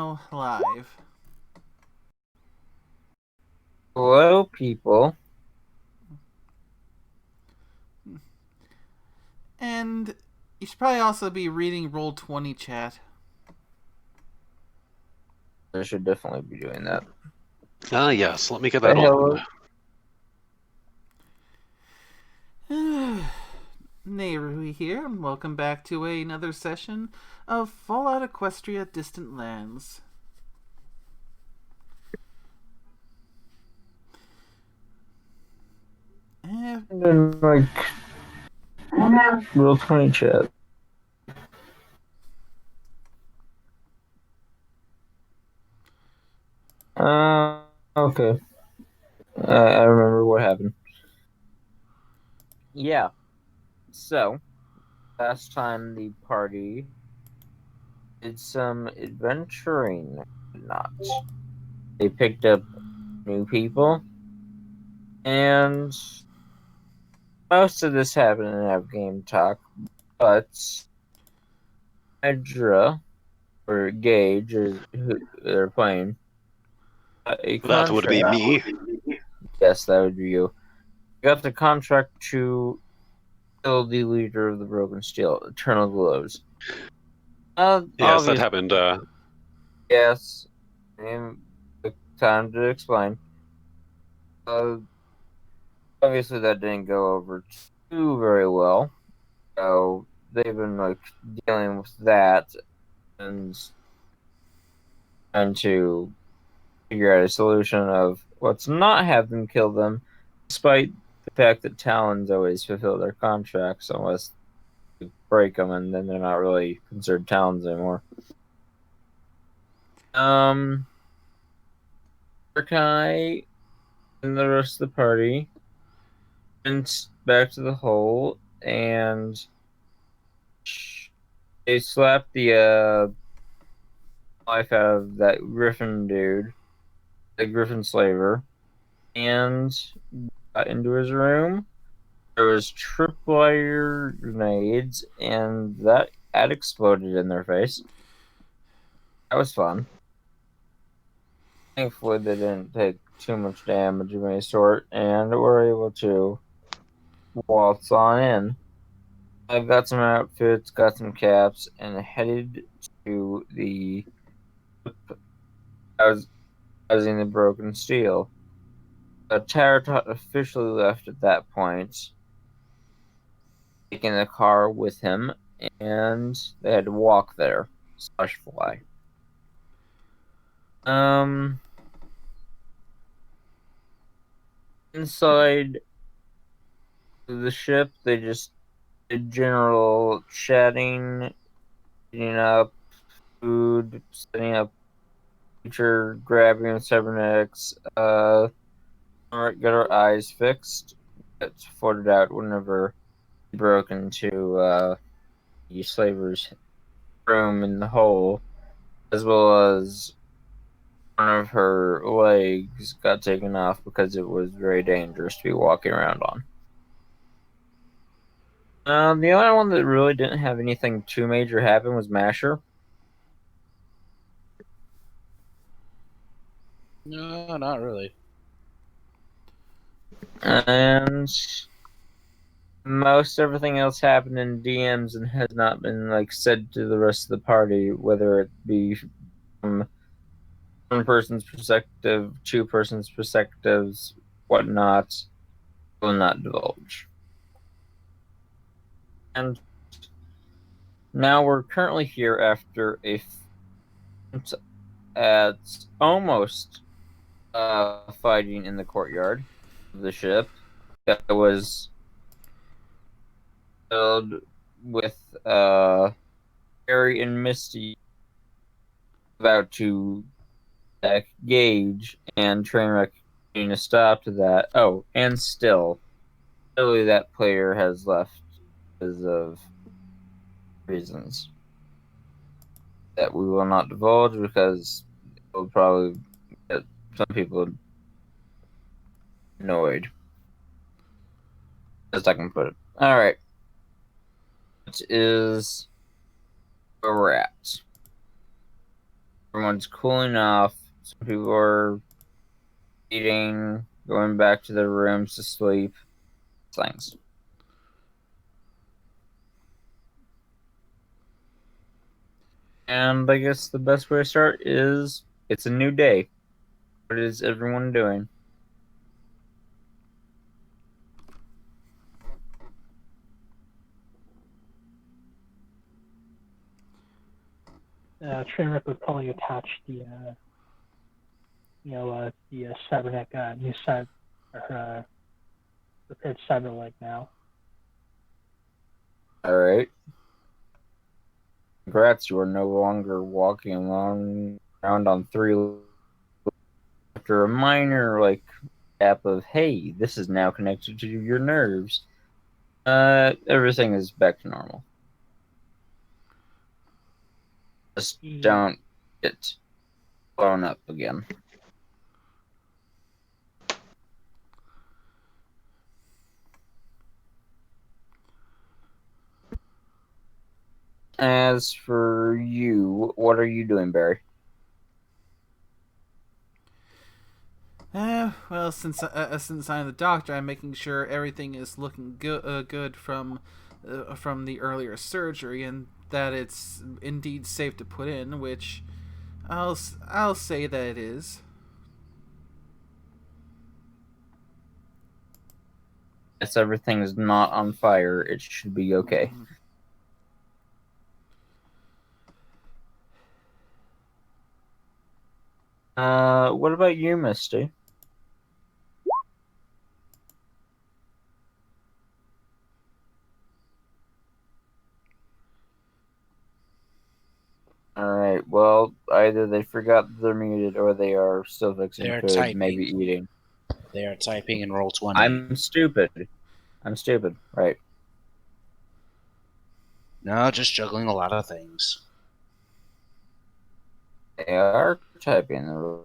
Oh, live. Hello, people. And you should probably also be reading Roll20 chat. I should definitely be doing that. Ah, yes. Let me get Hey, that hello. open. Nehru here, and welcome back to another session of Fallout Equestria Distant Lands. Eh, And then, real 20 chat. Okay. I remember what happened. Yeah. So, last time the party did some adventuring. Not. They picked up new people, and most of this happened in our game talk, but Hydra, or Gage, is who they're playing, a That would be contract. me. Yes, that would be you. Got the contract to kill the leader of the Broken Steel, Eternal Glows. Yes, that Obviously, happened. yes. And the time to explain. Uh, obviously, that didn't go over too very well. So they've been dealing with that and trying to figure out a solution of let's not have them kill them, despite the fact that Talons always fulfill their contracts unless break them, and then they're not really considered Talons anymore. Um, Urkai and the rest of the party went back to the hole, and they slapped the life out of that Griffin dude, the Griffin slaver, and got into his room. There was tripwire grenades, and that had exploded in their face. That was fun. Thankfully, they didn't take too much damage of any sort, and were able to waltz on in. I got some outfits, got some caps, and headed to the housing the broken steel. Taratot officially left at that point, taking the car with him, and they had to walk there slash fly. Um, inside the ship, they just did general chatting, eating up food, setting up future grabbing cybernetics, get our eyes fixed. Get floated out whenever we broke into the slaver's room in the hole, as well as one of her legs got taken off because it was very dangerous to be walking around on. The only one that really didn't have anything too major happen was Masher. No, not really. And most everything else happened in DMs and has not been said to the rest of the party, whether it be from one person's perspective, two persons' perspectives, whatnot, will not divulge. And now we're currently here after at almost fighting in the courtyard of the ship that was filled with Harry and Misty about to Gage and Trainwreck putting a stop to that. Oh, and still, clearly that player has left because of reasons that we will not divulge because it will probably get some people annoyed, as I can put it. All right, which is where we're at. Everyone's cooling off. Some people are eating, going back to their rooms to sleep. Things. And I guess the best way to start is it's a new day. What is everyone doing? Trainwreck would probably attach the cybernetic new side or repaired cyber leg now. All right. Congrats, you are no longer walking around on three after a minor gap of hey, this is now connected to your nerves. Everything is back to normal. Just don't get blown up again. As for you, what are you doing, Barry? Well, since I'm the doctor, I'm making sure everything is looking good from the earlier surgery, and that it's indeed safe to put in, which I'll say that it is. If everything is not on fire, it should be okay. What about you, Misty? Alright, well, either they forgot they're muted or they are still fixing They're food, typing. maybe eating. They are typing in Roll20. I'm stupid, right. No, just juggling a lot of things. They are typing the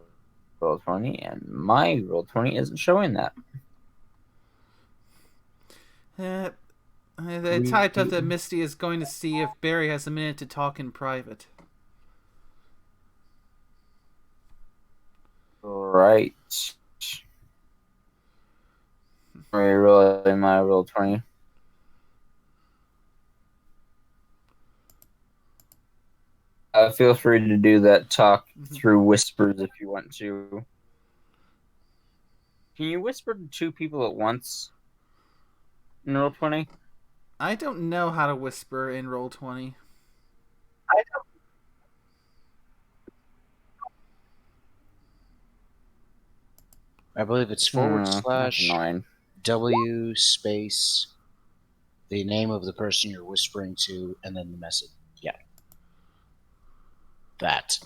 Roll20, and my Roll20 isn't showing that. They typed up that Misty is going to see if Barry has a minute to talk in private. Right. Really, my Roll20. Feel free to do that talk through whispers if you want to. Can you whisper to two people at once in Roll20? I don't know how to whisper in Roll20. I believe it's / W space the name of the person you're whispering to, and then the message. Yeah. That.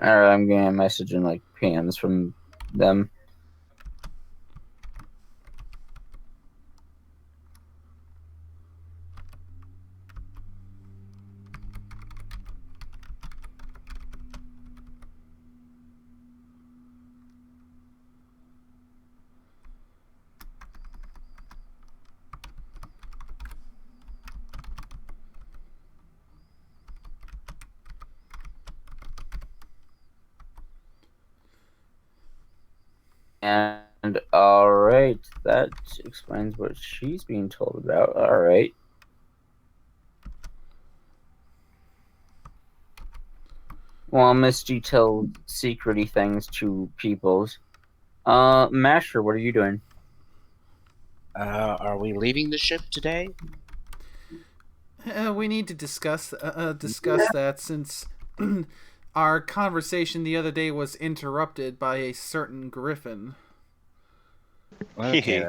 Alright, I'm getting a message in PMs from them. And alright, that explains what she's being told about. Alright. Well, Misty tells secrety things to peoples. Masher, what are you doing? Are we leaving the ship today? We need to discuss that since our conversation the other day was interrupted by a certain griffin. Okay.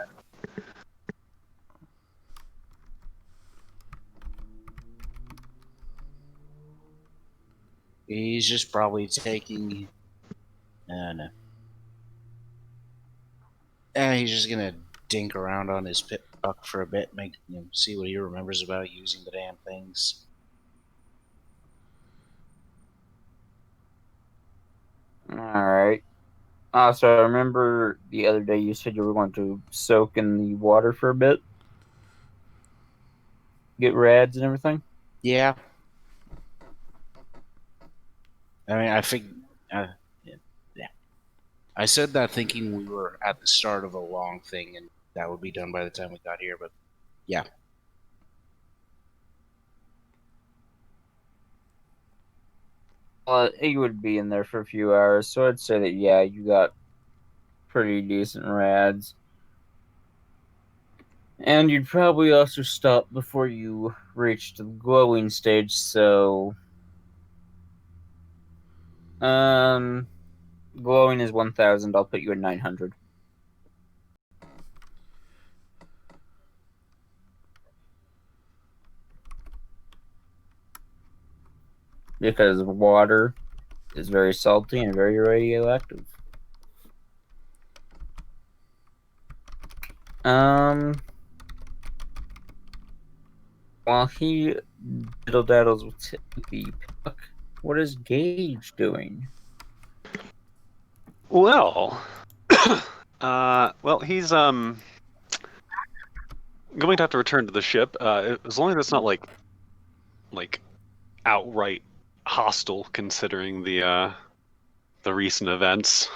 He's just probably taking... no. He's just gonna dink around on his pit buck for a bit, make him see what he remembers about using the damn things. Alright. So I remember the other day you said you were going to soak in the water for a bit. Get rads and everything? Yeah. I mean, I think... yeah. I said that thinking we were at the start of a long thing, and that would be done by the time we got here, but yeah. Well, you would be in there for a few hours, so I'd say that, yeah, you got pretty decent rads. And you'd probably also stop before you reached the glowing stage, so... Glowing is 1,000, I'll put you at 900. Because water is very salty and very radioactive. While he diddle daddles with the puck, what is Gage doing? Well, he's going to have to return to the ship. As long as it's not like outright hostile, considering the recent events.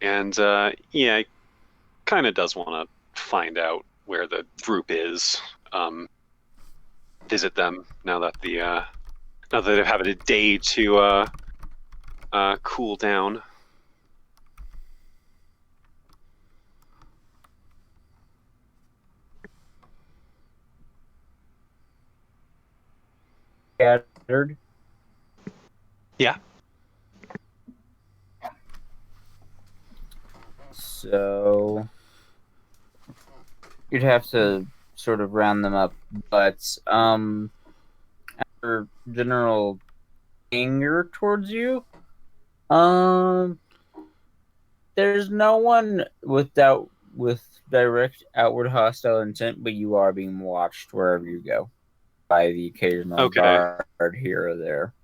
And yeah, he kind of does want to find out where the group is. Visit them now that they've had a day to cool down. Scattered? Yeah. So you'd have to sort of round them up, but after general anger towards you, there's no one with direct outward hostile intent, but you are being watched wherever you go by the occasional guard here or there.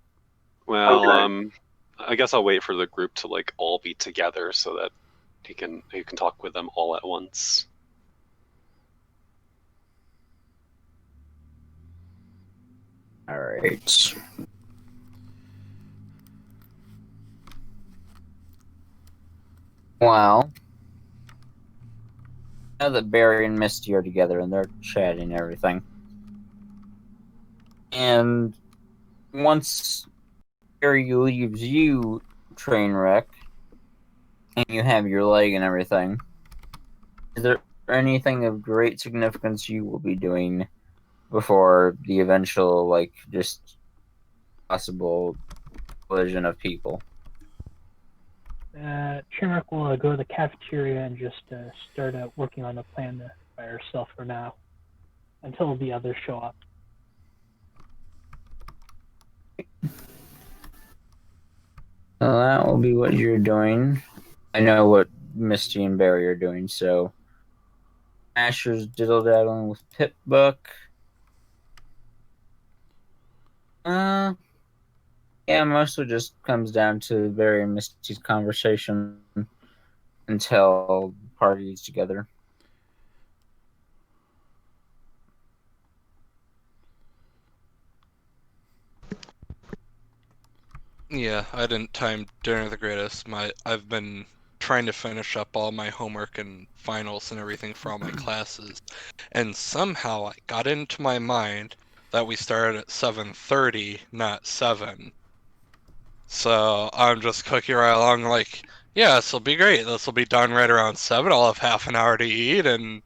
Well, I guess I'll wait for the group to all be together so that he can talk with them all at once. All right. Well, now that Barry and Misty are together and they're chatting and everything, and once Barry leaves you, Trainwreck, and you have your leg and everything, is there anything of great significance you will be doing before the eventual, just possible collision of people? Trainwreck will go to the cafeteria and just start working on a plan by herself for now, until the others show up. Well, that will be what you're doing. I know what Misty and Barry are doing, so Asher's diddle-daddling with Pitbuck. Yeah, mostly just comes down to Barry and Misty's conversation until the party is together. Yeah, I didn't time dinner the greatest. I've been trying to finish up all my homework and finals and everything for all my classes, and somehow I got into my mind that we started at 7:30, not 7. So I'm just cooking right along yeah, this will be great. This will be done right around 7. I'll have half an hour to eat, and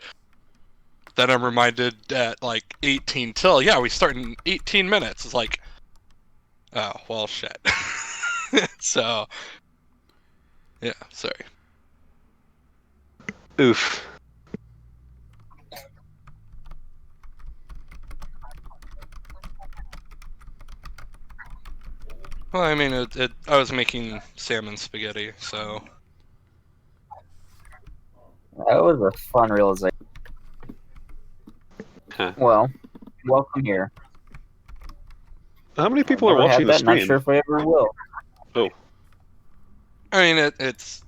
then I'm reminded at 18 till, yeah, we start in 18 minutes. It's oh, well, shit. So, yeah, sorry. Oof. Well, I mean, I was making salmon spaghetti, so. That was a fun realization. Huh. Well, welcome here. How many people are Never watching had the that, stream? not sure if we ever will. Oh, I mean, it's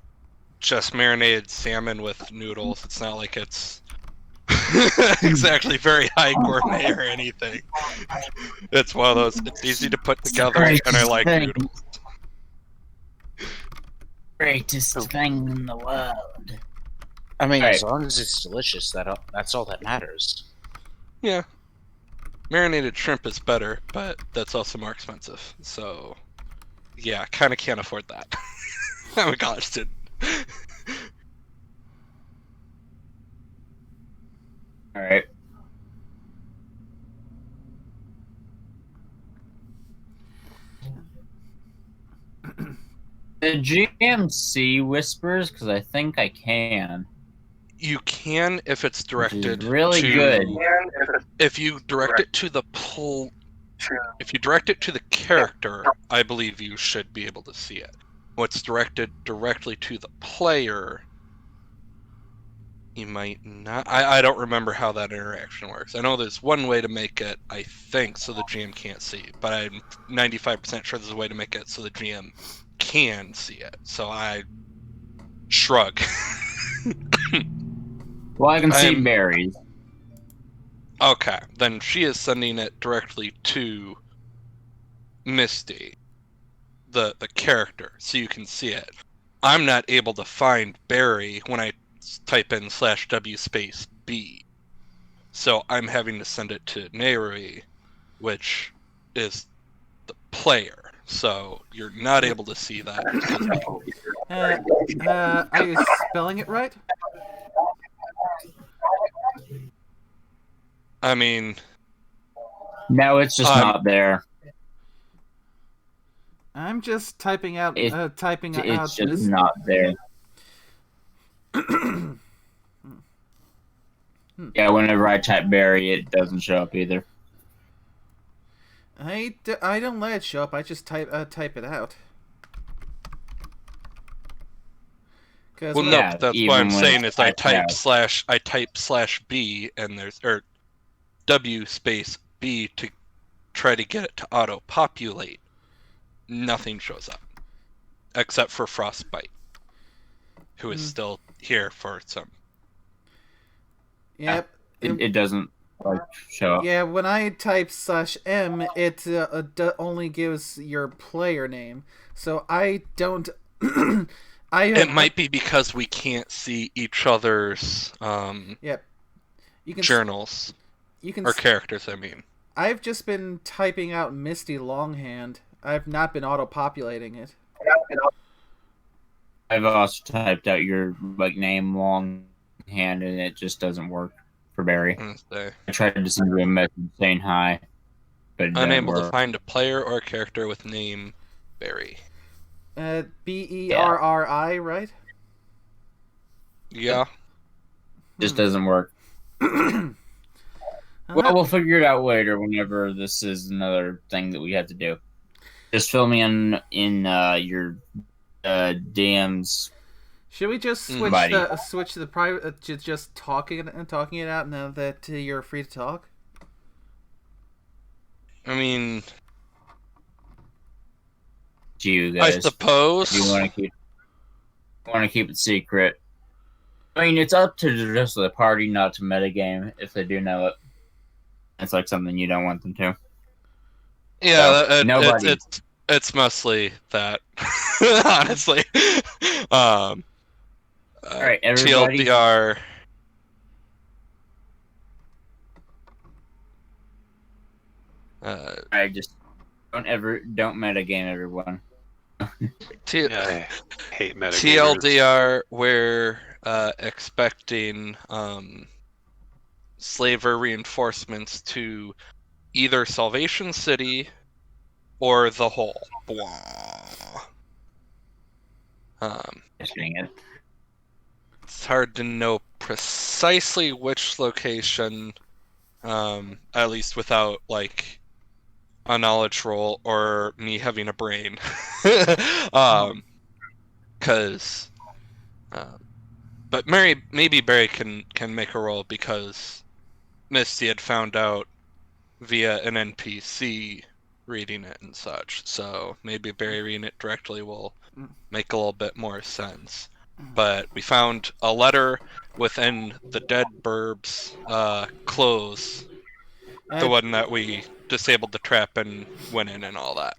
just marinated salmon with noodles. It's not like it's exactly very high gourmet or anything. It's one of those. It's easy to put together, and I like noodles. Greatest thing in the world. I mean, as long as it's delicious, that's all that matters. Yeah. Marinated shrimp is better, but that's also more expensive. So, yeah, kind of can't afford that. I'm a college student. Alright. The GMC whispers, because I think I can. You can if it's directed really to, good. If you direct it to the if you direct it to the character, I believe you should be able to see it. What's directed directly to the player, you might not. I don't remember how that interaction works. I know there's one way to make it, I think, so the GM can't see, but I'm 95% sure there's a way to make it so the GM can see it. So I shrug. Well, I can see berries. Okay, then she is sending it directly to Misty, the character, so you can see it. I'm not able to find Barry when I type in /W space B. So I'm having to send it to Neri, which is the player. So you're not able to see that. Are you spelling it right? I mean... No, it's just not there. I'm just typing out... It's just not there. Yeah, whenever I type Barry, it doesn't show up either. I don't let it show up. I just type it out. Well, no, yeah, that's what I'm saying is I type /B and there's W space B to try to get it to auto populate. Nothing shows up except for Frostbite, who is still here for some. Yep. It doesn't show up. Yeah, when I type /M, it only gives your player name. So I don't. It might be because we can't see each other's yep. You can journals. Or characters, I mean. I've just been typing out Misty longhand. I've not been auto-populating it. I've also typed out your name longhand, and it just doesn't work for Barry. I tried to send you a message saying hi, but it unable to find a player or a character with name Barry. Berri, right? Yeah. Just doesn't work. Well, we'll figure it out later whenever this is another thing that we have to do. Just fill me in your DMs. Should we just switch the private to just talking it out now that you're free to talk? I mean, to you guys, I suppose. Do you want to keep it secret? I mean, it's up to the rest of the party not to metagame if they do know it. It's like something you don't want them to. Yeah, so, nobody. It's mostly that, honestly. All right, everybody. TLDR. I just don't metagame everyone. I hate metagamers. TLDR, we're expecting slaver reinforcements to either Salvation City or the Hole. It's hard to know precisely which location, at least without a knowledge roll or me having a brain. Because, but maybe Barry can make a roll because Misty had found out via an NPC reading it and such. So maybe Barry reading it directly will make a little bit more sense. But we found a letter within the dead burb's clothes, the one that we disabled the trap and went in and all that.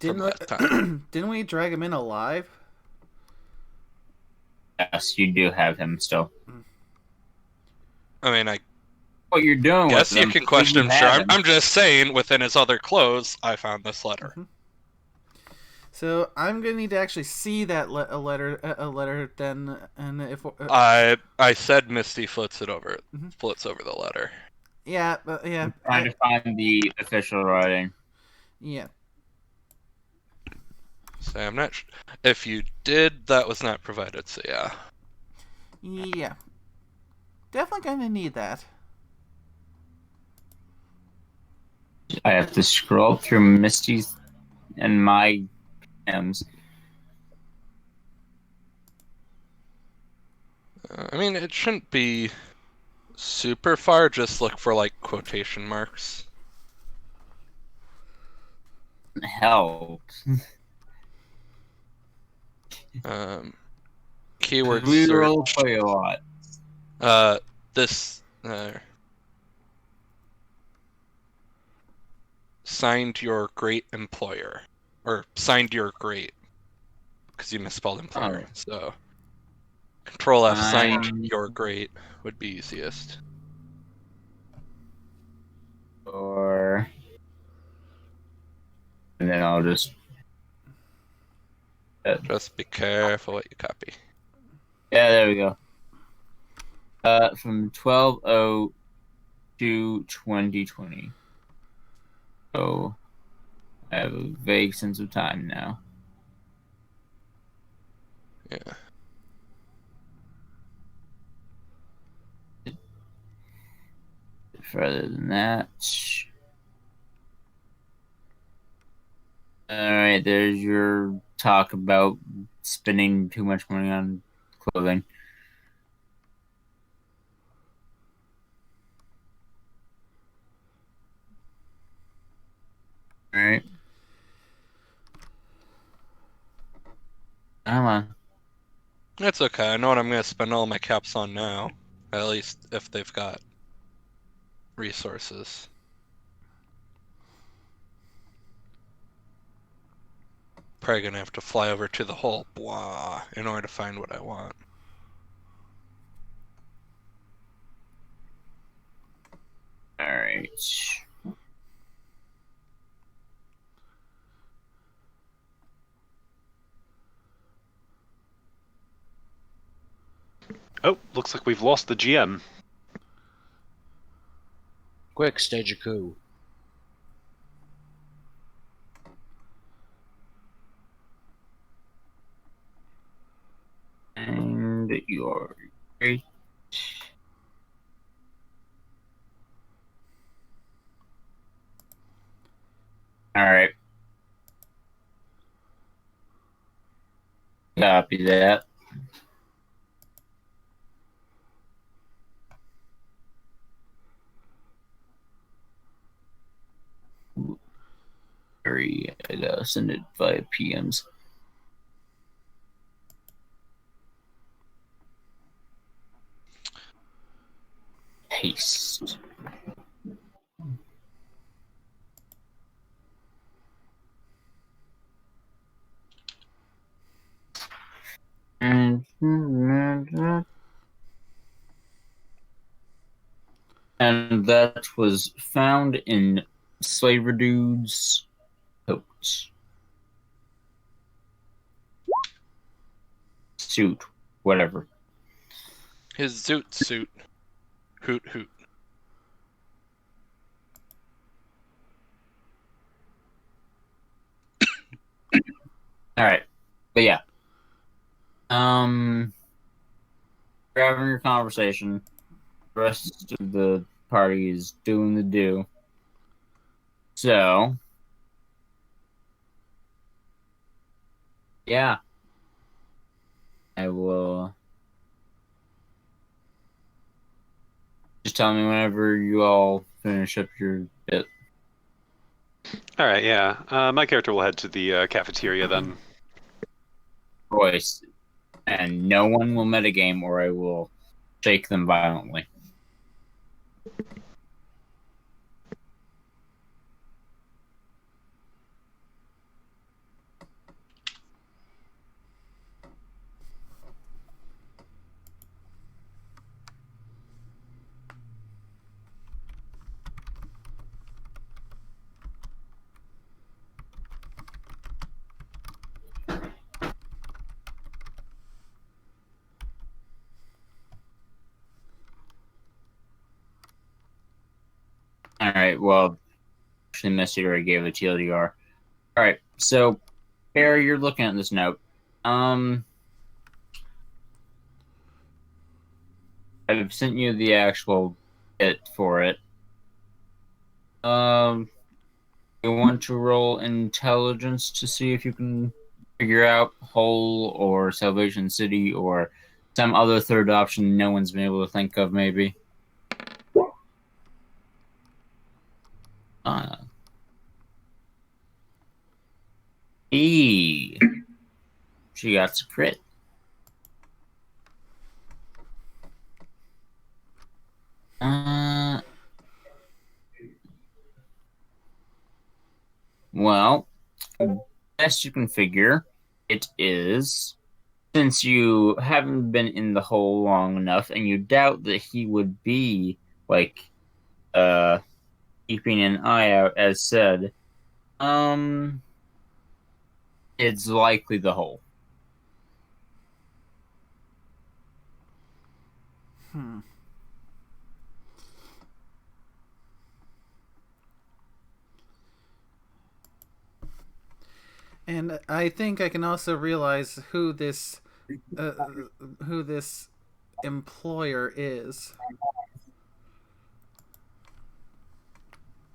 Didn't we drag him in alive? Yes, you do have him still. I mean, what you're doing guess with you can question him, sure. I'm just saying, within his other clothes, I found this letter. So I'm gonna need to actually see that a letter then, and if I said Misty floats over the letter. Yeah, but yeah. I'm trying to find the official writing. Yeah. So I'm not sure. If you did, that was not provided, so yeah. Yeah. Definitely gonna need that. I have to scroll through Misty's and my M's. I mean, it shouldn't be super far. Just look for, like, quotation marks. Help. Keyword we search. roll play a lot. Signed your great employer. Or signed your great. Because you misspelled employer. Oh. So Control F, signed your great would be easiest. Or and then I'll just be careful what you copy. Yeah, there we go. From 12/0 to 2020. So I have a vague sense of time now. Yeah. Further than that. Alright, there's your talk about spending too much money on clothing. Alright. Come on. That's okay. I know what I'm going to spend all my caps on now. At least if they've got resources. Probably going to have to fly over to the whole blah in order to find what I want. Alright. Oh, looks like we've lost the GM. Quick, stage a coup. And you're great. Alright. Copy that. I gotta send it via PMs. Paste. And that was found in Slaver Dude's coat. Suit. Whatever. His zoot suit. Hoot hoot. Alright. But yeah. We're having your conversation. The rest of the party is doing the do. So, Yeah. I will. Just tell me whenever you all finish up your bit. All right, yeah. My character will head to the cafeteria then. Voice. And no one will metagame or I will shake them violently. Alright, well, actually, Misty already gave a TLDR. Alright, so, Barry, you're looking at this note. I've sent you the actual bit for it. You want to roll intelligence to see if you can figure out Hull or Salvation City or some other third option no one's been able to think of, maybe? E. She got a crit. Well, best you can figure, it is, since you haven't been in the hole long enough, and you doubt that he would be, like, keeping an eye out, as said, it's likely the hole. And I think I can also realize who this employer is.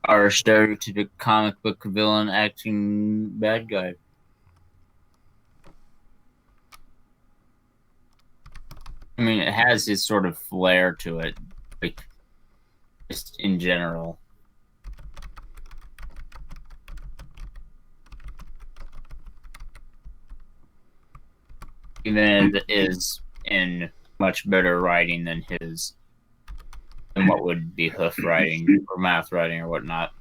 Our stereotypic comic book villain acting bad guy. I mean, it has this sort of flair to it, like, just in general. Even it is in much better writing than what would be hoof writing or mouth writing or whatnot.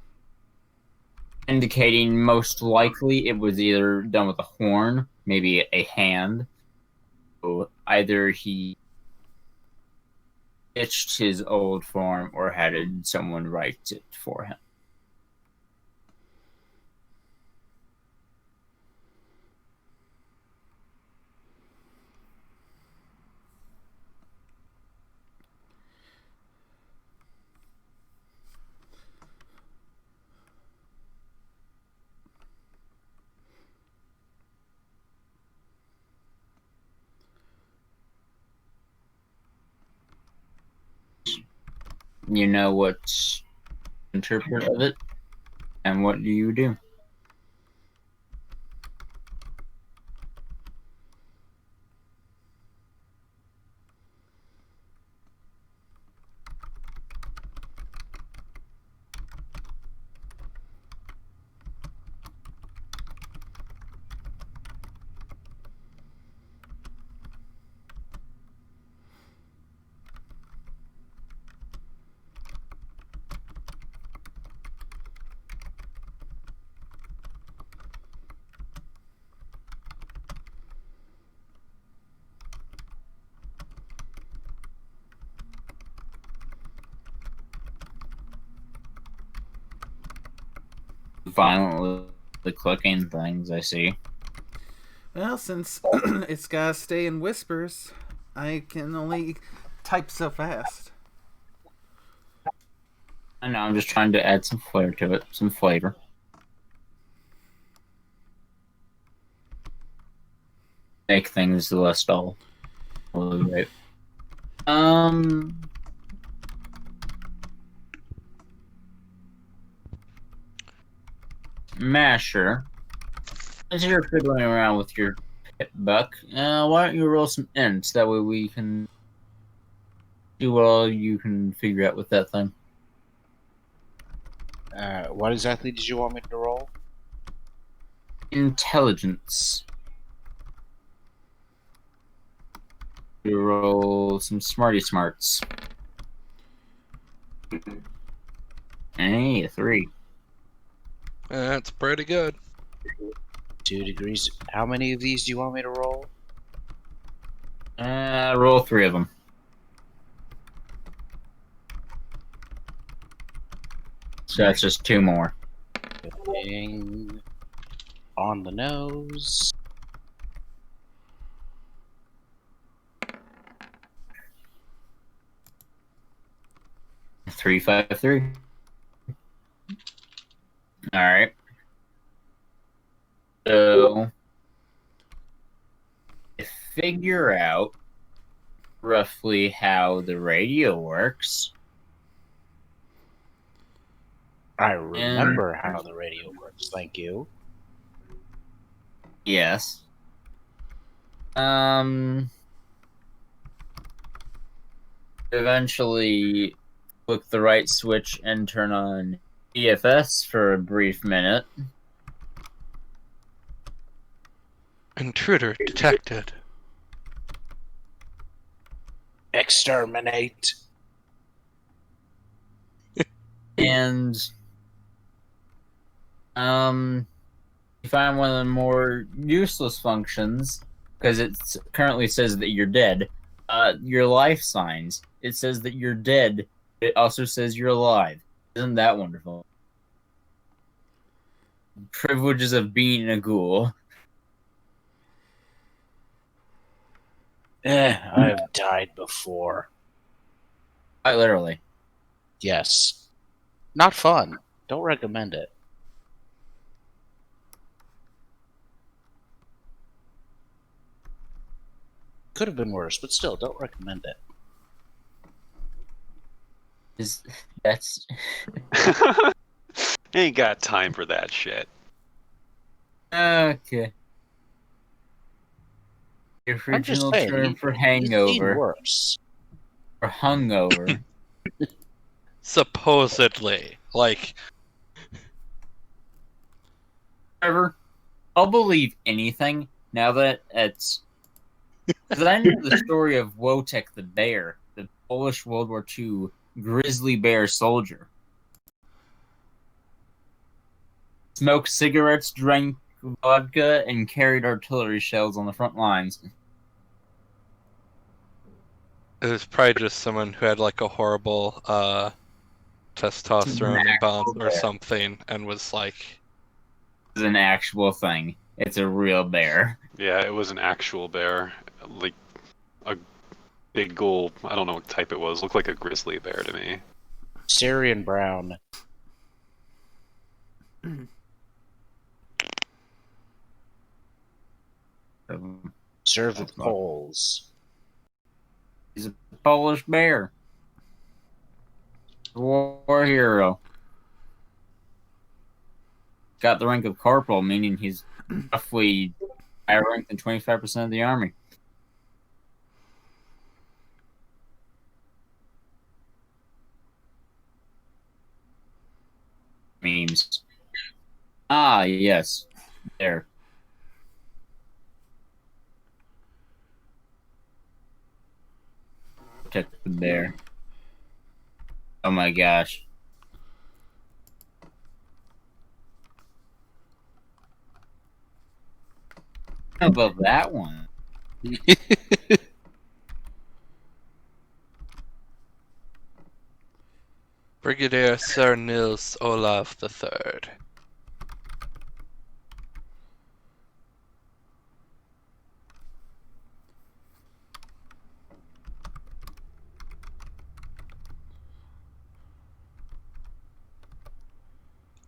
Indicating most likely it was either done with a horn, maybe a hand. So either he ditched his old form or had someone write it for him. You know what's interpret of it, and what do you do? Violently clicking things, I see. Well, since it's gotta stay in whispers, I can only type so fast. I know, I'm just trying to add some flair to it, some flavor. Make things less dull. Right. Masher, as you're fiddling around with your Buck, why don't you roll some ints? That way we can do what all you can figure out with that thing. What exactly did you want me to roll? Intelligence. You roll some smarty smarts. Hey, a 3. That's pretty good. 2 degrees. How many of these do you want me to roll? Roll 3 of them. So that's just 2 more. Ding. On the nose. Three, 5, 3. Alright. So, to figure out roughly how the radio works. I remember how the radio works, thank you. Yes. Eventually click the right switch and turn on EFS for a brief minute. Intruder detected. Exterminate. And you find one of the more useless functions, because it currently says that you're dead. Your life signs. It says that you're dead. It also says you're alive. Isn't that wonderful? Privileges of being a ghoul. I've died before. Quite literally. Yes. Not fun. Don't recommend it. Could have been worse, but still, don't recommend it. That's Ain't got time for that shit. okay. The I'm just original saying, term for You've seen hangover worse. or hungover. Supposedly. Like, However, I'll believe anything now that it's. Because I know the story of Wotek the bear, the Polish World War II grizzly bear soldier. Smoked cigarettes, drank vodka, and carried artillery shells on the front lines. it was probably just someone who had like a horrible testosterone imbalance or something and was like... It's an actual thing. It's a real bear. Yeah, it was an actual bear. Like, a big ghoul. I don't know what type it was. Looked like a grizzly bear to me. Syrian brown. Served with coals. He's a Polish bear. War hero. Got the rank of corporal, meaning he's roughly higher rank than 25% of the army. Memes. Ah, yes. There. Protect the bear. Oh my gosh. How about that one? Brigadier Sir Nils Olaf III.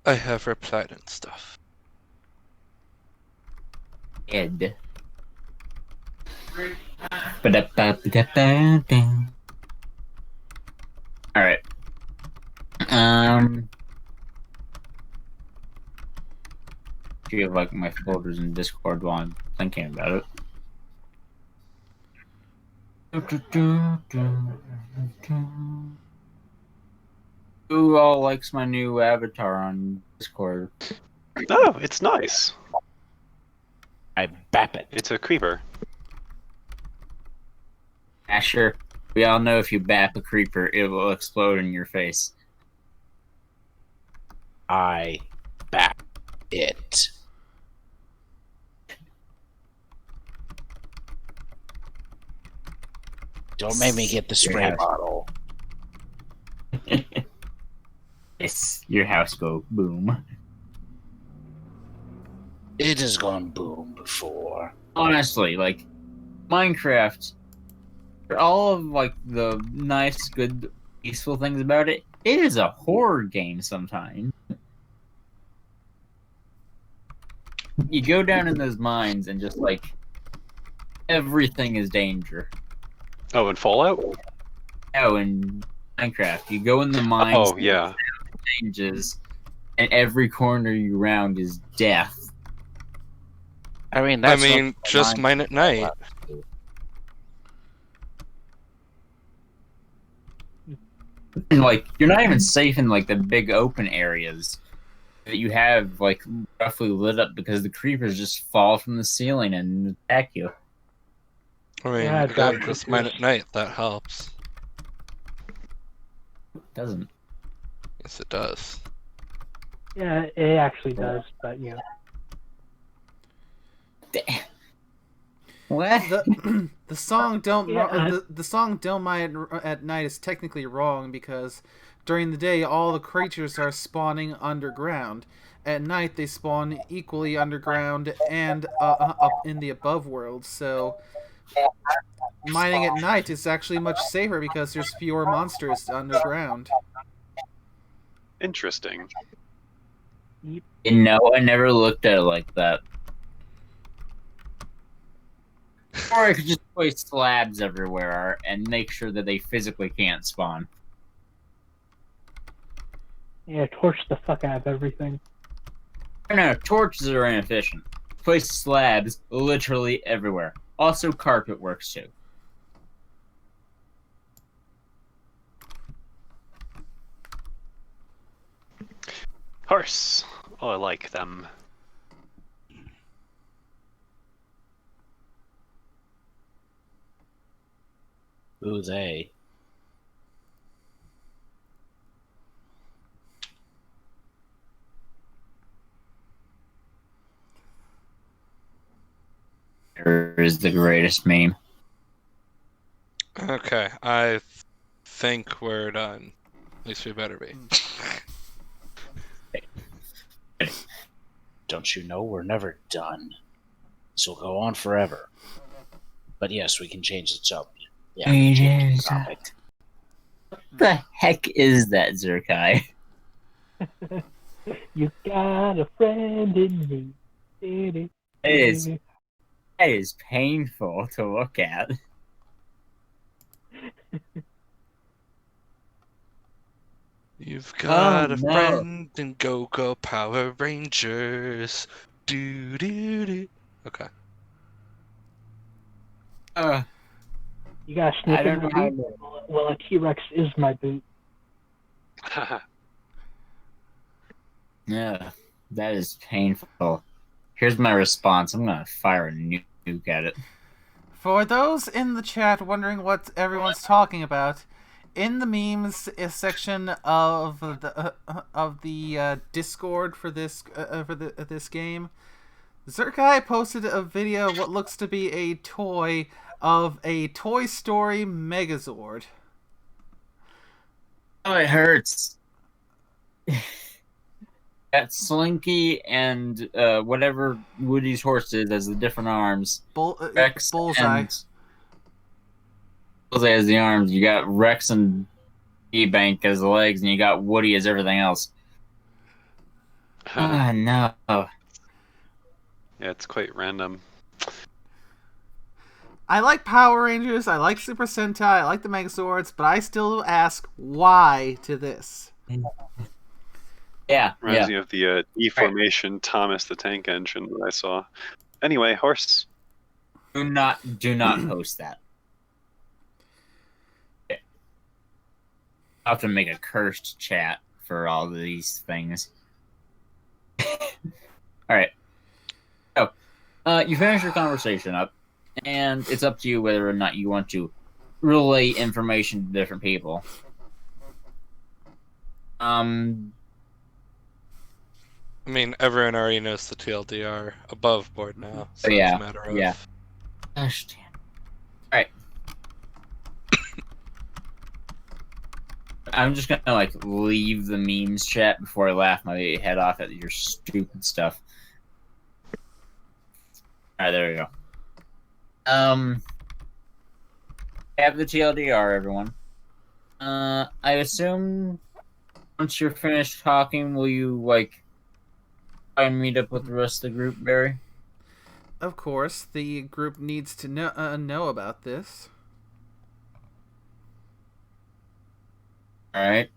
I have replied and stuff. Ed. Alright. Do you have like my folders in Discord while I'm thinking about it? Who all likes my new avatar on Discord? Oh, it's nice. I bap it. It's a creeper. Asher, we all know if you bap a creeper, it will explode in your face. I bap it. Don't make me get the spray house. bottle. Yes, your house go boom. It has gone boom before. Honestly, like, Minecraft, for all of, like, the nice, good, peaceful things about it, it is a horror game sometimes. You go down in those mines and just, like, everything is danger. Oh, and Fallout? Oh, in Minecraft, you go in the mines, Oh, yeah. changes, and every corner you round is death. I mean, that's just mine at night. And, like, you're not even safe in, like, the big open areas that you have, like, roughly lit up because the creepers just fall from the ceiling and attack you. I mean, Yeah, again, dark just mine creepers. at night. That helps. Doesn't. Yes, it does. Yeah, it actually does, but you know. What? The song don't Yeah, the song "Don't Mind at Night" is technically wrong because during the day all the creatures are spawning underground. At night they spawn equally underground and up in the above world. So mining at night is actually much safer because there's fewer monsters underground. Interesting. No, I never looked at it like that. Or I could just place slabs everywhere and make sure that they physically can't spawn. yeah, torch the fuck out of everything. No, torches are inefficient. Place slabs literally everywhere. Also, carpet works too. Horse. Oh, I like them. Ooh, they. There is the greatest meme. Okay, I think we're done. At least we better be. Don't you know we're never done? This will go on forever. But yes, we can change the subject. Yeah, It change is. the topic. What the heck is that, Zerkai? You got a friend in me. That is painful to look at. You've got Oh, a no. friend in Go-Go Power Rangers. Do do do. Okay. You got a I sniff in don't my know how boot? Well, a T-Rex is my boot. Yeah, that is painful. Here's my response. I'm gonna fire a nuke at it. For those in the chat wondering what everyone's talking about, in the memes section of the Discord for this this game, Zerkai posted a video of what looks to be a toy of a Toy Story Megazord. Oh, it hurts. Got Slinky and whatever Woody's horse is as the different arms. Rex Bullseye. and Bullseye as the arms. You got Rex and E-Bank as the legs, and you got Woody as everything else. Ah, no. Yeah, it's quite random. I like Power Rangers, I like Super Sentai, I like the Megazords, but I still ask why to this. Yeah, Reminds me of the E-formation Thomas the Tank Engine that I saw. Anyway, horse. Do not post that. I'll have to make a cursed chat for all of these things. Alright. So, you finish your conversation up, and it's up to you whether or not you want to relay information to different people. I mean, everyone already knows the TLDR above board now, so it's a matter of... Yeah. Gosh damn. Alright. I'm just gonna, like, leave the memes chat before I laugh my head off at your stupid stuff. Alright, there we go. Have the TLDR, everyone. I assume once you're finished talking, will you, like, try and meet up with the rest of the group, Barry? Of course, the group needs to know about this. Alright.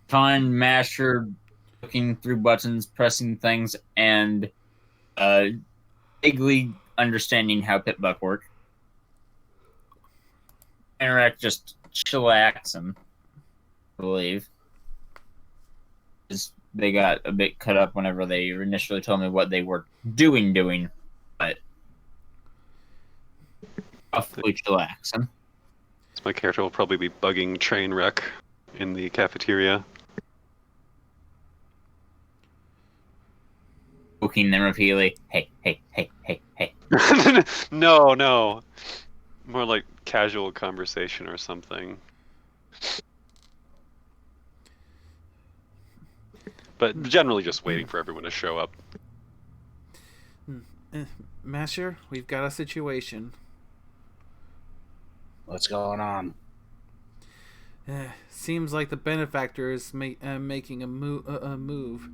Find Masher looking through buttons, pressing things, and vaguely understanding how Pitbuck work. Interact just chillaxing, I believe. They got a bit cut up whenever they initially told me what they were doing, but awfully chillaxing. So my character will probably be bugging Trainwreck in the cafeteria. Poking them repeatedly. Hey. No. More like casual conversation or something. But generally just waiting for everyone to show up. Masher, we've got a situation. What's going on? Seems like the benefactor is making a move.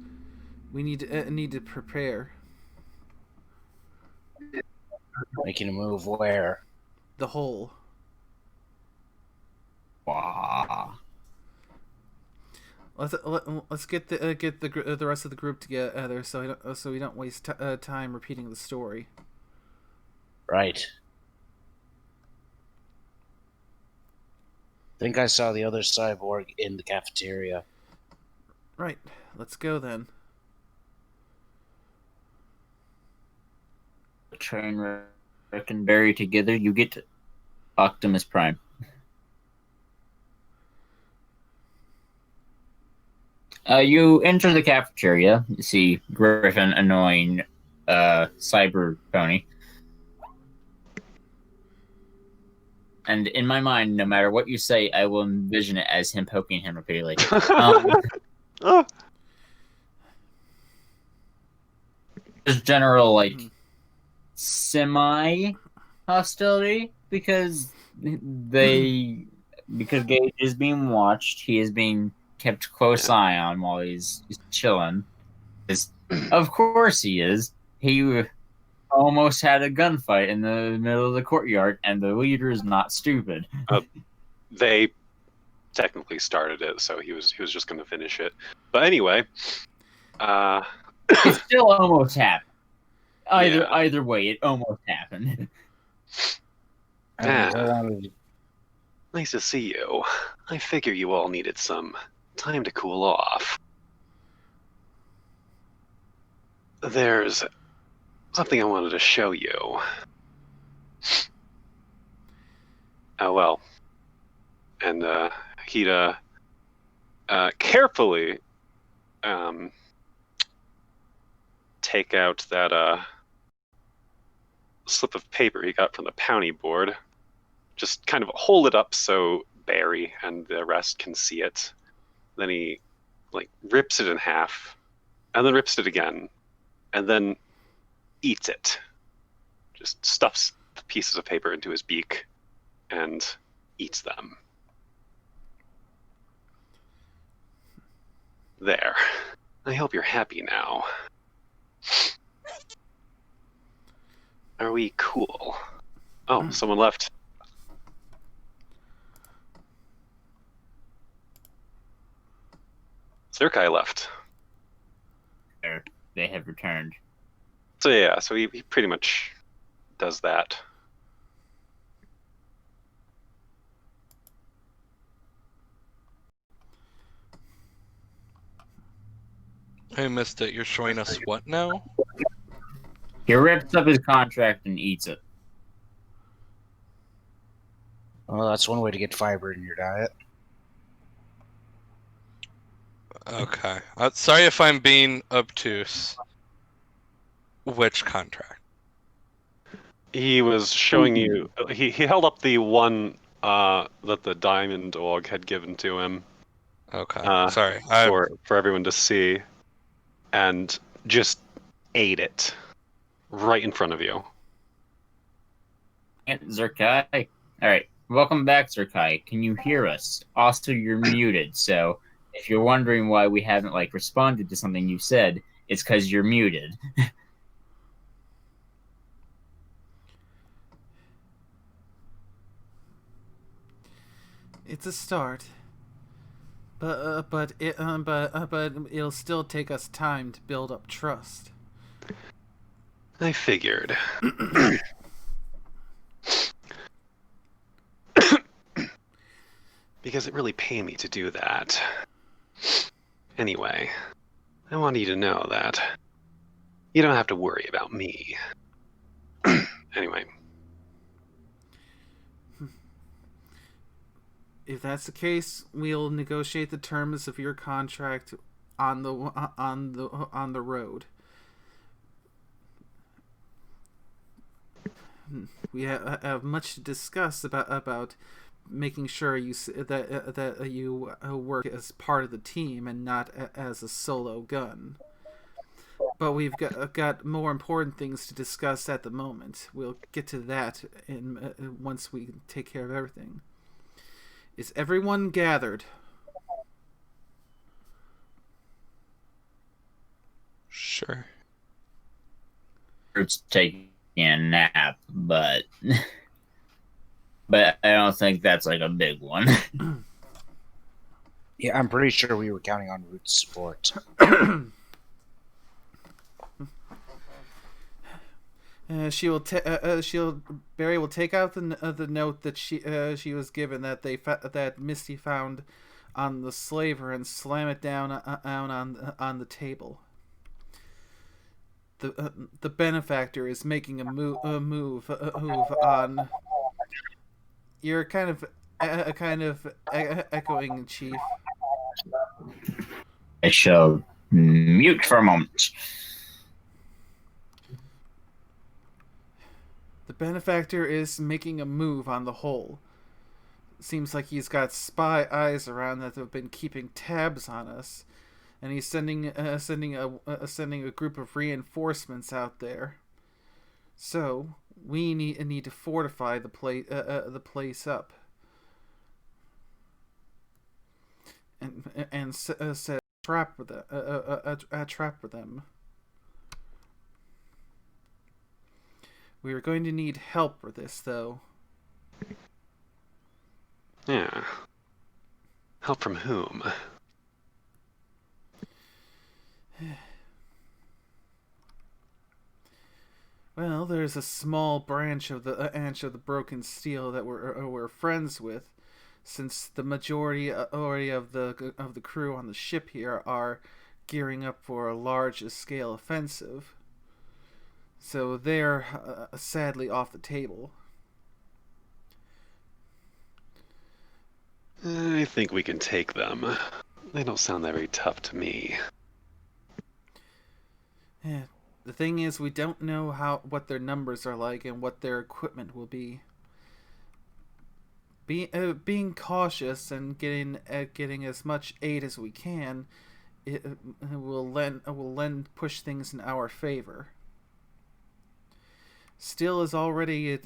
We need to prepare. Making a move where? The hole. Wow. Let's get the rest of the group together so we don't waste time repeating the story. Right. Think I saw the other cyborg in the cafeteria. Right. Let's go then. Trainwreck and Barry together, you get Optimus Prime. You enter the cafeteria. You see Griffin annoying Cyber Pony. And in my mind, no matter what you say, I will envision it as him poking him repeatedly. Just general, like, semi-hostility, because Gage is being watched. He is being kept close eye on while he's chilling. Of course he is. He almost had a gunfight in the middle of the courtyard, and the leader is not stupid. They technically started it, so he was just going to finish it. But anyway, it still almost happened. Either way, it almost happened. Nice to see you. I figure you all needed some time to cool off. There's something I wanted to show you. Oh well. And he'd carefully take out that slip of paper he got from the Powney board. Just kind of hold it up so Barry and the rest can see it. Then he rips it in half, and then rips it again, and then eats it. Just stuffs the pieces of paper into his beak and eats them. There. I hope you're happy now. Are we cool? Oh, someone left. Zerkai left. They have returned. So yeah, so he pretty much does that. I missed it. You're showing us what now? He rips up his contract and eats it. Well, that's one way to get fiber in your diet. Okay. Sorry if I'm being obtuse. Which contract? He was showing you. He held up the one that the diamond dog had given to him. Okay. Sorry. For everyone to see, and just ate it right in front of you. Zerkai. All right. Welcome back, Zerkai. Can you hear us? Also, you're muted, so if you're wondering why we haven't responded to something you said, it's because you're muted. It's a start, but it'll still take us time to build up trust. I figured. Because it really paid me to do that. Anyway, I want you to know that you don't have to worry about me. Anyway. If that's the case, we'll negotiate the terms of your contract on the road. We have much to discuss about making sure that you work as part of the team and not as a solo gun. But we've got more important things to discuss at the moment. We'll get to that once we take care of everything. Is everyone gathered? Sure. It's taking a nap, but I don't think that's a big one. Yeah, I'm pretty sure we were counting on Root's support. Barry will take out the note that she was given that Misty found on the slaver and slam it down on the table. The benefactor is making a move on. You're kind of echoing, Chief. I shall mute for a moment. The benefactor is making a move on the whole. Seems like he's got spy eyes around that have been keeping tabs on us, and he's sending a group of reinforcements out there. So we need to fortify the place up, and set a trap with a trap for them. We are going to need help for this, though. Yeah. Help from whom? Well, there's a small branch of the broken steel that we're friends with, since the majority of the crew on the ship here are gearing up for a large-scale offensive. So they're sadly off the table. I think we can take them. They don't sound that very tough to me. Yeah. The thing is, we don't know what their numbers are like and what their equipment will be. Being cautious and getting as much aid as we can, it will push things in our favor. Still is already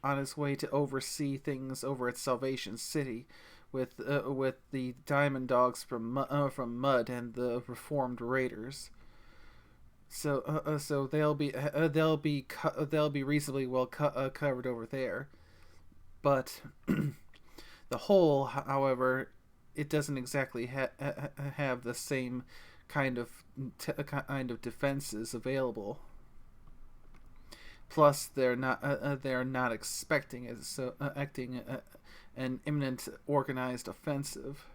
on his way to oversee things over at Salvation City, with the Diamond Dogs from Mud and the Reformed Raiders. So they'll be reasonably well covered over there, but the whole, however, it doesn't exactly have the same kind of defenses available. Plus, they're not expecting an imminent organized offensive.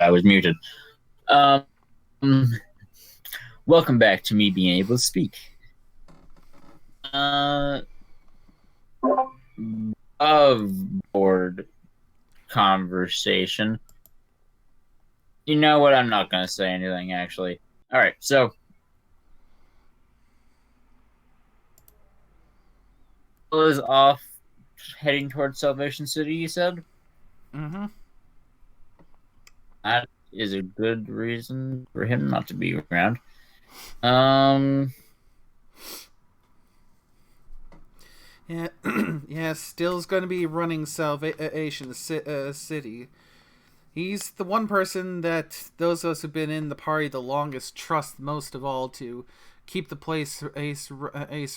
I was muted. Welcome back to me being able to speak. Of board conversation. You know what? I'm not going to say anything, actually. All right, so is off heading towards Salvation City, you said? Mm-hmm. That is a good reason for him not to be around. Yeah, yeah. Still's going to be running Salvation City. He's the one person that those of us who've been in the party the longest trust most of all to keep the place ace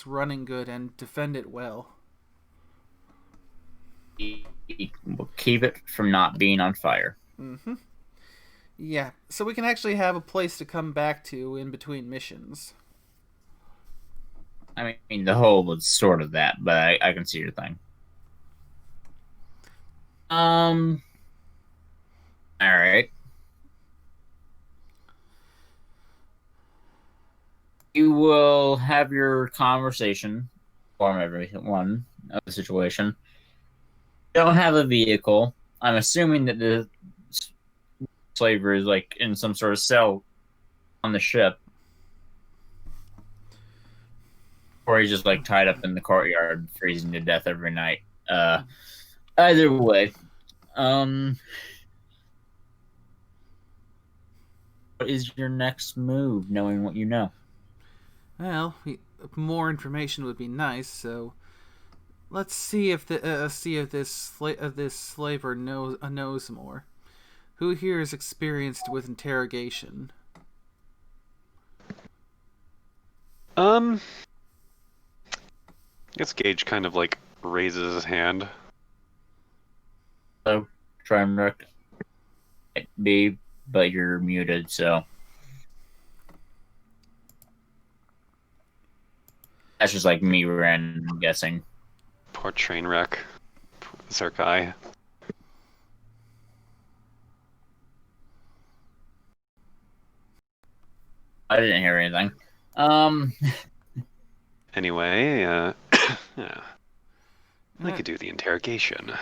running good and defend it well. He will keep it from not being on fire. Mm-hmm. Yeah, so we can actually have a place to come back to in between missions. I mean, the whole was sort of that, but I can see your thing. All right. You will have your conversation, inform everyone of the situation. You don't have a vehicle. I'm assuming that the slaver is like in some sort of cell on the ship. Or he's just like tied up in the courtyard, freezing to death every night. Either way. What is your next move, knowing what you know? Well, more information would be nice. So, let's see if this slaver knows more. Who here is experienced with interrogation? I guess Gage kind of like raises his hand. So, try and rec be, but you're muted, so. That's just like me random guessing. Poor train wreck. Zerkai. I didn't hear anything. Anyway, yeah. I could do the interrogation.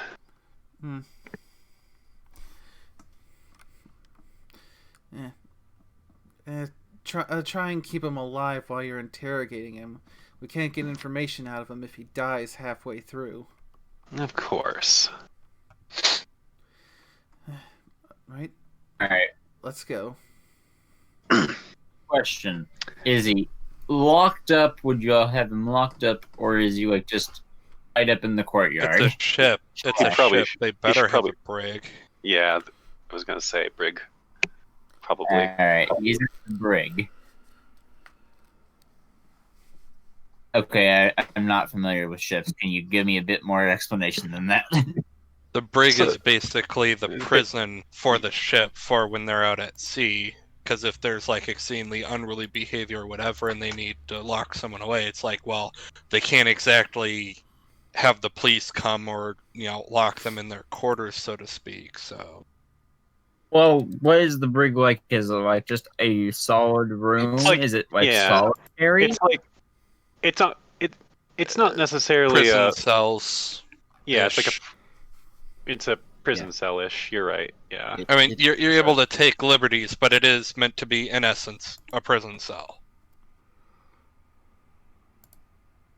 Yeah. Try and keep him alive while you're interrogating him. We can't get information out of him if he dies halfway through. Of course. Right? Alright. Let's go. Question. Is he locked up? Would you all have him locked up? Or is he like just tied up in the courtyard? It's a ship. It's a ship. They better have a brig. Yeah, I was going to say brig. Probably. Alright, he's in the brig. Okay, I'm not familiar with ships. Can you give me a bit more explanation than that? The brig is basically the prison for the ship for when they're out at sea. Because if there's like extremely unruly behavior or whatever and they need to lock someone away, it's like, well, they can't exactly have the police come or, lock them in their quarters, so to speak, so... Well, what is the brig like? Is it like just a solid room? Is it like solitary? It's like it's not necessarily prison cells. Yeah, it's a prison cell-ish. You're right. Yeah. I mean, you're able to take liberties, but it is meant to be, in essence, a prison cell.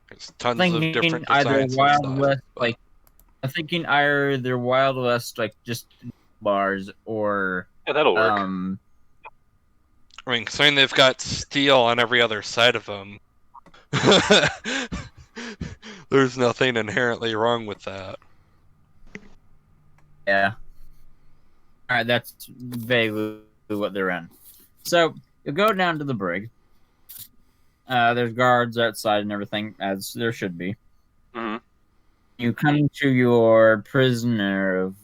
There's tons of different designs Wild and West, like I'm thinking either they're Wild West, like just bars, or that'll work. I mean, considering they've got steel on every other side of them, there's nothing inherently wrong with that. Yeah. Alright, that's vaguely what they're in. So, you go down to the brig. There's guards outside and everything, as there should be. Mm-hmm. You come to your prisoner of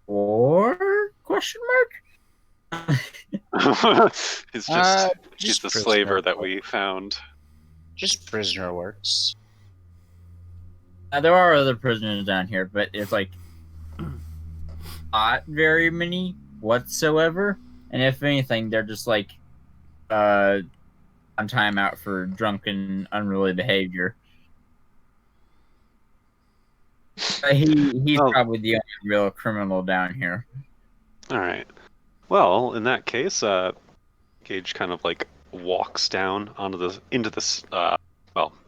war? Question It's just he's the prisoner slaver that work. we found. Just prisoner works. There are other prisoners down here, but it's like not very many whatsoever. And if anything, they're just like on timeout for drunken, unruly behavior. He's Oh. probably the only real criminal down here. All right. Well, in that case, Gage kind of like walks down into this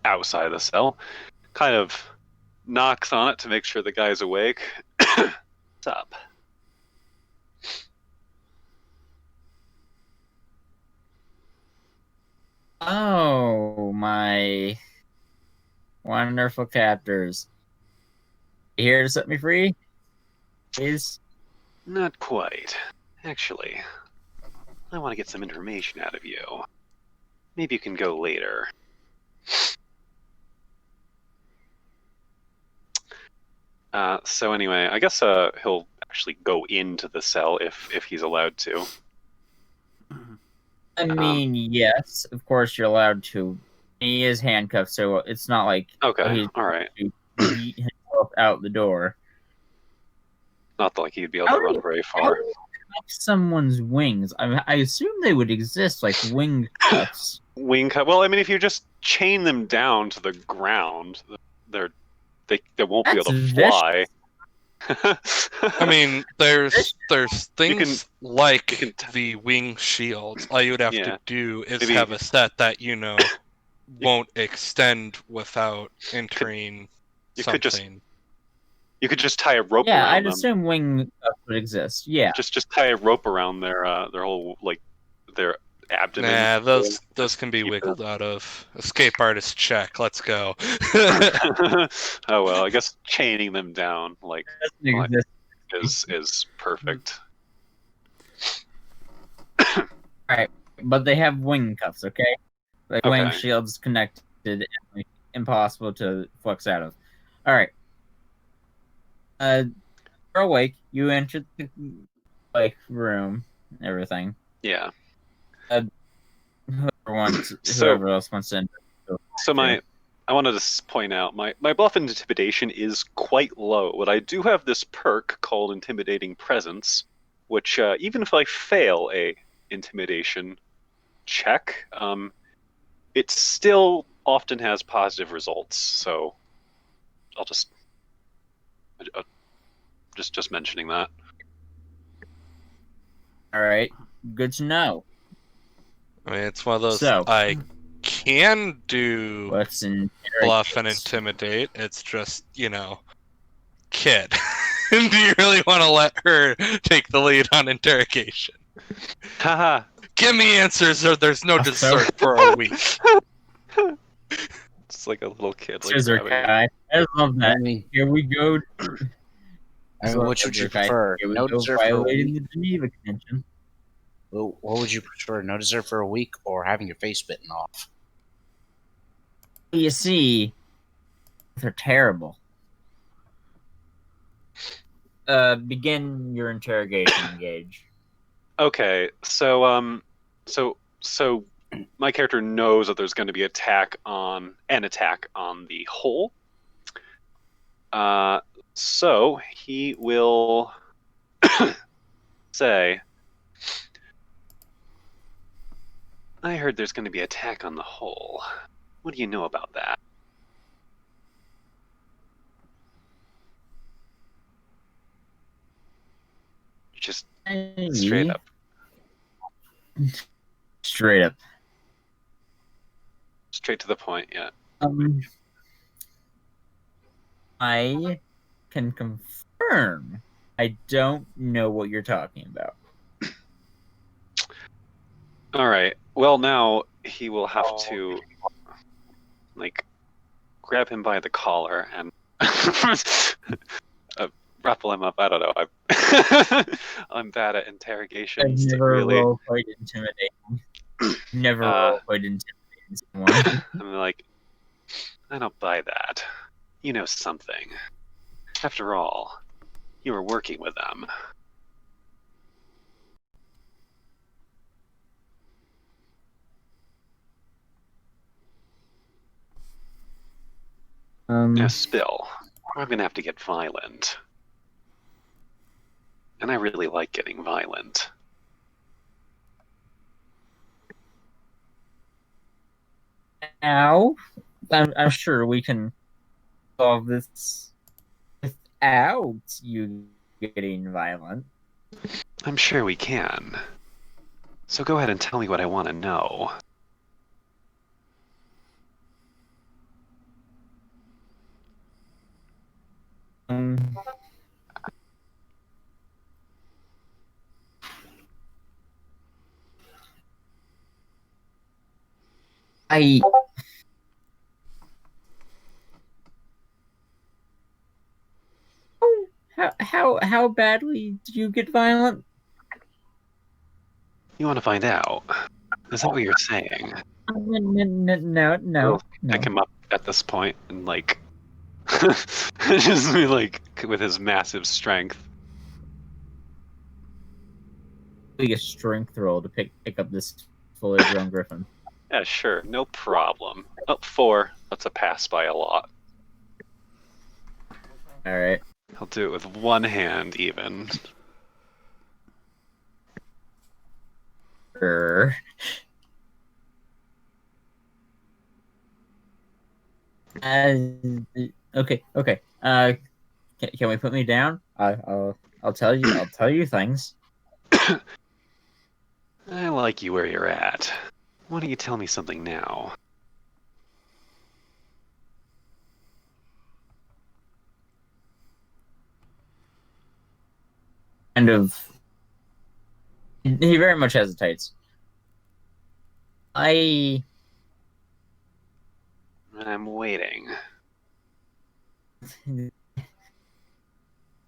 outside of the cell, kind of knocks on it to make sure the guy's awake. What's up? Oh, my wonderful captors. You here to set me free? Please? Not quite. Actually, I want to get some information out of you. Maybe you can go later. So anyway, I guess he'll actually go into the cell if he's allowed to. I mean, yes, of course you're allowed to. He is handcuffed, so it's not like Okay, he's all right. to beat himself out the door. Not like he'd be able to run very How far. do you cuff someone's wings? I assume they would exist like wing cuffs. Wing cut. Well, I mean, if you just chain them down to the ground, they won't be able to fly. I mean, there's things like the wing shields. All you would have to do is have a set that won't extend without entering something. You could just tie a rope Yeah, around I'd them. assume wing cuffs would exist. Yeah. Just tie a rope around their whole their abdomen. Nah, those can be wiggled out of. Escape artist check. Let's go. Oh well, I guess chaining them down is perfect. Alright, but they have wing cuffs, okay? Like wing shields connected and impossible to flex out of. Alright. You're awake. You entered the room and everything. Yeah. Whoever else wants to enter. So I wanted to point out my bluff and intimidation is quite low, but I do have this perk called Intimidating Presence, which even if I fail a intimidation check, it still often has positive results. So I'll just mentioning that. All right, good to know. I mean, it's one of those. I can do bluff and intimidate. It's just, kid. Do you really want to let her take the lead on interrogation? Haha. Give me answers or there's no dessert for a week. It's like a little kid. I love that. Here we go. Which would you prefer? Here we go violating the Geneva Convention. Well, what would you prefer? No dessert for a week or having your face bitten off? You see, they're terrible. Begin your interrogation, Gage. Okay, so my character knows that there's going to be an attack on the hole. So he will say, I heard there's going to be an attack on the hole. What do you know about that? Just straight up. Straight up. Straight to the point, yeah. I can confirm I don't know what you're talking about. All right. Well, now he will have to grab him by the collar and ruffle him up. I don't know. I'm bad at interrogations. I've never role-played intimidating. Never role-played intimidating someone. I'm like, I don't buy that. You know something. After all, you were working with them. Spill. I'm gonna have to get violent. And I really like getting violent. Now, I'm sure we can solve this without you getting violent. I'm sure we can. So go ahead and tell me what I want to know. I how badly do you get violent? You want to find out? Is that what you're saying? No. Pick him up at this point and like, just be like with his massive strength. Be a strength roll to pick up this fully grown griffin. Yeah, sure, no problem. Oh, 4. That's a pass by a lot. All right. I'll do it with one hand, even. Sure. Okay. Can we put me down? I'll tell you. I'll tell you things. I like you where you're at. Why don't you tell me something now? Kind of. He very much hesitates. I'm waiting.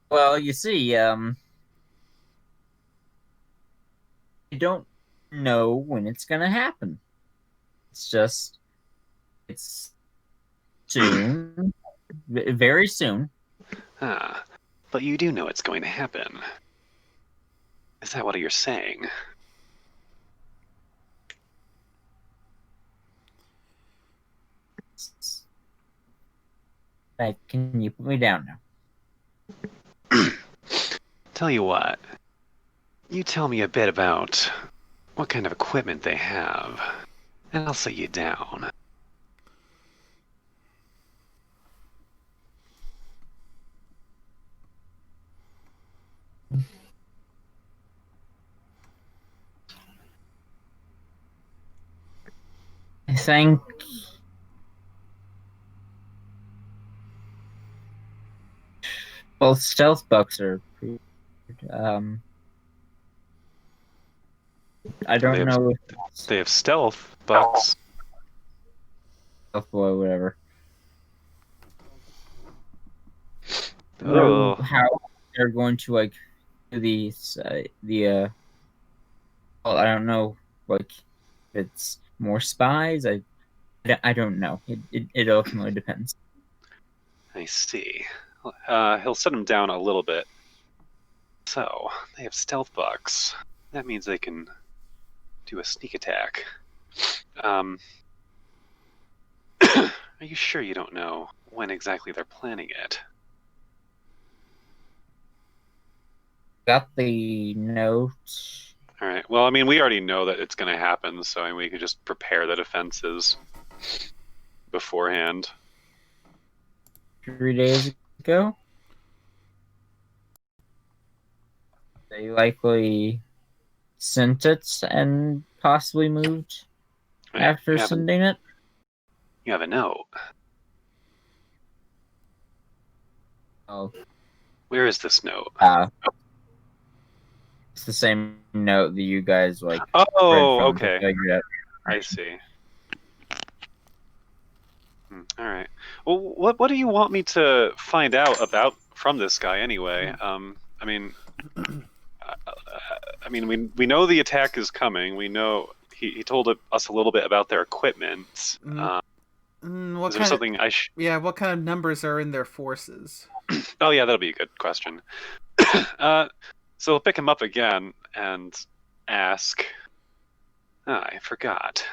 Well, you see, I don't know when it's gonna happen. It's soon, very soon. Ah, but you do know it's going to happen. Is that what you're saying? Like, can you put me down now? Tell you what. You tell me a bit about what kind of equipment they have, and I'll set you down. I think both stealth bucks are pretty good. I don't know if They have stealth bucks. stealth boy, whatever. Oh, How they're going to like do well, I don't know, like if it's more spies. I don't know. It ultimately depends. I see. He'll set him down a little bit. So, they have stealth bucks. That means they can do a sneak attack. Are you sure you don't know when exactly they're planning it? Got the note. All right. Well, I mean, we already know that it's going to happen, so I mean, we could just prepare the defenses beforehand. 3 days ago. They likely sent it and possibly moved Right, after sending it. You have a note. Oh. Where is this note? It's the same note that you guys like. Oh, okay. I see. All right. Well, what do you want me to find out about from this guy anyway? I mean, we know the attack is coming. We know he told us a little bit about their equipment. What is there something what kind of numbers are in their forces? Oh yeah, that'll be a good question. So we'll pick him up again and ask. I forgot.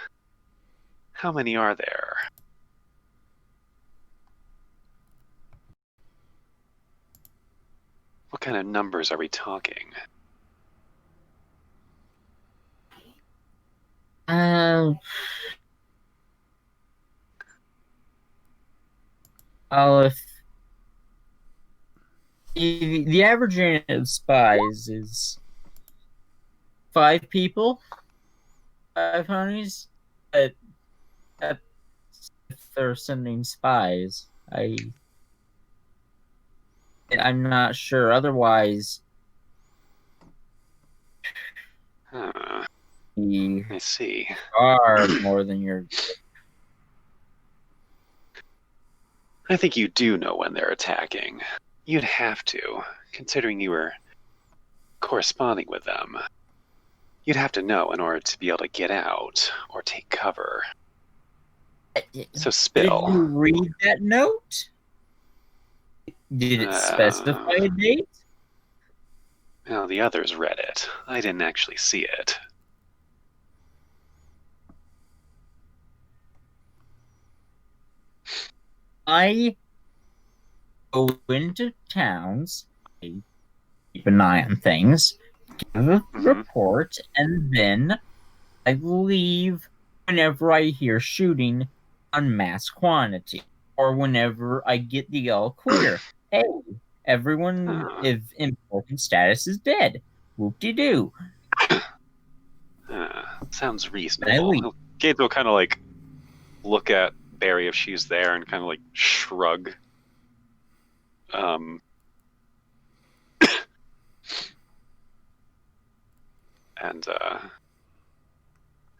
How many are there? kind of numbers are we talking? Well, if the average unit of spies is 5 people, 5 honeys, but that's if they're sending spies. I'm not sure. Otherwise, I you see. are more than your. I think you do know when they're attacking. You'd have to, considering you were corresponding with them. You'd have to know in order to be able to get out or take cover. So spill. Did you read that note? Did it specify a date? Well, the others read it. I didn't actually see it. I go into towns, I keep an eye on things, give a report, and then I leave whenever I hear shooting on mass quantity, or whenever I get the all clear. Hey, everyone of important status is dead. Whoop-de-doo. Sounds reasonable. Gabe will kind of like look at Barry if she's there and kind of like shrug. And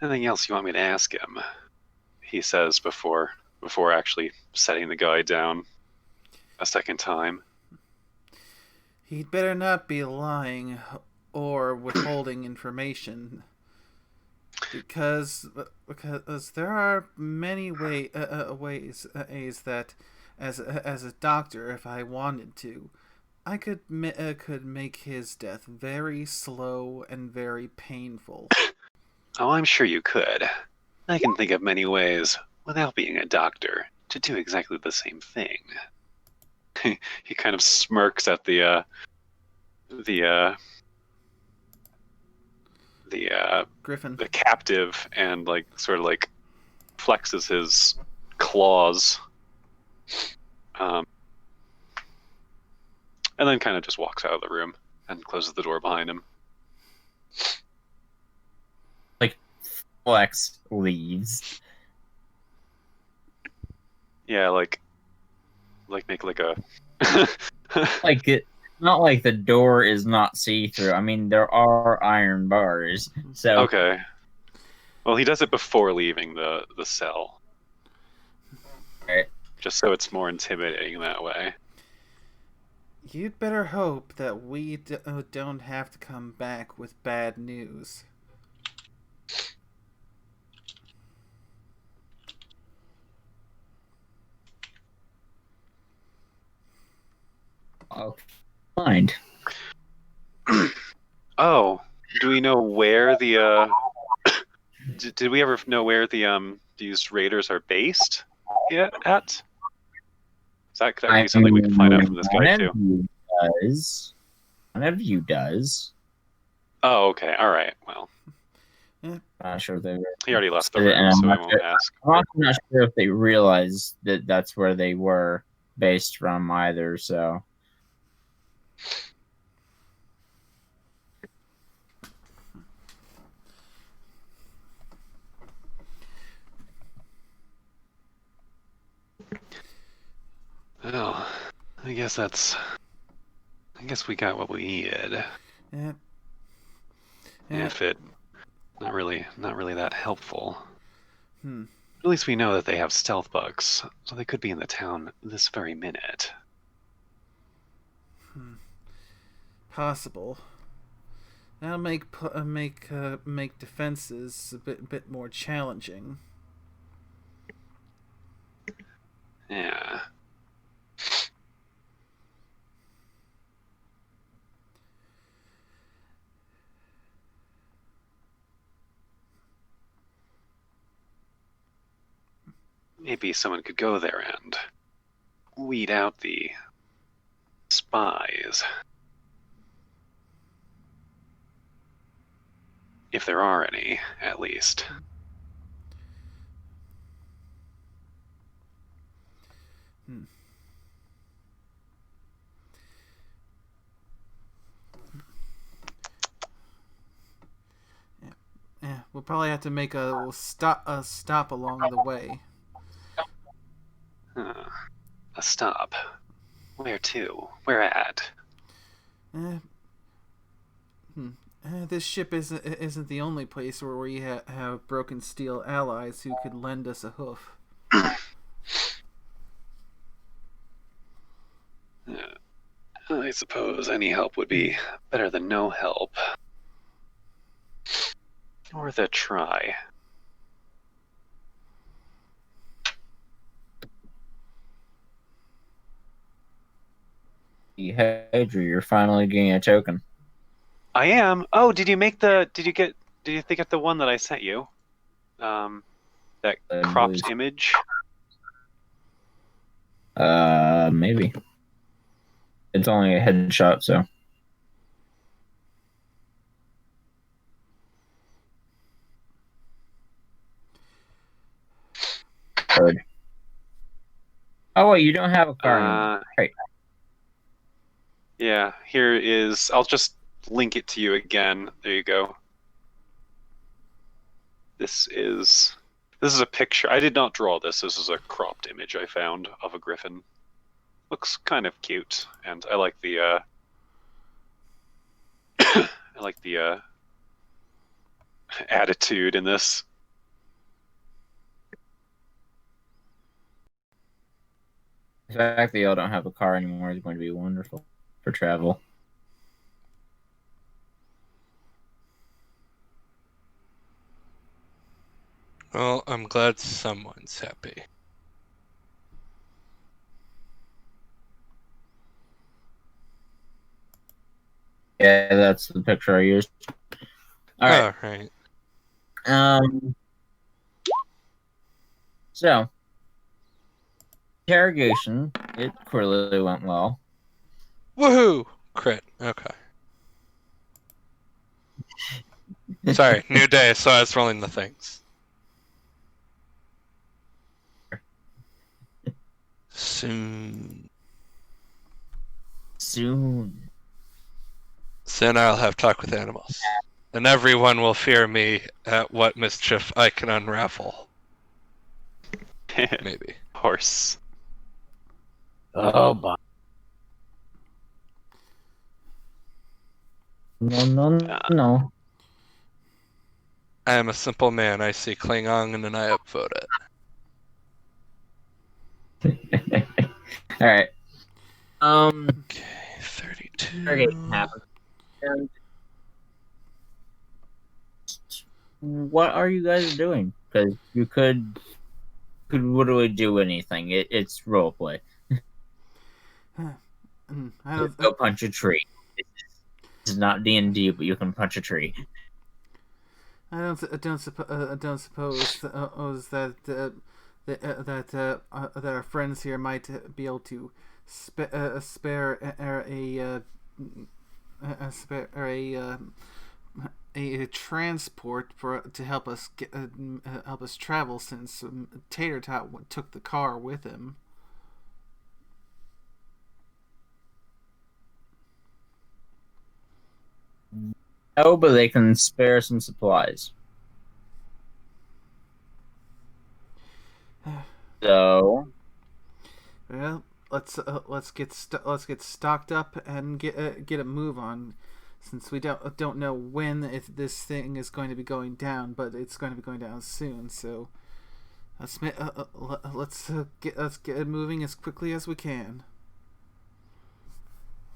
anything else you want me to ask him? He says before actually setting the guy down a second time. He'd better not be lying or withholding information, because there are many ways that, as a doctor, if I wanted to, I could make his death very slow and very painful. Oh, I'm sure you could. I can think of many ways, without being a doctor, to do exactly the same thing. He kind of smirks at the Griffin, the captive, and like sort of like flexes his claws, and then kind of just walks out of the room and closes the door behind him. Like Flex leaves. Yeah, like make like a like it. Not like the door is not see-through. I mean, there are iron bars. So okay. Well, he does it before leaving the cell. Right. Just so it's more intimidating that way. You'd better hope that we don't have to come back with bad news. Okay. Mind. Oh, do we know where the did we ever know where the these raiders are based yet at? That could be something we can find out from this guy too. One of you does. Oh, okay. All right. Well, Not sure they. He already left the room, so I won't ask. I'm also not sure if they realized that that's where they were based from either. So. Well, I guess we got what we needed. Yeah. If it not really that helpful. At least we know that they have stealth bugs, so they could be in the town this very minute. Possible. That'll make defenses a bit more challenging. Yeah. Maybe someone could go there and weed out the spies. If there are any, at least. Yeah, we'll probably have to make a stop along the way. A stop. Where to? Where at? This ship isn't the only place where we have broken steel allies who could lend us a hoof. I suppose any help would be better than no help. Worth a try. Hey, Drew, you're finally getting a token. I am. Oh, did you get the one that I sent you? That cropped image? Maybe. It's only a headshot, so. Heard. Oh, wait, you don't have a car anymore. Right. Yeah, here is. I'll just link it to you again. There you go. This is a picture. I did not draw this. This is a cropped image I found of a griffin. Looks kind of cute, and I like the attitude in this. The fact that y'all don't have a car anymore is going to be wonderful for travel. Well, I'm glad someone's happy. Yeah, that's the picture I used. All right. Oh, right. So, interrogation, it clearly went well. Woohoo! Crit. Okay. Sorry, new day, so I was rolling the things. Soon. Soon I'll have talk with animals. And everyone will fear me at what mischief I can unravel. Maybe. Horse. Oh, boy. No. I am a simple man. I see Klingon and I upvote it. All right. Okay, 32. Interrogation happened. And what are you guys doing? Because you could literally do anything. It's roleplay. Go punch a tree. It's not D&D, but you can punch a tree. I don't suppose that our friends here might be able to spare a transport to help us help us travel, since Tater Tot took the car with him. Oh, but they can spare some supplies. So, well, let's get stocked up and get a move on, since we don't know when if this thing is going to be going down, but it's going to be going down soon. So let's get moving as quickly as we can.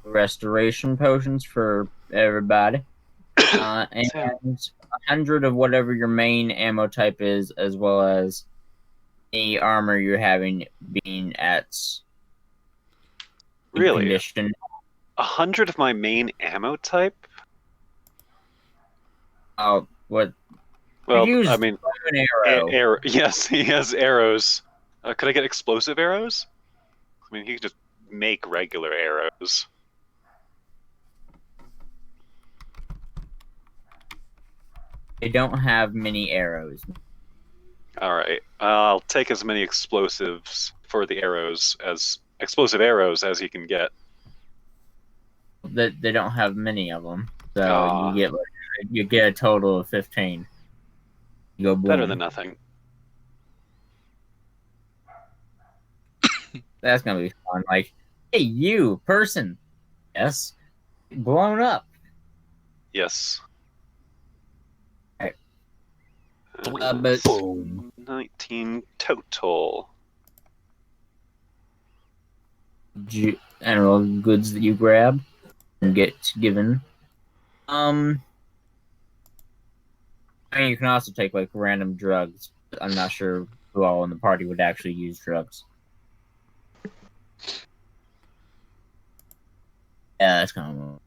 restoration potions for everybody. And 100 of whatever your main ammo type is, as well as any armor you're having being at Really? condition. 100 of my main ammo type? Oh, what? Well, I mean, an arrow. Yes, he has arrows. Could I get explosive arrows? I mean, he could just make regular arrows. They don't have many arrows. All right. I'll take as many explosives for the arrows as explosive arrows as you can get. They don't have many of them, so Aw. you get a total of 15. You go boom. Better than nothing. That's gonna be fun. Like, hey, you person, yes, blown up. Yes. Right. But Boom. 19 total. General goods that you grab and get given. I mean, you can also take like random drugs. I'm not sure who all in the party would actually use drugs. Yeah, that's kind of.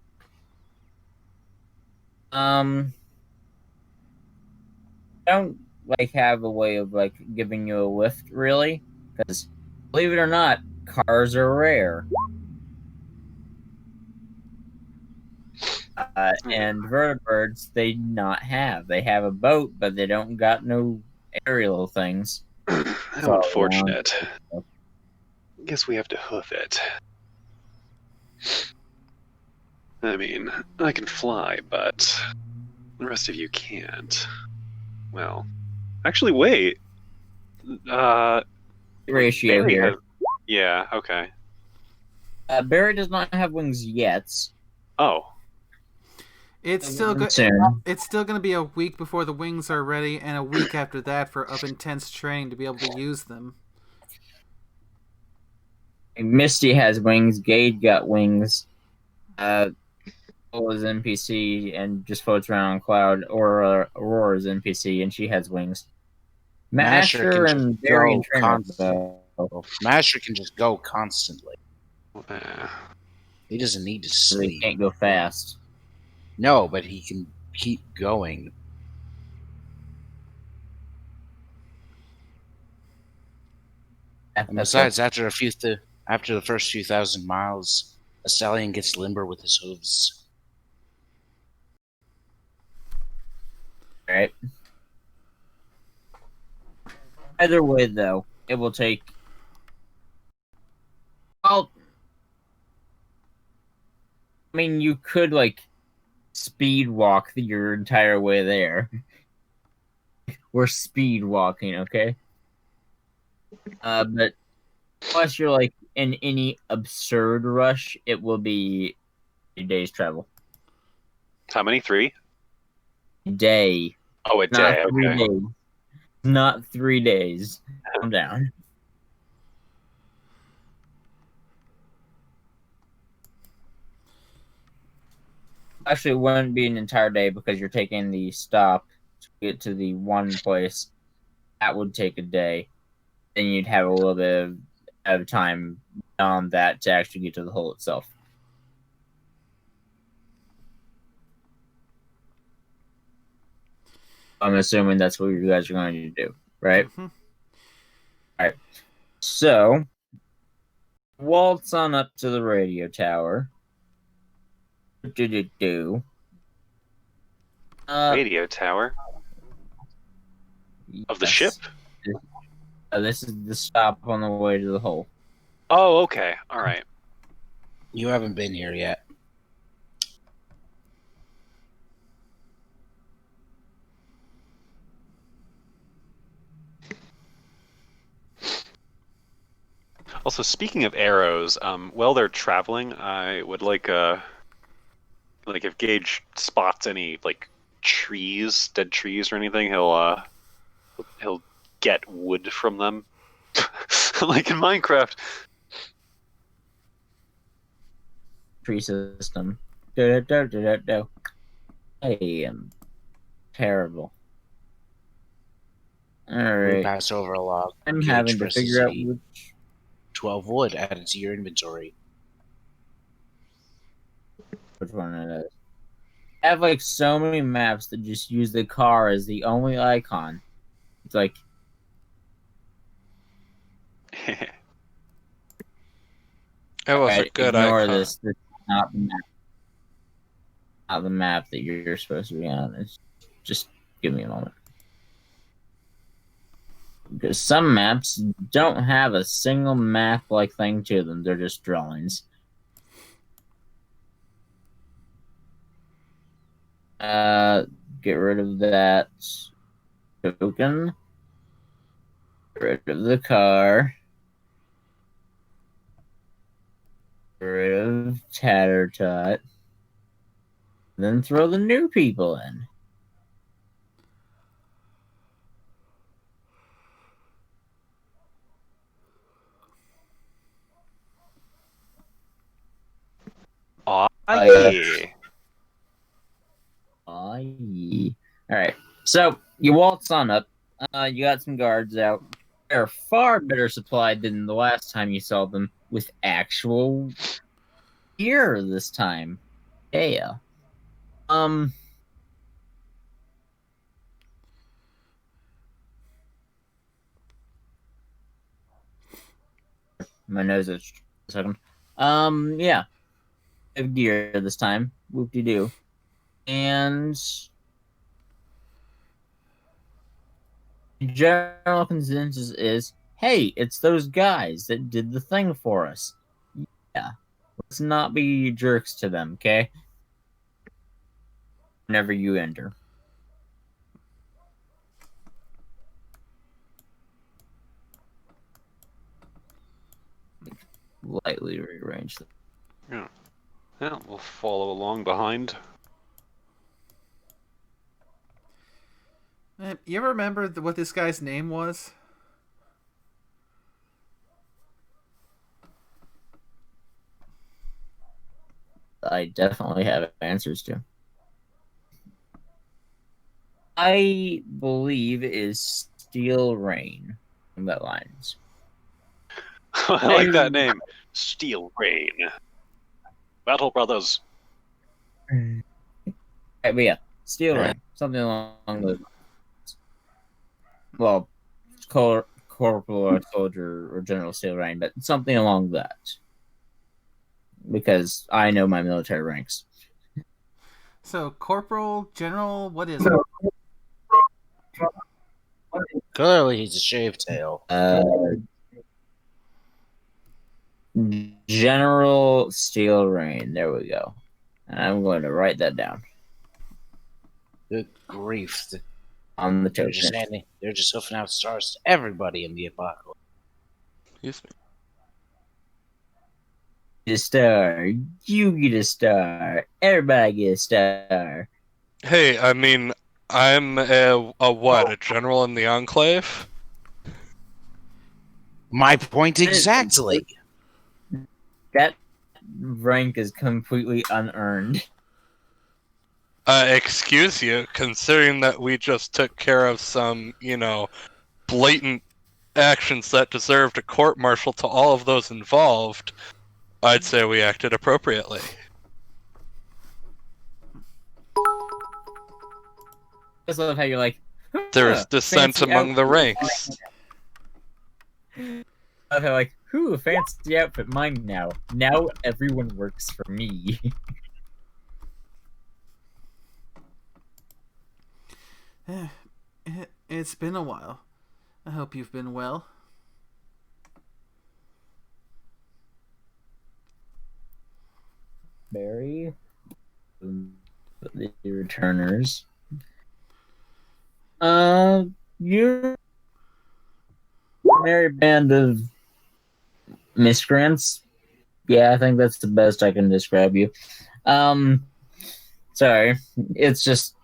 I don't like have a way of like giving you a lift really, because believe it or not, cars are rare. And vertibirds they not have. They have a boat, but they don't got no aerial things. How unfortunate. Guess we have to hoof it. I mean, I can fly, but the rest of you can't. Well, actually, wait. Ratio Barry here. has... Yeah, okay. Barry does not have wings yet. Oh. It's still soon. It's still going to be a week before the wings are ready, and a week after that for of intense training to be able to use them. Misty has wings. Gage got wings. Was NPC and just floats around on cloud. Or Aurora's NPC and she has wings. Masher and Barry and Trainer. Masher can just go constantly. He doesn't need to sleep. He can't go fast. No, but he can keep going. And besides, after the first few thousand miles, a stallion gets limber with his hooves. Right. Either way, though, it will take. Well, I mean, you could like speed walk your entire way there. We're speed walking, okay? But unless you're like in any absurd rush, it will be a day's travel. How many? 3? Day. Oh, a day. Okay. Days. Not 3 days. Calm down. Actually, it wouldn't be an entire day because you're taking the stop to get to the one place. That would take a day. Then you'd have a little bit of time beyond that to actually get to the hole itself. I'm assuming that's what you guys are going to do, right? Mm-hmm. Alright. So, waltz on up to the radio tower. Radio tower? Of the ship? This is the stop on the way to the hole. Oh, okay. Alright. You haven't been here yet. Also, speaking of arrows, while they're traveling, I would like if Gage spots any like trees, dead trees or anything, he'll get wood from them, like in Minecraft. Tree system. I am terrible. All right. We pass over a log. I'm having to figure out which. 12 wood added to your inventory. Which one it is? I have like so many maps that just use the car as the only icon. It's like it was a good ignore icon. this. This is not the map. Not the map that you're supposed to be on. It's just Give me a moment. Because some maps don't have a single map-like thing to them. They're just drawings. Get rid of that token. Get rid of the car. Get rid of Tattertot. Then throw the new people in. Oh, yeah. Oh, yeah. Alright. So, you waltz on up. You got some guards out. They're far better supplied than the last time you saw them, with actual gear this time. Yeah. My nose is a second. Yeah. Have gear this time. Whoop-de-doo. And general consensus is, hey, it's those guys that did the thing for us. Yeah. Let's not be jerks to them, okay? Whenever you enter. Lightly rearrange them. Yeah. Yeah, we'll follow along behind. You ever remember what this guy's name was? I definitely have answers to. I believe is Steel Rain. From that lines. I like that name. Steel Rain. Battle Brothers. But yeah, Steel Rain. Something along those lines. Well, Corporal or Soldier or General Steel Rain, but something along that. Because I know my military ranks. So, Corporal, General, what is it? Clearly, he's a shaved tail. General Steel Rain. There we go. And I'm going to write that down. Good grief. On the They're token. they're just hoofing out stars to everybody in the apocalypse. Excuse me. Get a star. You get a star. Everybody get a star. Hey, I mean, I'm a general in the Enclave? My point exactly. That rank is completely unearned. Excuse you, considering that we just took care of some, blatant actions that deserved a court-martial to all of those involved, I'd say we acted appropriately. I just love how you're like, There is dissent among the ranks. I love how like, a fancy outfit, mine now. Now everyone works for me. It's been a while. I hope you've been well. Barry, the returners. You're a merry band of miscreants. Yeah, I think that's the best I can describe you. Sorry, it's just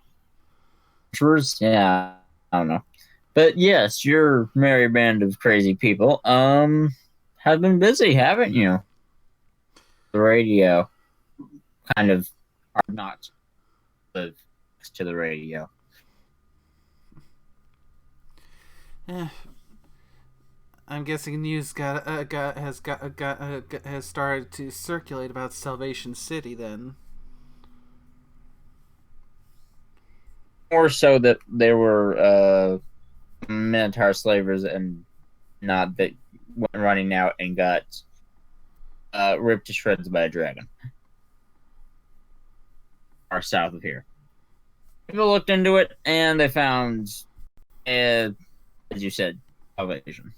yeah, I don't know. But yes, you're a merry band of crazy people. Have been busy, haven't you? The radio kind of are not live to the radio. I'm guessing news has started to circulate about Salvation City then. More so that there were Minotaur slavers and not that went running out and got ripped to shreds by a dragon. Far south of here. People looked into it, and they found, as you said, salvation.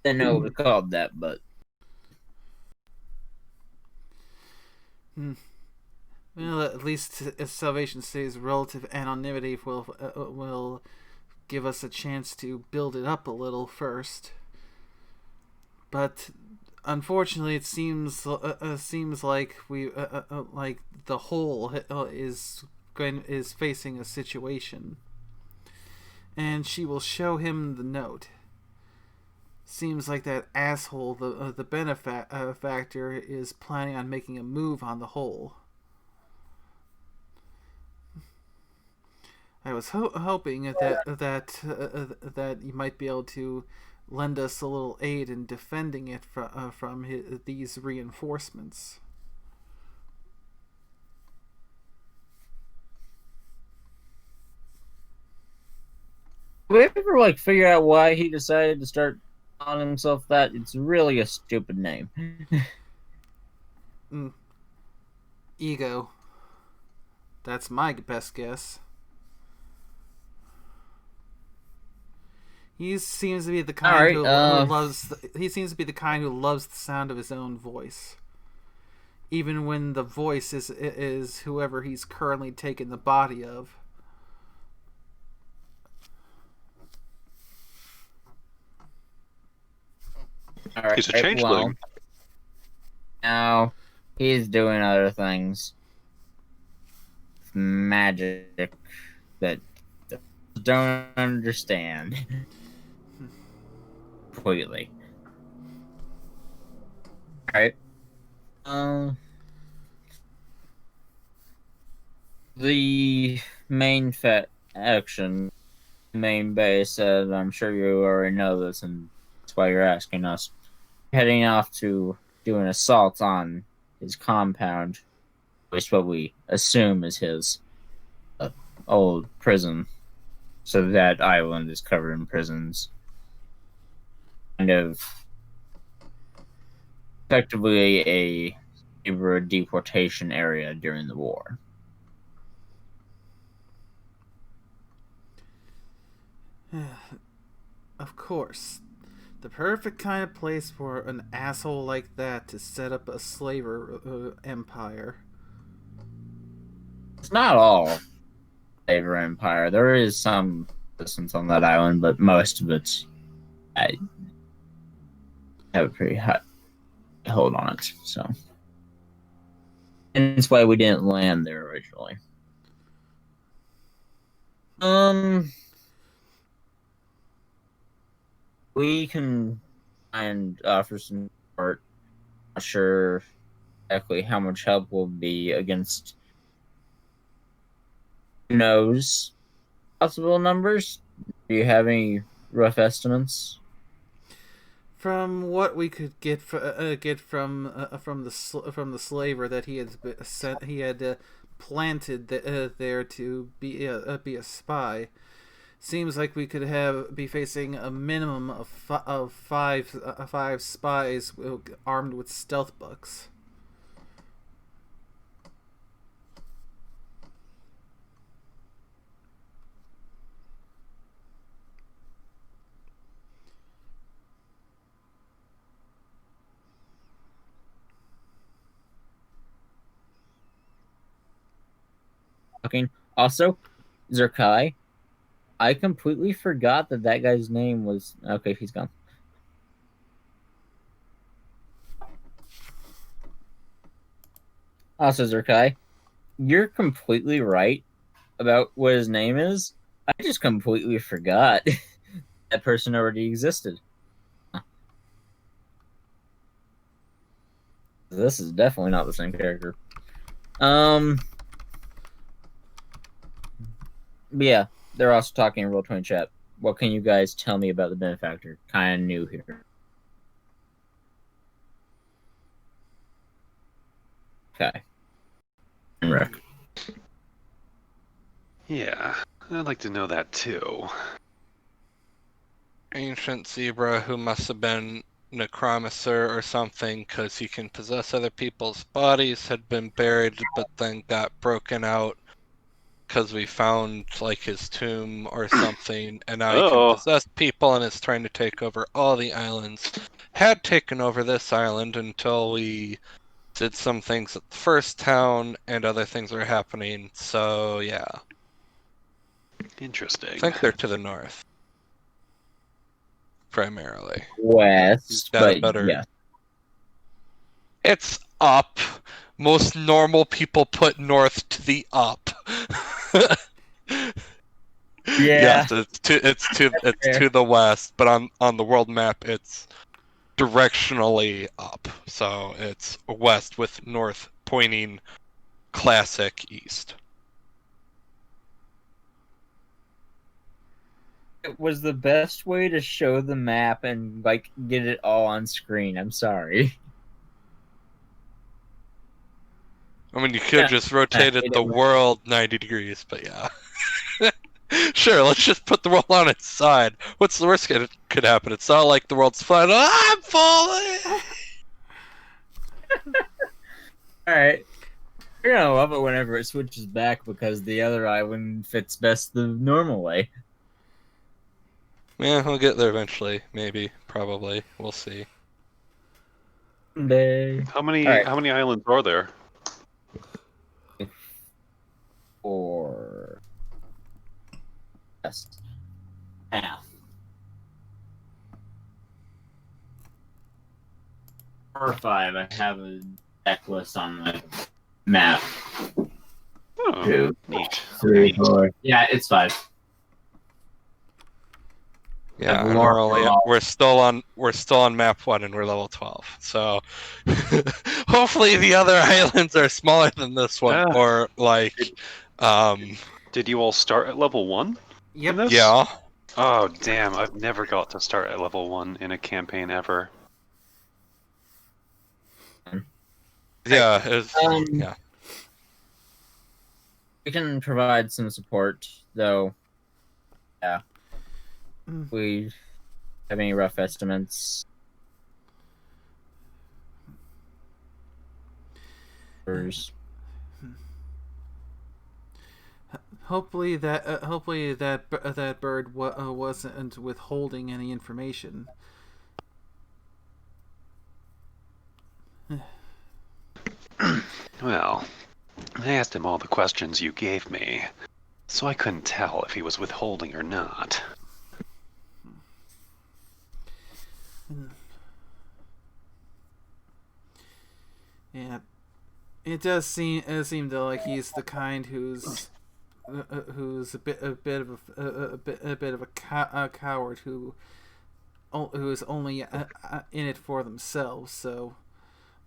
Didn't know it was called that, but... Well, at least if Salvation stays relative anonymity will give us a chance to build it up a little first. But unfortunately, it seems like we like the whole is facing a situation, and she will show him the note. Seems like that asshole, the benefactor, is planning on making a move on the whole. I was hoping that you might be able to lend us a little aid in defending it from these reinforcements. Did we ever figure out why he decided to start calling himself that? It's really a stupid name. Ego. That's my best guess. He seems to be the kind who loves. He seems to be the kind who loves the sound of his own voice, even when the voice is whoever he's currently taken the body of. All right, he's a changeling. Well, now he's doing other things, magic that don't understand completely. Alright. The main main base, as I'm sure you already know this, and that's why you're asking us, heading off to do an assault on his compound, which what we assume is his old prison. So that island is covered in prisons. Kind of effectively a deportation area during the war. Of course. The perfect kind of place for an asshole like that to set up a slaver empire. It's not all slaver empire. There is some distance on that island, but most of it's I have a pretty high hold on it. So, and that's why we didn't land there originally. We can try and offer some support. Not sure exactly how much help will be against who knows possible numbers. Do you have any rough estimates? From what we could get from the slaver that he had planted there to be a spy, seems like we could be facing a minimum of five spies armed with stealth books. Also, Zerkai, I completely forgot that guy's name was... Okay, he's gone. Also, Zerkai, you're completely right about what his name is. I just completely forgot that person already existed. This is definitely not the same character. But yeah, they're also talking in Roll20 chat. What can you guys tell me about the benefactor? Kind of new here. Okay. Rick. Yeah, I'd like to know that too. Ancient zebra who must have been necromancer or something because he can possess other people's bodies had been buried but then got broken out because we found like his tomb or something, and now he can possess people and is trying to take over all the islands. Had taken over this island until we did some things at the first town and other things were happening, so yeah. Interesting. I think they're to the north. Primarily. West, but yeah. It's up. Most normal people put north to the up. Yeah. Yes, it's to the west, but on the world map it's directionally up. So it's west with north pointing classic east. It was the best way to show the map and like get it all on screen. I'm sorry. I mean, you could just rotated the world 90 degrees, but yeah. Sure, let's just put the world on its side. What's the worst that could happen? It's not like the world's flying. I'm falling! Alright. You're gonna love it whenever it switches back because the other island fits best the normal way. Yeah, we'll get there eventually. Maybe. Probably. We'll see. How many islands are there? 4. Yes. Half. 4 or 5. I have a deck list on the map. Oh, 2, neat. 3, 4. Yeah, it's 5. Yeah, and we're still on map 1 and we're level 12. So hopefully the other islands are smaller than this one, or like. Did you all start at level 1? Yep. Yeah. Oh damn! I've never got to start at level 1 in a campaign ever. Yeah. Yeah. We can provide some support, though. Yeah. We have any rough estimates? Hopefully that bird wasn't withholding any information. Well, I asked him all the questions you gave me, so I couldn't tell if he was withholding or not. Yeah, it does seem though like he's the kind who's a bit of a coward who is only in it for themselves. So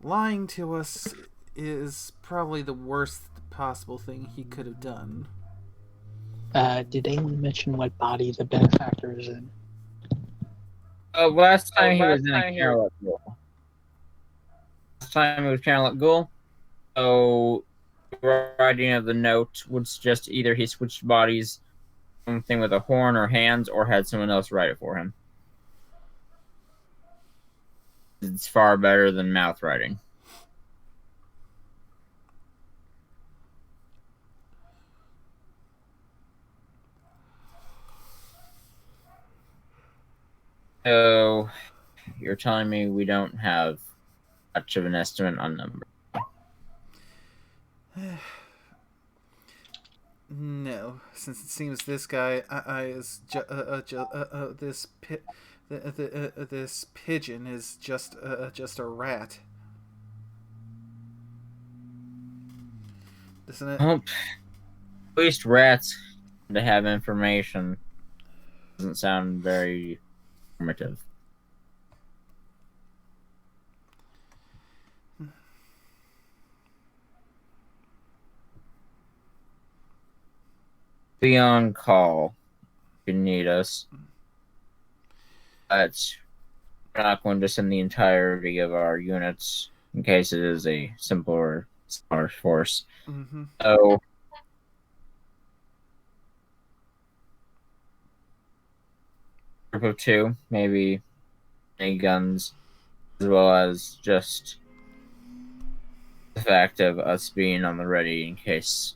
lying to us is probably the worst possible thing he could have done. Did anyone mention what body the benefactor is in? Last time he was in Carol at Ghoul. Last time it was Carol at Ghoul. So the writing of the note would suggest either he switched bodies, something with a horn or hands, or had someone else write it for him. It's far better than mouth writing. So you're telling me we don't have much of an estimate on number? No, since it seems this guy is this pigeon is just a rat, isn't it? Well, at least rats to have information doesn't sound very informative. Be on call if you need us. But we're not going to send the entirety of our units in case it is a simpler, smaller force. Mm-hmm. So group of 2, maybe any guns, as well as just the fact of us being on the ready in case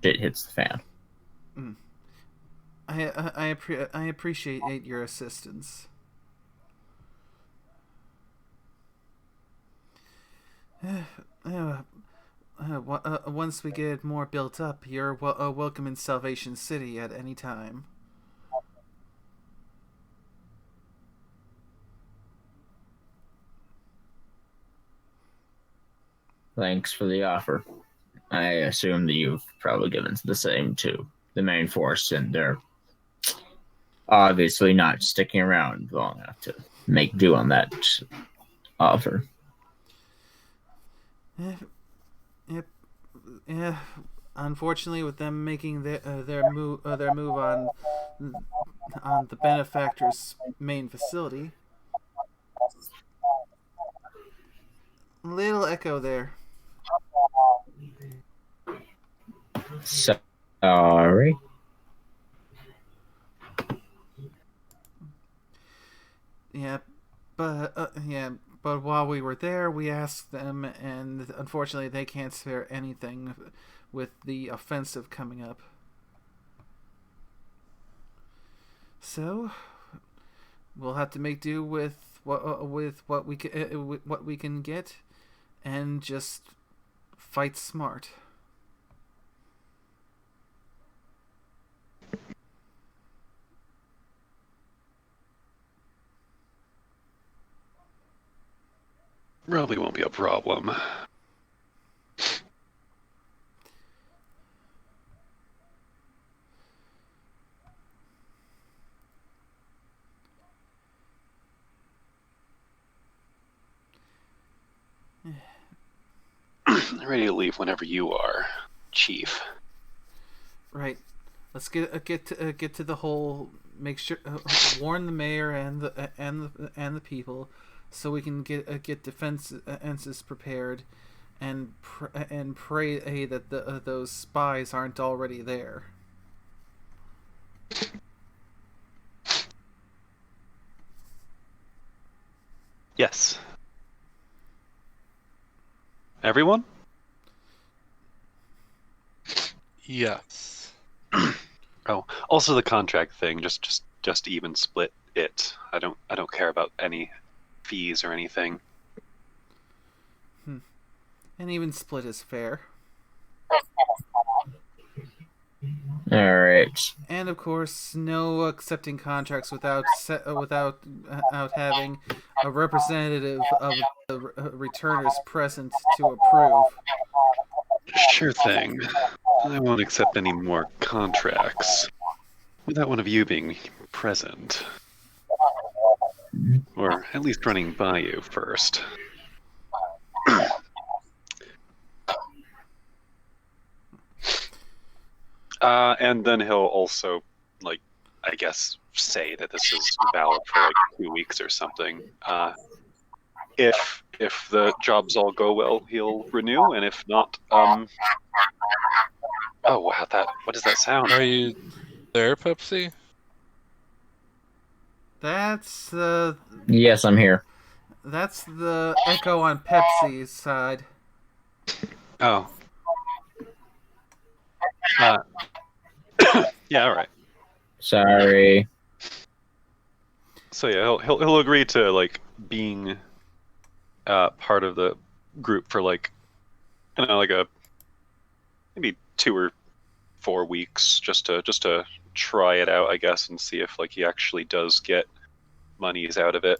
shit hits the fan. I appreciate your assistance. Once we get it more built up, you're welcome in Salvation City at any time. Thanks for the offer. I assume that you've probably given the same to the main force, and they're obviously not sticking around long enough to make do on that offer. Yeah. Unfortunately, with them making their move on the benefactor's main facility, little echo there. Sorry. Yeah, but while we were there, we asked them, and unfortunately, they can't spare anything with the offensive coming up. So, we'll have to make do with what we can get, and just fight smart. Probably won't be a problem. Ready to leave whenever you are, Chief. Right. Let's get to the whole. Make sure warn the mayor and the people, so we can get defenses prepared, and pray that those spies aren't already there. Yes. Everyone? Yes. Oh, also the contract thing. Just even split it. I don't care about any fees or anything. An even split is fair. All right. And of course, no accepting contracts without having a representative of the returners present to approve. Sure thing. I won't accept any more contracts without one of you being present. Or at least running by you first. And then he'll also, I guess, say that this is valid for 2 weeks or something. If the jobs all go well, he'll renew, and if not, oh wow, what does that sound? Are you there, Pepsi? That's the. Yes, I'm here. That's the echo on Pepsi's side. Oh. Yeah, all right. Sorry. So yeah, he'll agree to being part of the group for maybe 2 or 4 weeks just to try it out, I guess, and see if he actually does get monies out of it.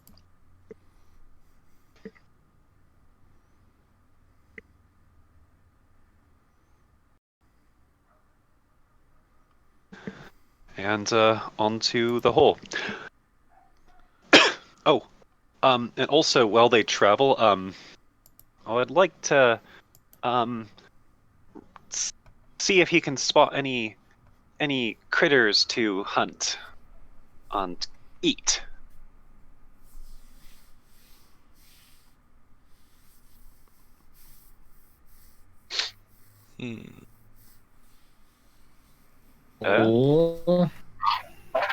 And on to the hole. Oh, and also while they travel, I'd like to see if he can spot any critters to hunt and eat.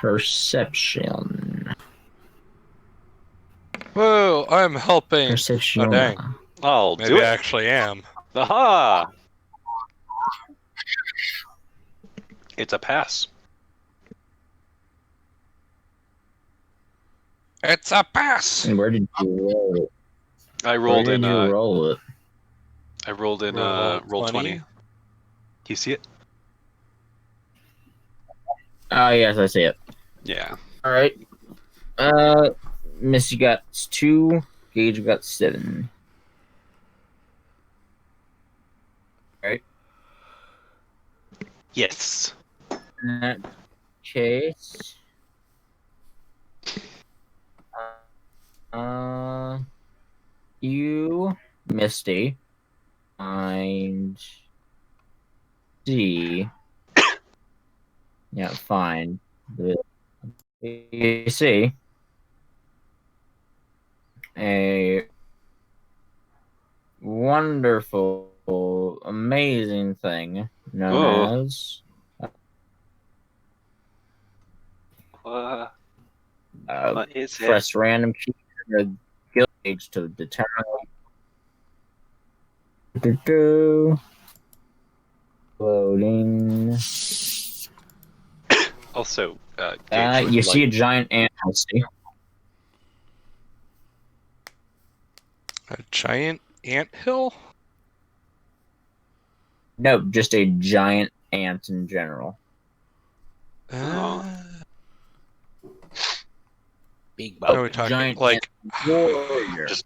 Perception. Whoa! I'm helping. Perception. Oh, dang. I'll do Maybe it. I actually am. Aha! It's a pass. It's a pass! And where did you roll it? I Where rolled did in. you roll it? I rolled in. Roll Roll 20. Do you see it? Oh, yes, I see it. Yeah. All right. Missy got 2. Gage got 7. Right. Yes. In that case, you, Misty, find D. Yeah, fine. You see a wonderful, amazing thing known as What is it? press random key in the guild page to determine. Loading. Also, Gage, would You you see a like... giant ant. See? A giant anthill? No, just a giant ant in general. Big Are bug. we talking giant like warrior. Just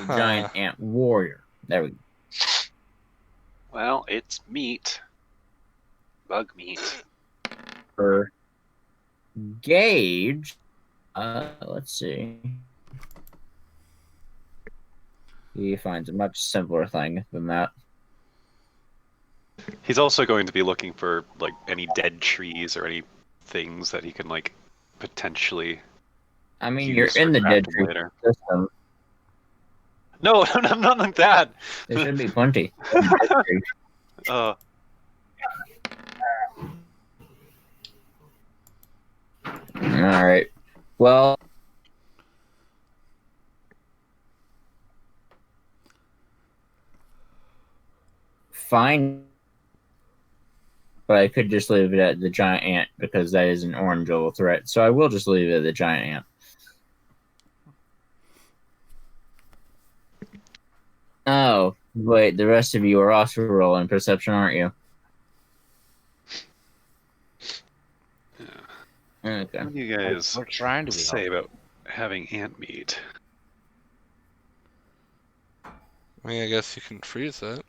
Giant ant warrior. There we go. well, it's meat. Bug meat. For Gage, let's see. He finds a much simpler thing than that. He's also going to be looking for like any dead trees or any things that he can like potentially. I mean, use you're in for the dead crafting tree later. system. No, not like that. There should be plenty. Uh, All right. Well, fine. But I could just leave it at the giant ant because that is an orange level threat. So I will just leave it at the giant ant. Oh, wait. The rest of you are also rolling perception, aren't you? Okay. what do you guys We're trying to be say helpful. about having ant meat? I mean, I guess you can freeze it.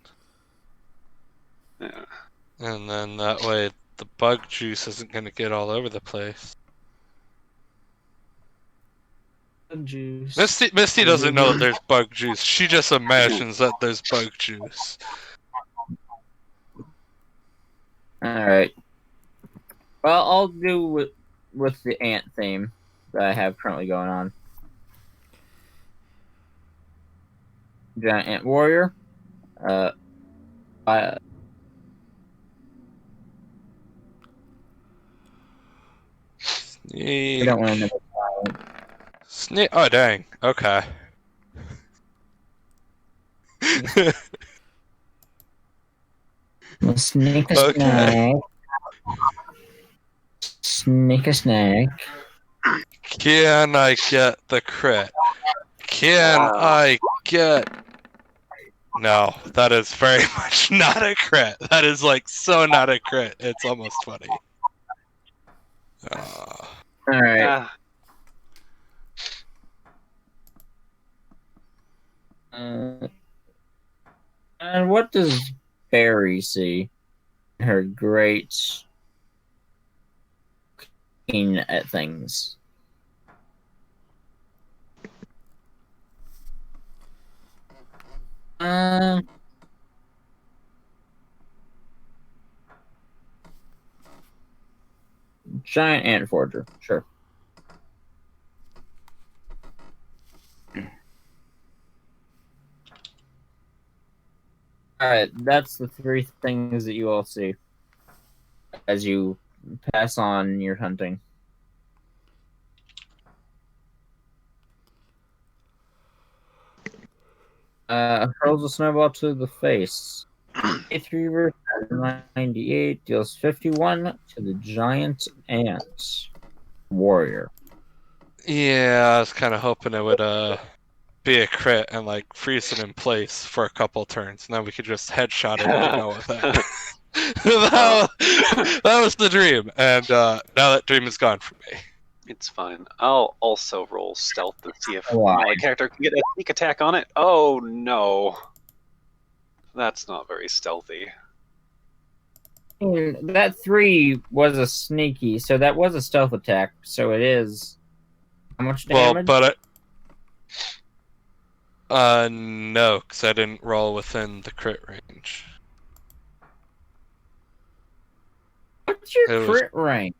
Yeah. And then that way the bug juice isn't going to get all over the place. Bug juice. Misty doesn't know that there's bug juice. She just imagines that there's bug juice. Alright. Well, I'll do with the ant theme that I have currently going on. Giant ant warrior. I don't want to. Oh, dang. Okay. Sneak a Okay. snack. Sneak a snack. Can I get the crit? Can Wow. I get... No, that is very much not a crit. That is like so not a crit. It's almost funny. Alright. Ah, And what does Barry see? Her great looking at things. Giant ant forger, sure. Alright, that's the 3 things that you all see as you pass on your hunting. Hurls a snowball to the face. 83 versus 98 deals 51 to the giant ant warrior. Yeah, I was kind of hoping it would be a crit and like freeze it in place for a couple turns, and then we could just headshot it and be done with it. that was the dream, and now that dream is gone from me. It's fine. I'll also roll stealth to see if Why? my character can get a sneak attack on it. Oh no. That's not very stealthy. That 3 was a sneaky, so that was a stealth attack, so it is. How much damage? Well, but no, because I didn't roll within the crit range. What's your crit range?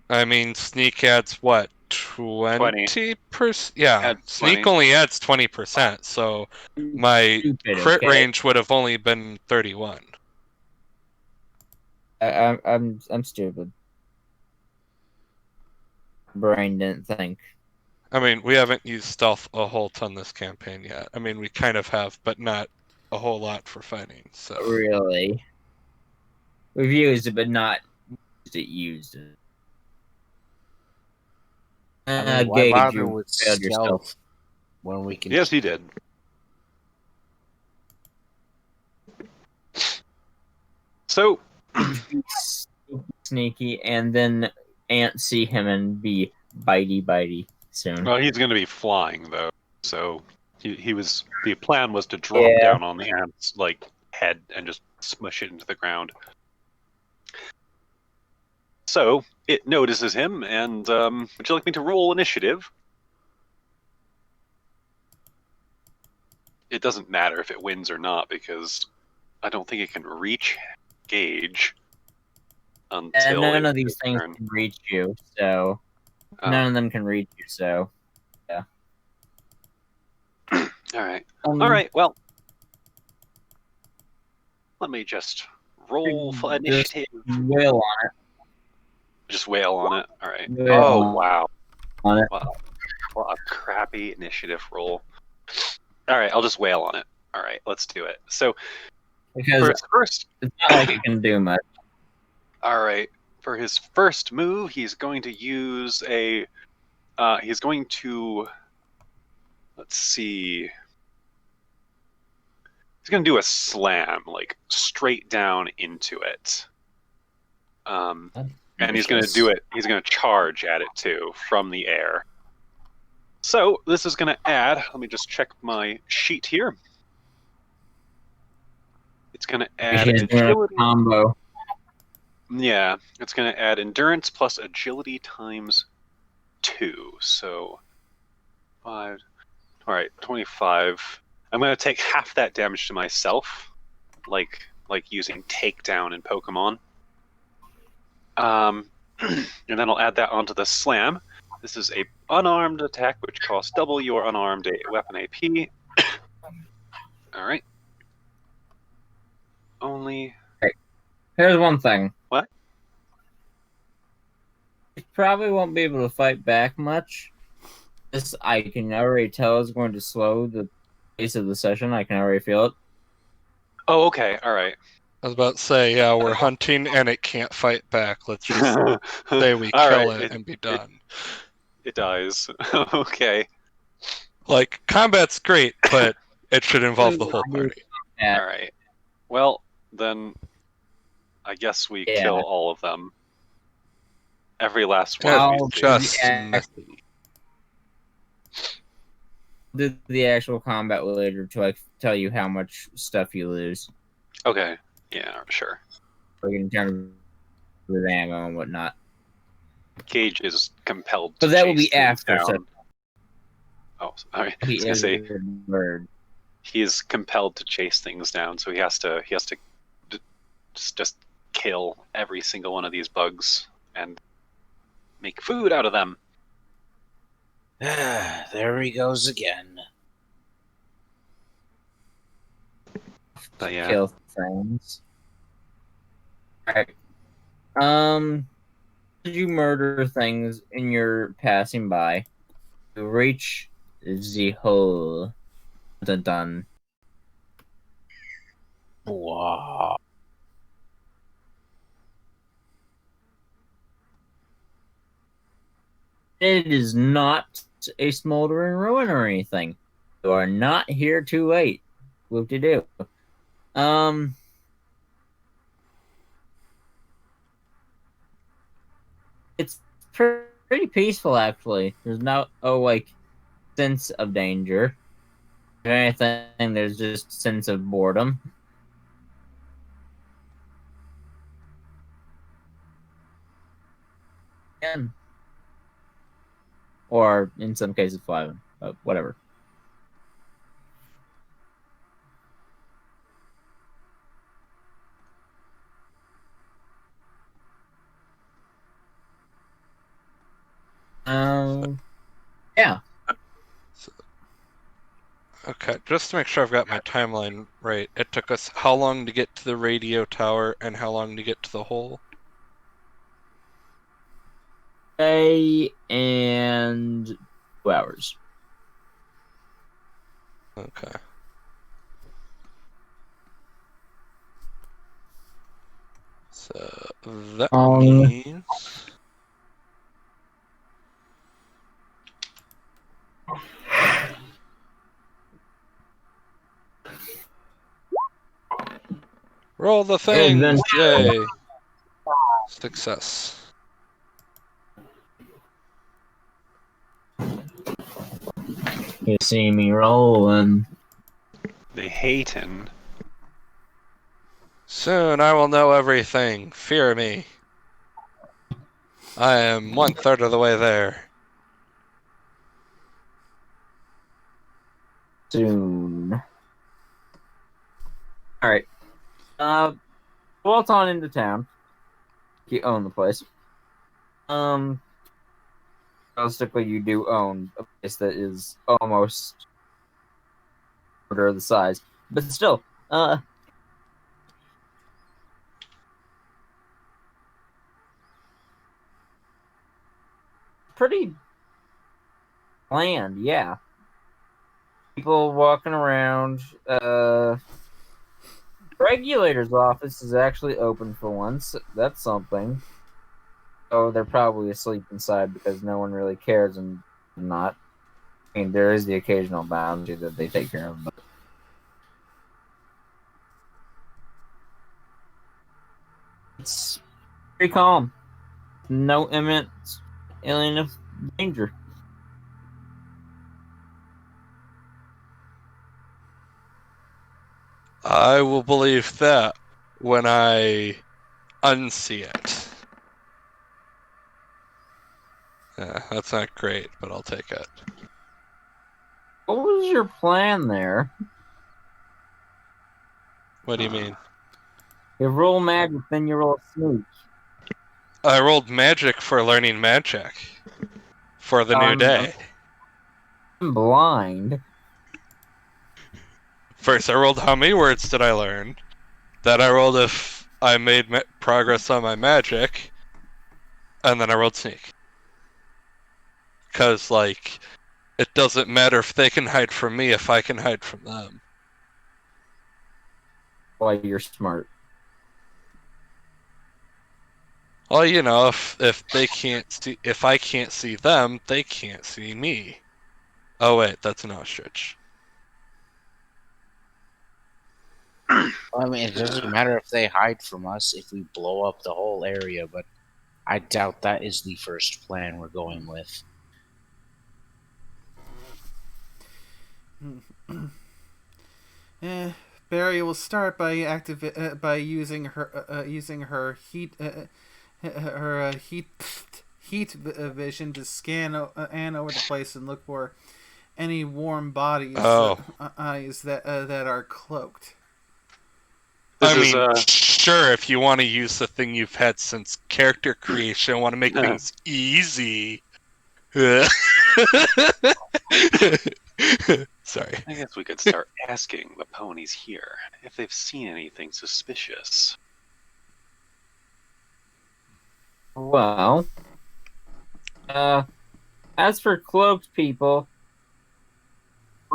I mean, sneak adds what? 20%? Yeah, Adds sneak 20. only adds 20%, so my crit range would have only been 31. I'm stupid. Brain didn't think. I mean, we haven't used stealth a whole ton this campaign yet. I mean, we kind of have, but not a whole lot for fighting. So really, we've used it, but not used it. I mean, why bother with stealth when we can? Yes, he did. So sneaky, and then ants see him and be bitey soon. Well, he's going to be flying though, so he was. The plan was to drop down on the ant's head and just smush it into the ground. So it notices him, and would you like me to roll initiative? It doesn't matter if it wins or not because I don't think it can reach Gage until none of these things can reach you, so none of them can reach you. So yeah. All right. All right. Well, let me just roll for initiative. Wail on it. Just wail on it. All right. Wail oh wow. On it. Wow. What a crappy initiative roll. All right, I'll just wail on it. All right, let's do it. So, because for his first, it's not like it can do much. All right, for his first move, he's going to use a. He's going to. Let's see. He's going to do a slam, straight down into it. And he's going to do it. He's going to charge at it too from the air. So this is going to add. Let me just check my sheet here. It's going to add agility combo. Yeah, it's going to add endurance plus agility times 2. So 5. All right, 25. I'm going to take half that damage to myself, like using takedown in Pokemon. And then I'll add that onto the slam. This is a unarmed attack, which costs double your unarmed weapon AP. All right. Only. Hey, here's one thing. What? You probably won't be able to fight back much. This I can already tell is going to slow the pace of the session. I can already feel it. Oh, okay. All right. I was about to say, yeah, we're hunting and it can't fight back. Let's just say we kill it and be done. It dies. Okay. Combat's great, but it should involve the whole party. Yeah. All right. Well, then I guess we kill all of them. Every last one. Just messy. Do the actual combat later to tell you how much stuff you lose. Okay. Yeah, sure. In terms of ammo and whatnot. Gage is compelled to but that will be after. Down. Oh, sorry. I was gonna say he is compelled to chase things down, so he has to just kill every single one of these bugs and make food out of them. There he goes again. But yeah. Kill things. Alright. Did you murder things in your passing by? To reach the hole. Dun dun. Wow. It is not a smoldering ruin or anything. You are not here too late. Whoop de doo. It's pretty peaceful actually. There's no sense of danger. If anything, there's just sense of boredom. And or in some cases 5, but whatever. Yeah. Okay, just to make sure I've got my timeline right, it took us how long to get to the radio tower and how long to get to the hole? Day and 2 hours. Okay. So that means roll the things! Yay! Success. You see me rolling. They hate him. Soon I will know everything. Fear me. I am 1/3 of the way there. Soon. Alright. Waltz on into town. You own the place. Realistically, you do own a place that is almost quarter of the size. But still, pretty bland, yeah. People walking around. Regulator's office is actually open for once. That's something. Oh, they're probably asleep inside because no one really cares and not. I mean, there is the occasional bounty that they take care of, but it's pretty calm. No imminent alien danger. I will believe that when I unsee it. Yeah, that's not great, but I'll take it. What was your plan there? What do you mean? You roll magic, then you roll sneak. I rolled magic for learning magic for the new day. I'm blind. First, I rolled how many words did I learn. Then I rolled if I made progress on my magic. And then I rolled sneak. Because, like, it doesn't matter if they can hide from me if I can hide from them. Why, you're smart. Well, you know, if they can't see, if I can't see them, they can't see me. Oh wait, that's an ostrich. I mean, it doesn't matter if they hide from us if we blow up the whole area, but I doubt that is the first plan we're going with. Barry will start by by using her heat vision to scan over the place and look for any warm bodies that are cloaked. Sure, if you want to use the thing you've had since character creation, want to make things easy. Sorry. I guess we could start asking the ponies here if they've seen anything suspicious. Well, as for cloaked people,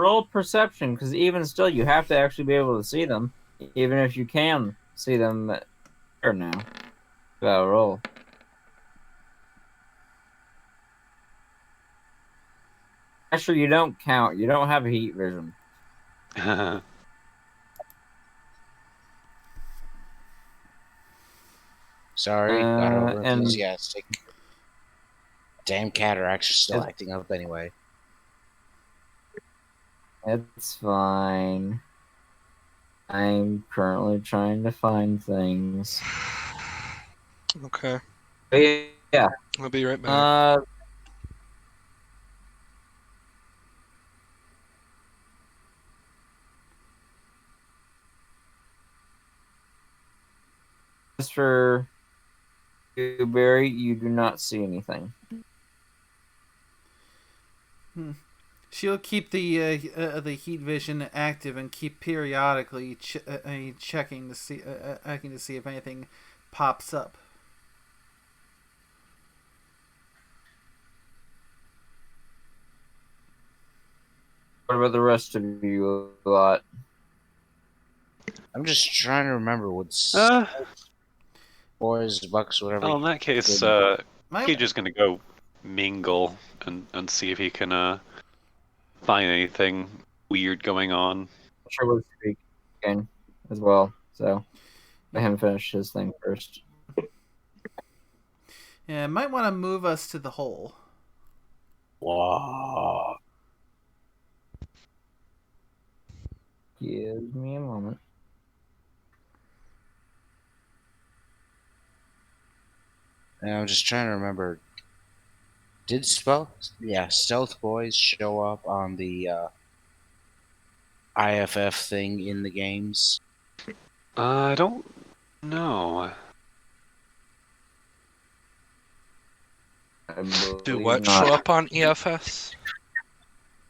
roll perception, because even still, you have to actually be able to see them, even if you can see them there now. Gotta roll. Actually, you don't count. You don't have heat vision. Sorry, got over and enthusiastic. Damn cataracts are still acting up anyway. it's fine. I'm currently trying to find things. Okay. But yeah. I'll be right back. As for you, Barry, you do not see anything. She'll keep the heat vision active and keep periodically checking to see if anything pops up. What about the rest of you lot? I'm just trying to remember what's boys, bucks, whatever. Well, in that case, Cage is going to go mingle and see if he can find anything weird going on. Sure, we'll speak again as well. So let him finish his thing first. Yeah, might want to move us to the hole. Wow. Give me a moment. And I'm just trying to remember. Did Stealth Boys show up on the IFF thing in the games? I don't know. Do what show up on EFS?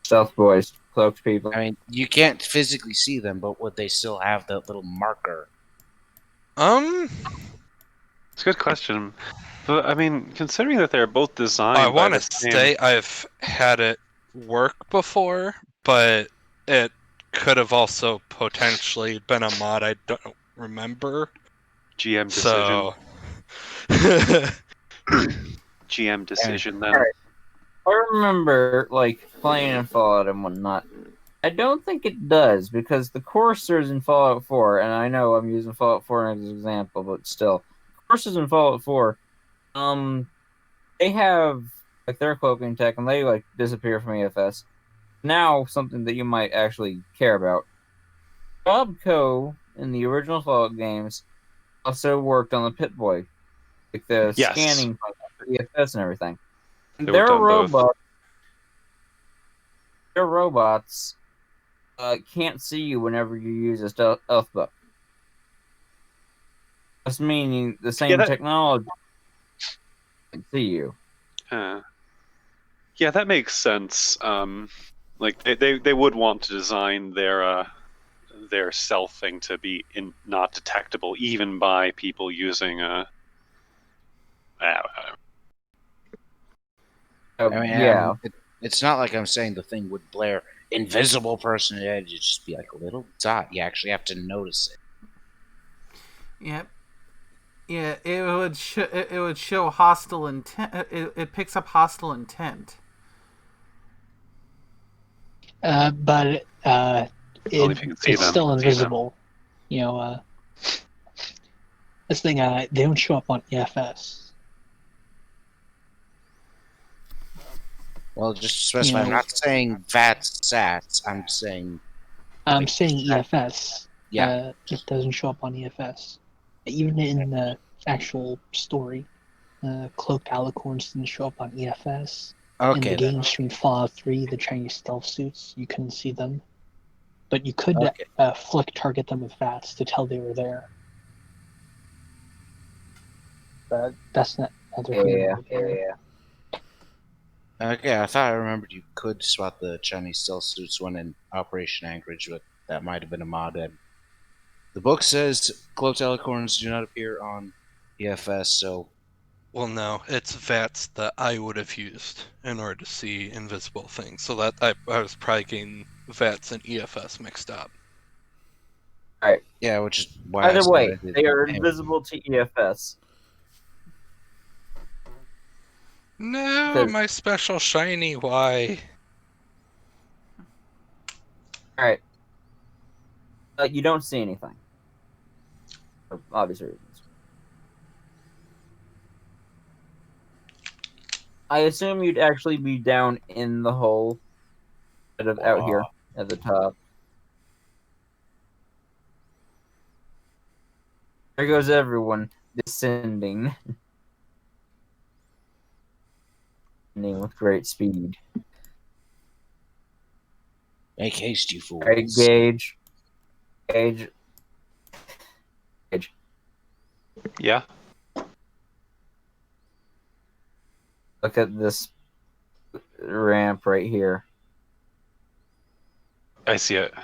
Stealth Boys, cloaked people. I mean, you can't physically see them, but would they still have that little marker? It's a good question. But, I mean, considering that they're both designed I want to same... say I've had it work before, but it could have also potentially been a mod I don't remember. GM decision. So... GM decision, then. Right. I remember, playing in Fallout and whatnot. I don't think it does, because the coursers in Fallout 4, and I know I'm using Fallout 4 as an example, but still, coursers in Fallout 4, they have, their cloaking tech, and they, disappear from EFS. Now, something that you might actually care about. Bob Co. in the original Fallout games also worked on the Pit-Boy, the scanning for EFS and everything. Their robots can't see you whenever you use a stealth book. That's meaning the same technology can see you. Yeah, that makes sense. They would want to design their stealth thing to be not detectable even by people using it's not like I'm saying the thing would blare invisible person. It'd just be like a little dot. You actually have to notice it. Yep. Yeah, it would show hostile intent. It picks up hostile intent. But it's still invisible. You know, this thing they don't show up on EFS. Well, just to specify, I'm not saying VATS, SATs. I'm saying EFS. Yeah. It doesn't show up on EFS. Even in the actual story, cloaked alicorns didn't show up on EFS. In the games from Fallout 3, the Chinese stealth suits, you couldn't see them. But you could flick target them with VATS to tell they were there. But that's not other Yeah. Okay, I thought I remembered you could spot the Chinese stealth suits when in Operation Anchorage, but that might have been a mod. The book says cloaked alicorns do not appear on EFS, so... Well, no, it's VATS that I would have used in order to see invisible things. So that I was probably getting VETS and EFS mixed up. Alright. Yeah, which is why I Either way, started they are it. invisible to EFS. No, Because- my special shiny, why? Alright. You don't see anything. For obvious reasons. I assume you'd actually be down in the hole instead of out here at the top. There goes everyone descending. Descending with great speed. Make haste, you fools. Alright, Gage. Gage. Yeah. Look at this ramp right here. I see it.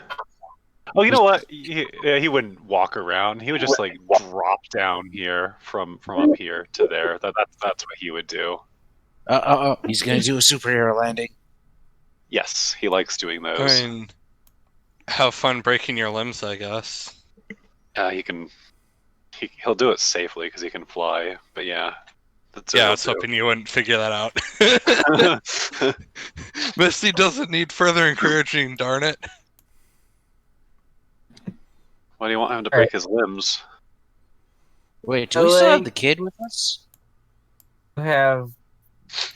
Oh, you know what? He wouldn't walk around. He would just like drop down here from up here to there. That's what he would do. He's gonna do a superhero landing. Yes, he likes doing those. I mean, have fun breaking your limbs, I guess. He can. He'll do it safely because he can fly. But yeah, that's Yeah, I what was he'll hoping you wouldn't figure that out. Misty doesn't need further encouraging, darn it. Why do you want him to break his limbs? Wait, do we still have the kid with us? You have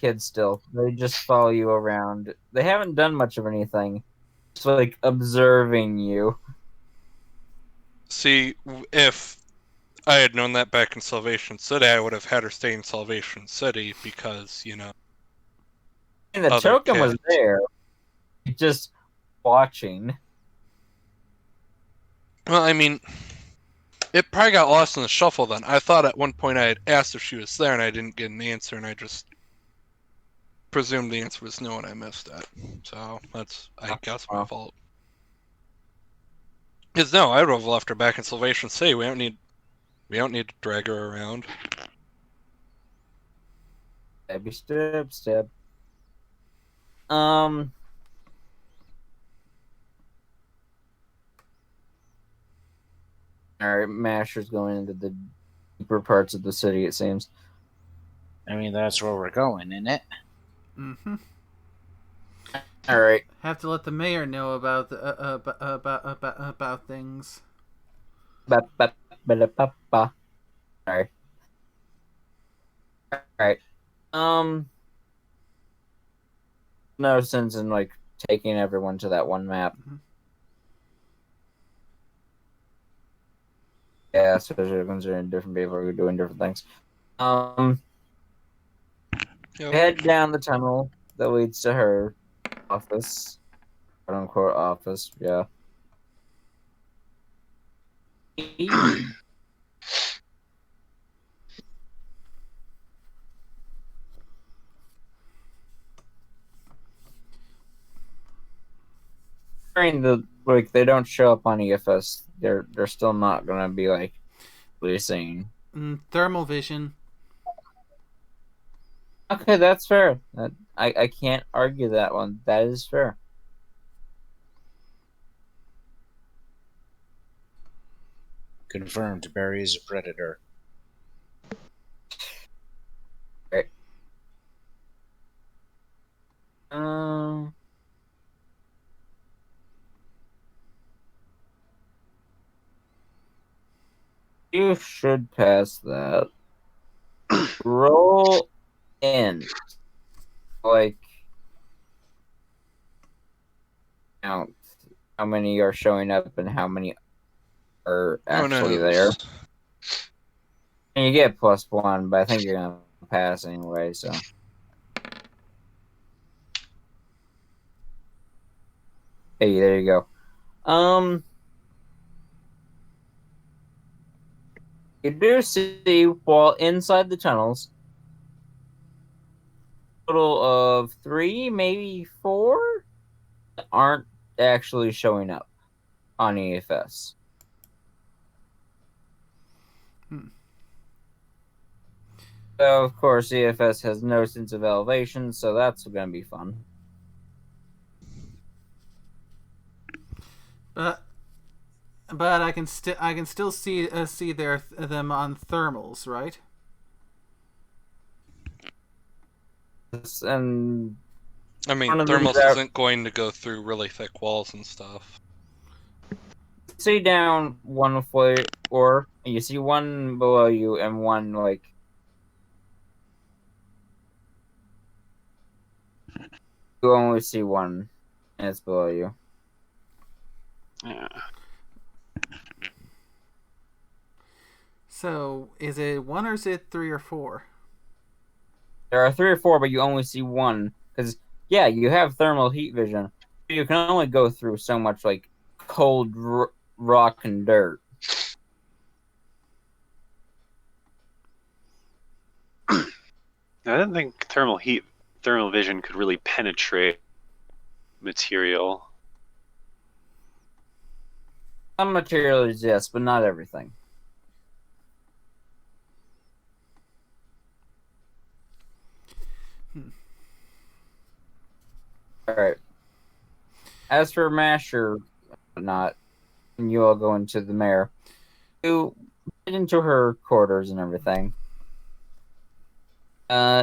kids still. They just follow you around. They haven't done much of anything. Just like observing you. See, if I had known that back in Salvation City, I would have had her stay in Salvation City because, you know. And the other token was kids. there. Just watching. Well, I mean, it probably got lost in the shuffle then. I thought at one point I had asked if she was there and I didn't get an answer, and I just presumed the answer was no and I missed that. So that's, I guess, my fault. Because no, I would have left her back in Salvation City. We don't need to drag her around. Step. Alright, Masher's going into the deeper parts of the city, it seems. I mean, that's where we're going, isn't it? Mm-hmm. Alright. Have to let the mayor know about the, about things. Alright. Alright. No sense in like taking everyone to that one map. Mm-hmm. Yeah, especially considering different people are doing different things. Yep. Head down the tunnel that leads to her office. Quote unquote office, yeah. They don't show up on EFS. They're still not gonna be like releasing. Thermal vision. Okay, that's fair. I can't argue that one. That is fair. Confirmed. Barry is a predator. Right. You should pass that. Roll in. Like, count how many are showing up and how many are actually there. And you get +1, but I think you're gonna pass anyway, so. Hey, there you go. You do see, while inside the tunnels, a total of 3, maybe 4, that aren't actually showing up on EFS. So, of course, EFS has no sense of elevation, so that's going to be fun. But I can still see them on thermals, right? And I mean, one of these thermals isn't going to go through really thick walls and stuff. see down one floor, and you see one below you and one like. You only see one, and it's below you. Yeah. So is it 1 or is it 3 or 4? There are 3 or 4, but you only see one because yeah, you have thermal heat vision. You can only go through so much like cold rock and dirt. I didn't think thermal vision could really penetrate material. Some materials, yes, but not everything. All right. As for Masher, not, and you all go into the mayor. You get into her quarters and everything.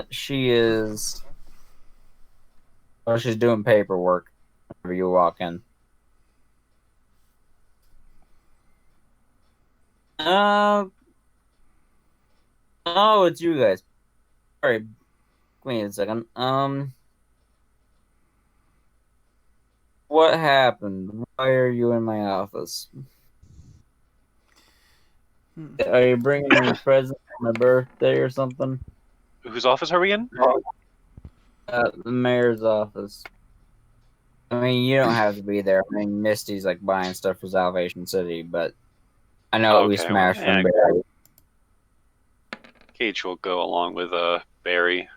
She is. Well, she's doing paperwork whenever you walk in. Oh, it's you guys. Sorry, wait a second. What happened? Why are you in my office? Are you bringing me a present for my birthday or something? Whose office are we in? The mayor's office. I mean, you don't have to be there. I mean, Misty's like buying stuff for Salvation City, but I know we Okay, smashed well, from Barry. Gage will go along with Barry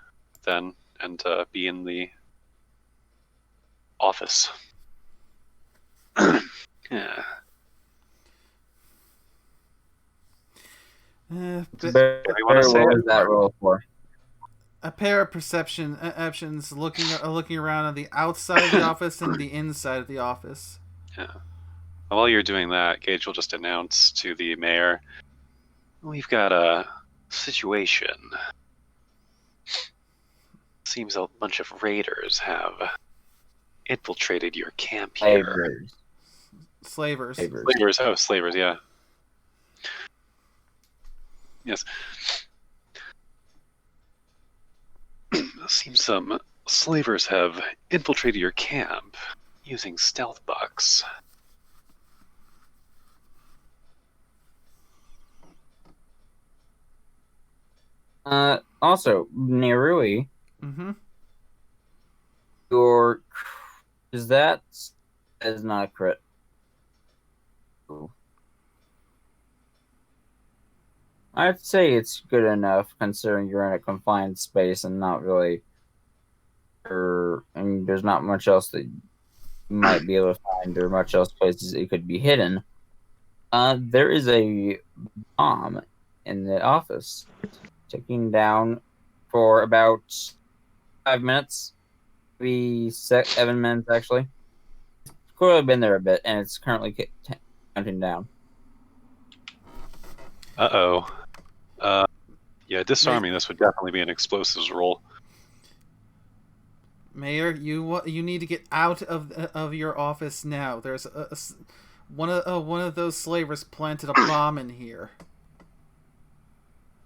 then and be in the office. Yeah. Barry, you wanna say what it? was that roll for? A pair of perception options looking around on the outside of the office and the inside of the office. Yeah. While you're doing that, Gage will just announce to the mayor, we've got a situation. Seems a bunch of raiders have infiltrated your camp here. Slavers. Slavers, yeah. Yes. Seems some slavers have infiltrated your camp using stealth bucks. Also, Nerui, Mm-hmm. is that is not a crit. I'd say it's good enough considering you're in a confined space and not really, and there's not much else that you might be able to find or much else places it could be hidden. There is a bomb in the office, ticking down for about 5 minutes, maybe 7 minutes actually. It's clearly been there a bit, and it's currently counting down. Uh-oh. Yeah, disarming this would definitely be an explosives roll. Mayor, you need to get out of your office now. There's one of those slavers planted a bomb in here.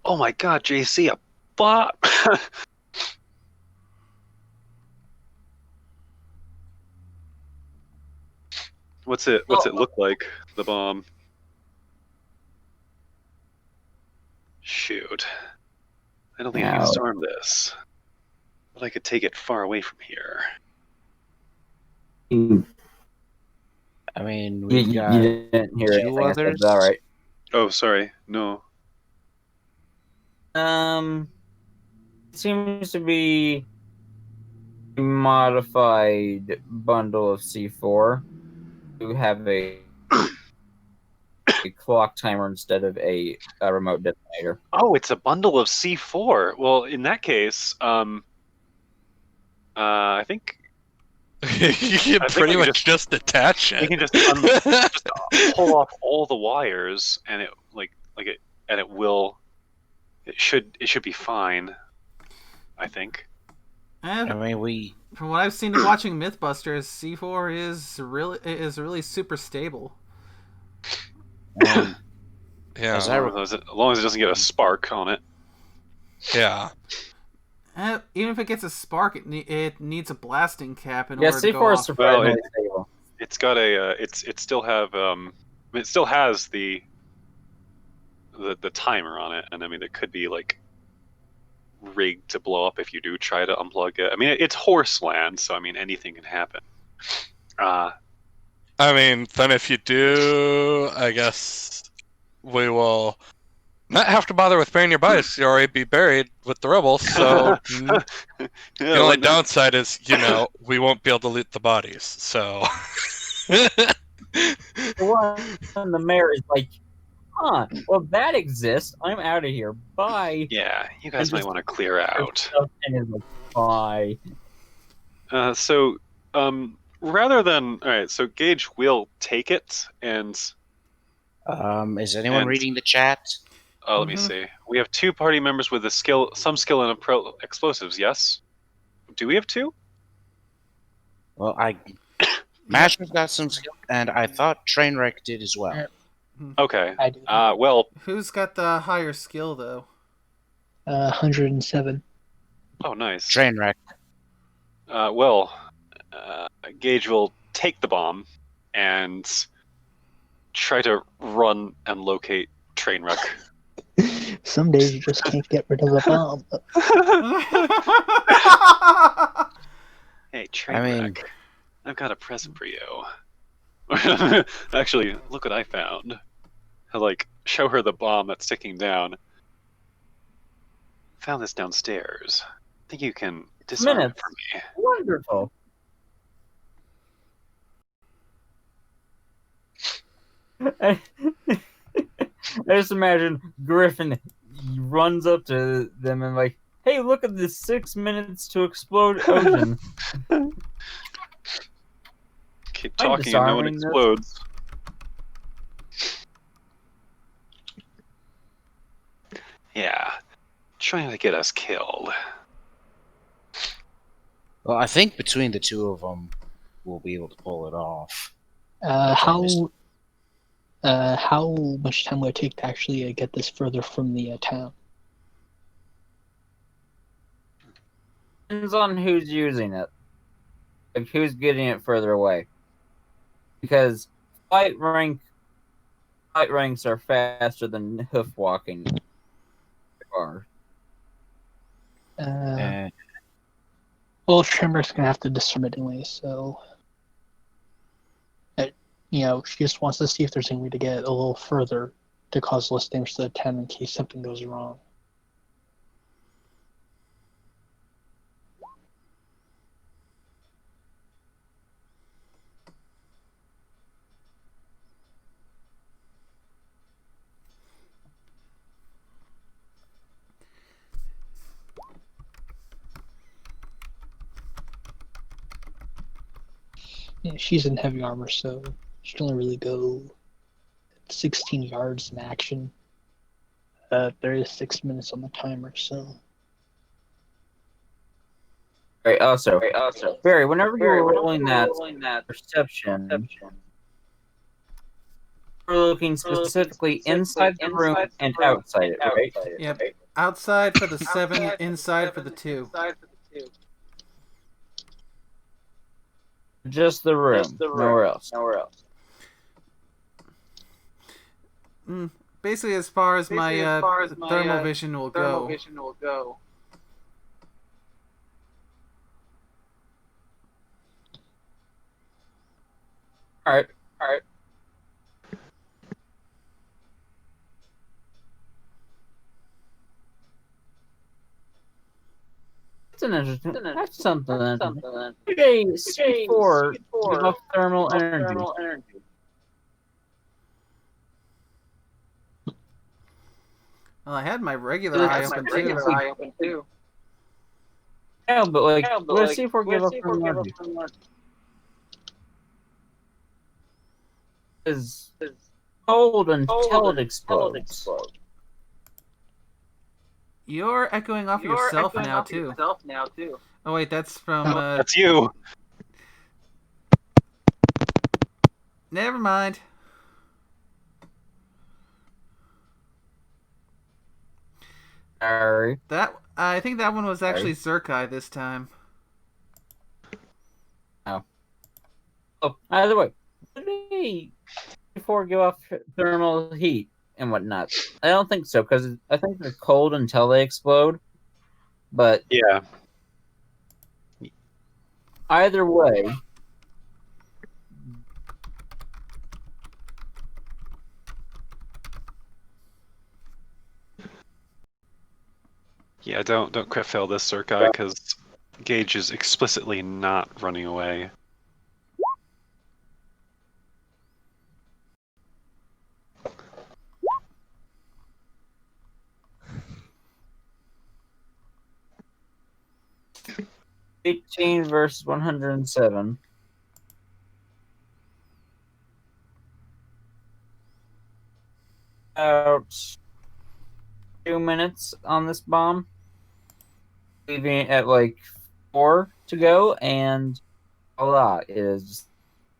Oh my god, JC, a bomb! What's it look like, the bomb? Shoot. I don't think I can disarm this. But I could take it far away from here. I mean, You we got didn't hear two anything. others. All right. Oh, sorry. No. It seems to be a modified bundle of C4. You have a clock timer instead of a remote detonator. Oh, it's a bundle of C4. Well, in that case, I think You can I think pretty we can much just detach We it. can just pull off all the wires, and it should be fine. I think. And I mean, from what I've seen watching MythBusters, C4 is really super stable. yeah. Yeah. As long as it doesn't get a spark on it. Yeah. And even if it gets a spark, it needs a blasting cap in order to go C4 is off. surprisingly stable. It's got a it still has the timer on it, and I mean it could be like rigged to blow up if you do try to unplug it. I mean it's horse land, so I mean anything can happen. I mean, then if you do, I guess we will not have to bother with burying your bodies. You'll already be buried with the rebels, so the only downside is, we won't be able to loot the bodies, so... The mayor is like, well, that exists. I'm out of here. Bye. Yeah, you guys might want to clear out. And is like, bye. So, rather than... Alright, so Gage will take it, and... is anyone reading the chat? Let me see. We have 2 party members with some skill in explosives, yes? Do we have 2? Well, Masher's got some skill, and I thought Trainwreck did as well. Okay. I do. Well... Who's got the higher skill, though? 107. Oh, nice. Trainwreck. Gage will take the bomb and try to run and locate Trainwreck. Some days you just can't get rid of a bomb. Hey, Trainwreck, I've got a present for you. Actually, look what I found. I show her the bomb that's ticking down. Found this downstairs. Think you can disarm it for me? Wonderful. I just imagine Griffin runs up to them and like, hey, look at this 6 minutes to explode ocean. Keep talking and no one explodes. Yeah. Trying to get us killed. Well, I think between the 2 of them, we'll be able to pull it off. How much time will it take to actually get this further from the town? Depends on who's using it. Like, who's getting it further away. Because flight ranks are faster than hoof walking. Well, Shimmer's gonna have to disarm it anyway, so... she just wants to see if there's any way to get a little further to cause less damage to the town in case something goes wrong. Yeah, she's in heavy armor, so she can only really go 16 yards in action. There is 6 minutes on the timer, so... Right, also, Barry, whenever you're rolling that perception, we're looking specifically inside the room and outside it, right? Yep. Outside for the 7, inside for the 2. Just the room, nowhere else. Basically, as far as my thermal vision will go. All right. That's something. Okay, C4 give off thermal energy. Well, I had my regular eye open too. Yeah, but what does C4 give off thermal energy? is cold until it explodes. You're echoing off yourself now too. Oh wait, that's from. That's you. Never mind. Sorry. I think that one was actually Zerkai this time. Oh, either way, would they before give off thermal heat and whatnot? I don't think so, because I think they're cold until they explode. But Yeah. either way, Yeah, don't crit fail this Surkai, because Gage is explicitly not running away. $18 versus 107. About 2 minutes on this bomb, leaving it at like 4 to go, and Allah is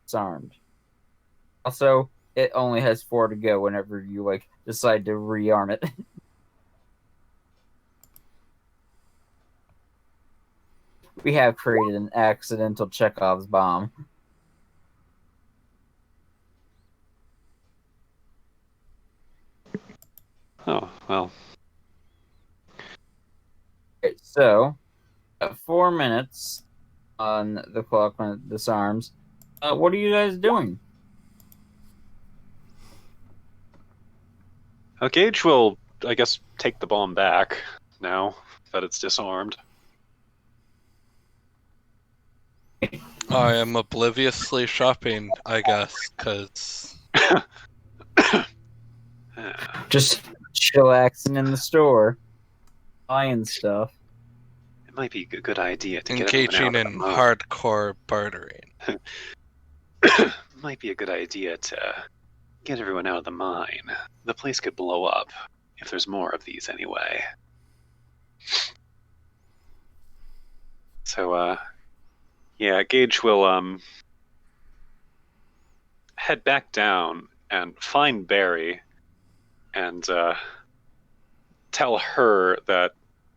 disarmed. Also, it only has 4 to go whenever you like decide to rearm it. We have created an accidental Chekhov's bomb. Oh, well. Okay, so, at 4 minutes on the clock when it disarms, what are you guys doing? Gage will, I guess, take the bomb back now that it's disarmed. I am obliviously shopping, I guess, because Just chillaxing in the store, buying stuff. It might be a good idea to get everyone engaging out of in the mine. hardcore bartering. Might be a good idea to get everyone out of the mine. The place could blow up if there's more of these anyway. So, yeah, Gage will head back down and find Barry and tell her that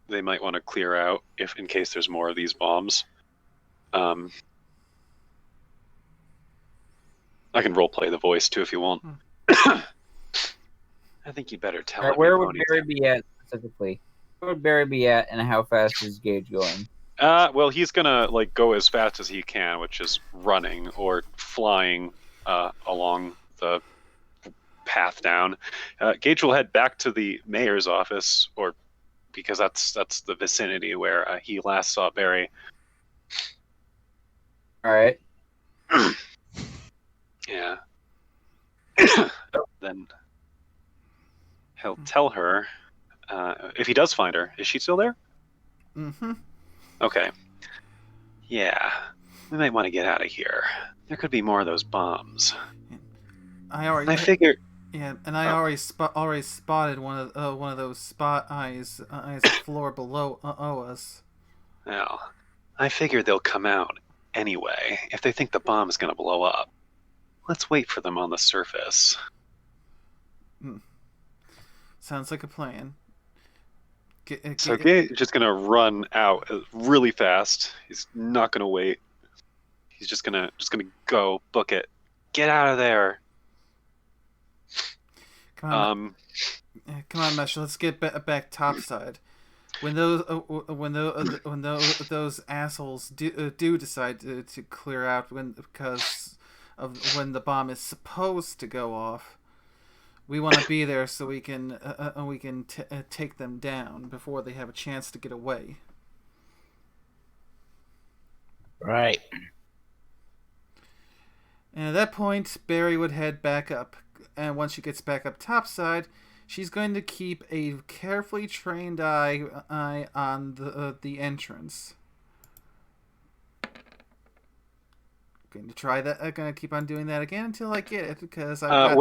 they might want to clear out in case there's more of these bombs. I can roleplay the voice too if you want. I think you better tell Where would Barry be at specifically? Where would Barry be at, and how fast is Gage going? Well, he's gonna go as fast as he can, which is running or flying along the path down. Gage will head back to the mayor's office, or because that's the vicinity where he last saw Barry. All right. Yeah. Then he'll tell her if he does find her. Is she still there? Mm-hmm. Okay. Yeah, we might want to get out of here. There could be more of those bombs. I figured. Yeah, and I already spotted one of those spot eyes on the floor below us. Well, I figured they'll come out anyway if they think the bomb's gonna blow up. Let's wait for them on the surface. Sounds like a plan. So Gage is just gonna run out really fast. He's not gonna wait. He's just gonna go book it. Get out of there. Come on, Mesh. Let's get back topside. When those assholes do decide to clear out because of when the bomb is supposed to go off, we want to be there so we can take them down before they have a chance to get away. Right. And at that point, Barry would head back up. And once she gets back up topside, she's going to keep a carefully trained eye on the entrance. going to try that. I'm going to keep on doing that again until I get it, because I've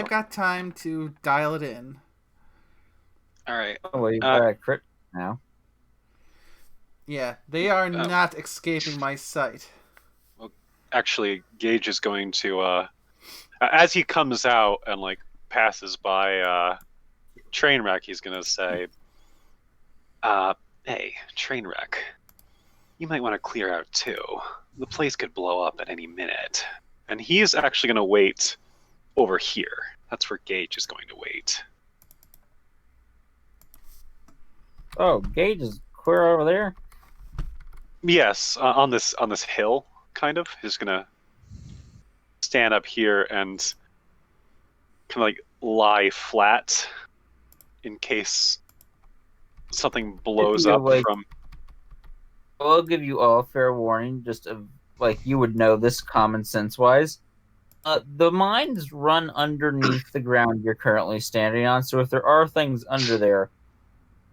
got time to dial it in. All right. Oh, well, you've got a crit now. Yeah, they are not escaping my sight. Well, actually, Gage is going to, as he comes out and like passes by Trainwreck, he's going to say, "Hey, Trainwreck, you might want to clear out too. The place could blow up at any minute." And he is actually going to wait over here. That's where Gage is going to wait. Oh, Gage is clear over there? Yes, on this hill, kind of. He's gonna stand up here and kind of like lie flat in case something blows up from. I'll give you all fair warning, just like you would know this common sense wise. The mines run underneath the ground you're currently standing on, so if there are things under there,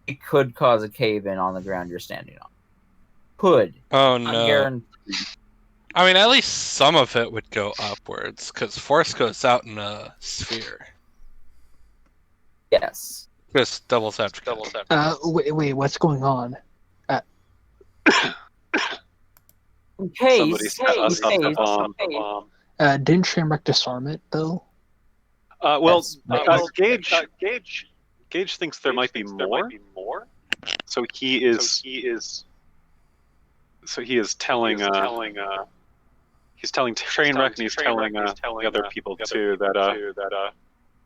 it could cause a cave in on the ground you're standing on. Could. Oh Not no. guaranteed. I mean, at least some of it would go upwards, because force goes out in a sphere. Yes. Just double tap. Wait, what's going on? In case, Somebody set us up a bomb. Didn't Trainwreck disarm it though? Gage thinks there might be more. So he is telling he's telling Trainwreck, and he's telling the other people too that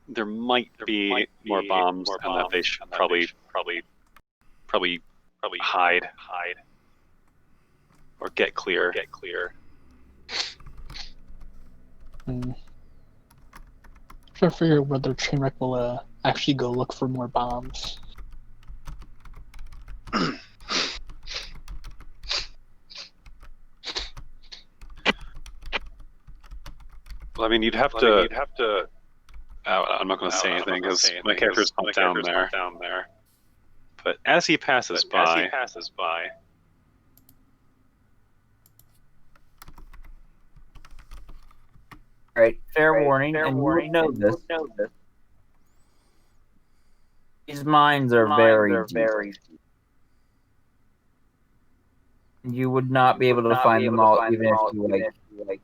there might be more bombs, and that they should probably hide or get clear. Trying to figure out whether Trainwreck will actually go look for more bombs. Well, I mean, you'd have to. I'm not going to say anything because my character's not down there. But as he passes by, Right, fair warning, and you would know this. These mines are very deep. You would not be able to find them all, even if you like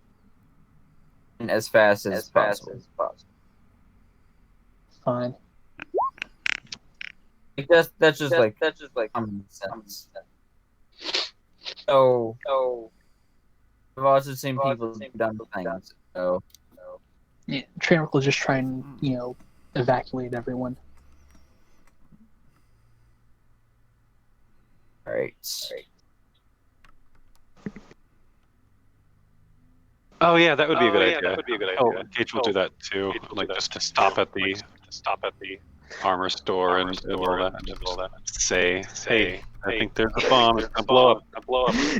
as fast as possible. Fine. That's just like common sense. So I've also seen people do dumb things. So Yeah, Trainwreck will just try and evacuate everyone. all right. oh yeah, that would be a good idea. Oh, Gage will do that too, like just to stop at the armor store and all that. Say, hey, I think there's a bomb. It's gonna blow up.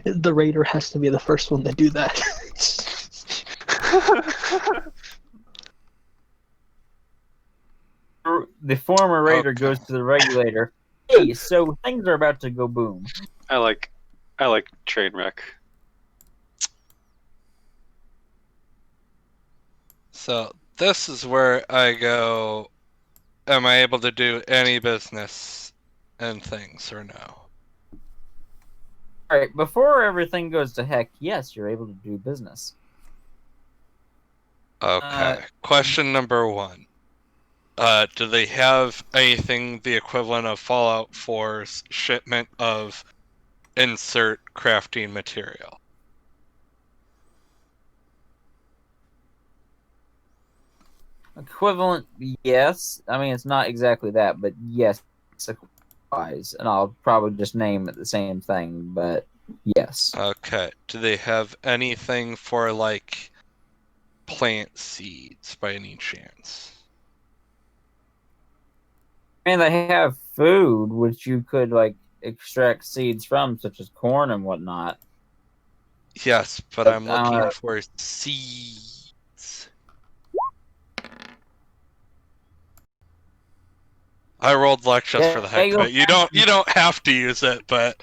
The raider has to be the first one to do that. The former raider goes to the regulator. Hey, so things are about to go boom. I like Trainwreck. So this is where I go, am I able to do any business and things or no? Alright, before everything goes to heck, yes, you're able to do business. Okay. Question number 1. Do they have anything the equivalent of Fallout 4's shipment of insert crafting material? Equivalent, yes. I mean, it's not exactly that, but yes, wise. And I'll probably just name it the same thing, but yes. Okay. Do they have anything for, like, plant seeds by any chance? I mean, they have food, which you could, like, extract seeds from, such as corn and whatnot. Yes, but I'm looking for seeds. I rolled luck just for the heck of it. You don't have to use it, but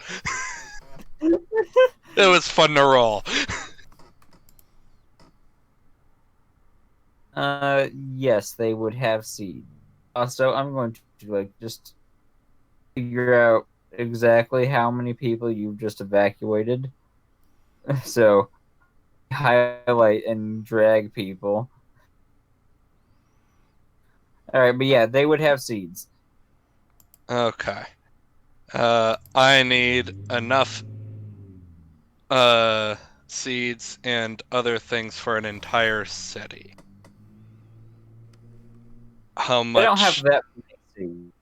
It was fun to roll. Yes, they would have seed. Also, I'm going to just figure out exactly how many people you've just evacuated. So highlight and drag people. All right, but yeah, they would have seeds. Okay. I need enough seeds and other things for an entire city. How much? They don't have that many seed.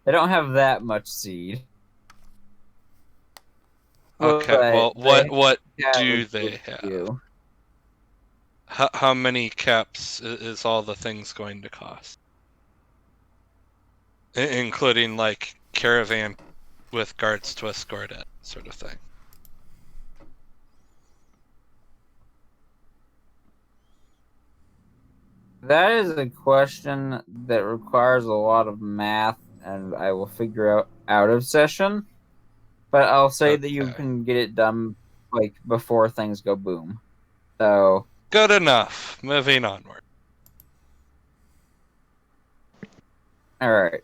They don't have that much seed. Okay, well, what do they have? You. How many caps is all the things going to cost? Including, like, caravan with guards to escort it, sort of thing. That is a question that requires a lot of math, and I will figure out of session. But I'll say that you Okay. can get it done like before things go boom. So Good enough. Moving onward. all right.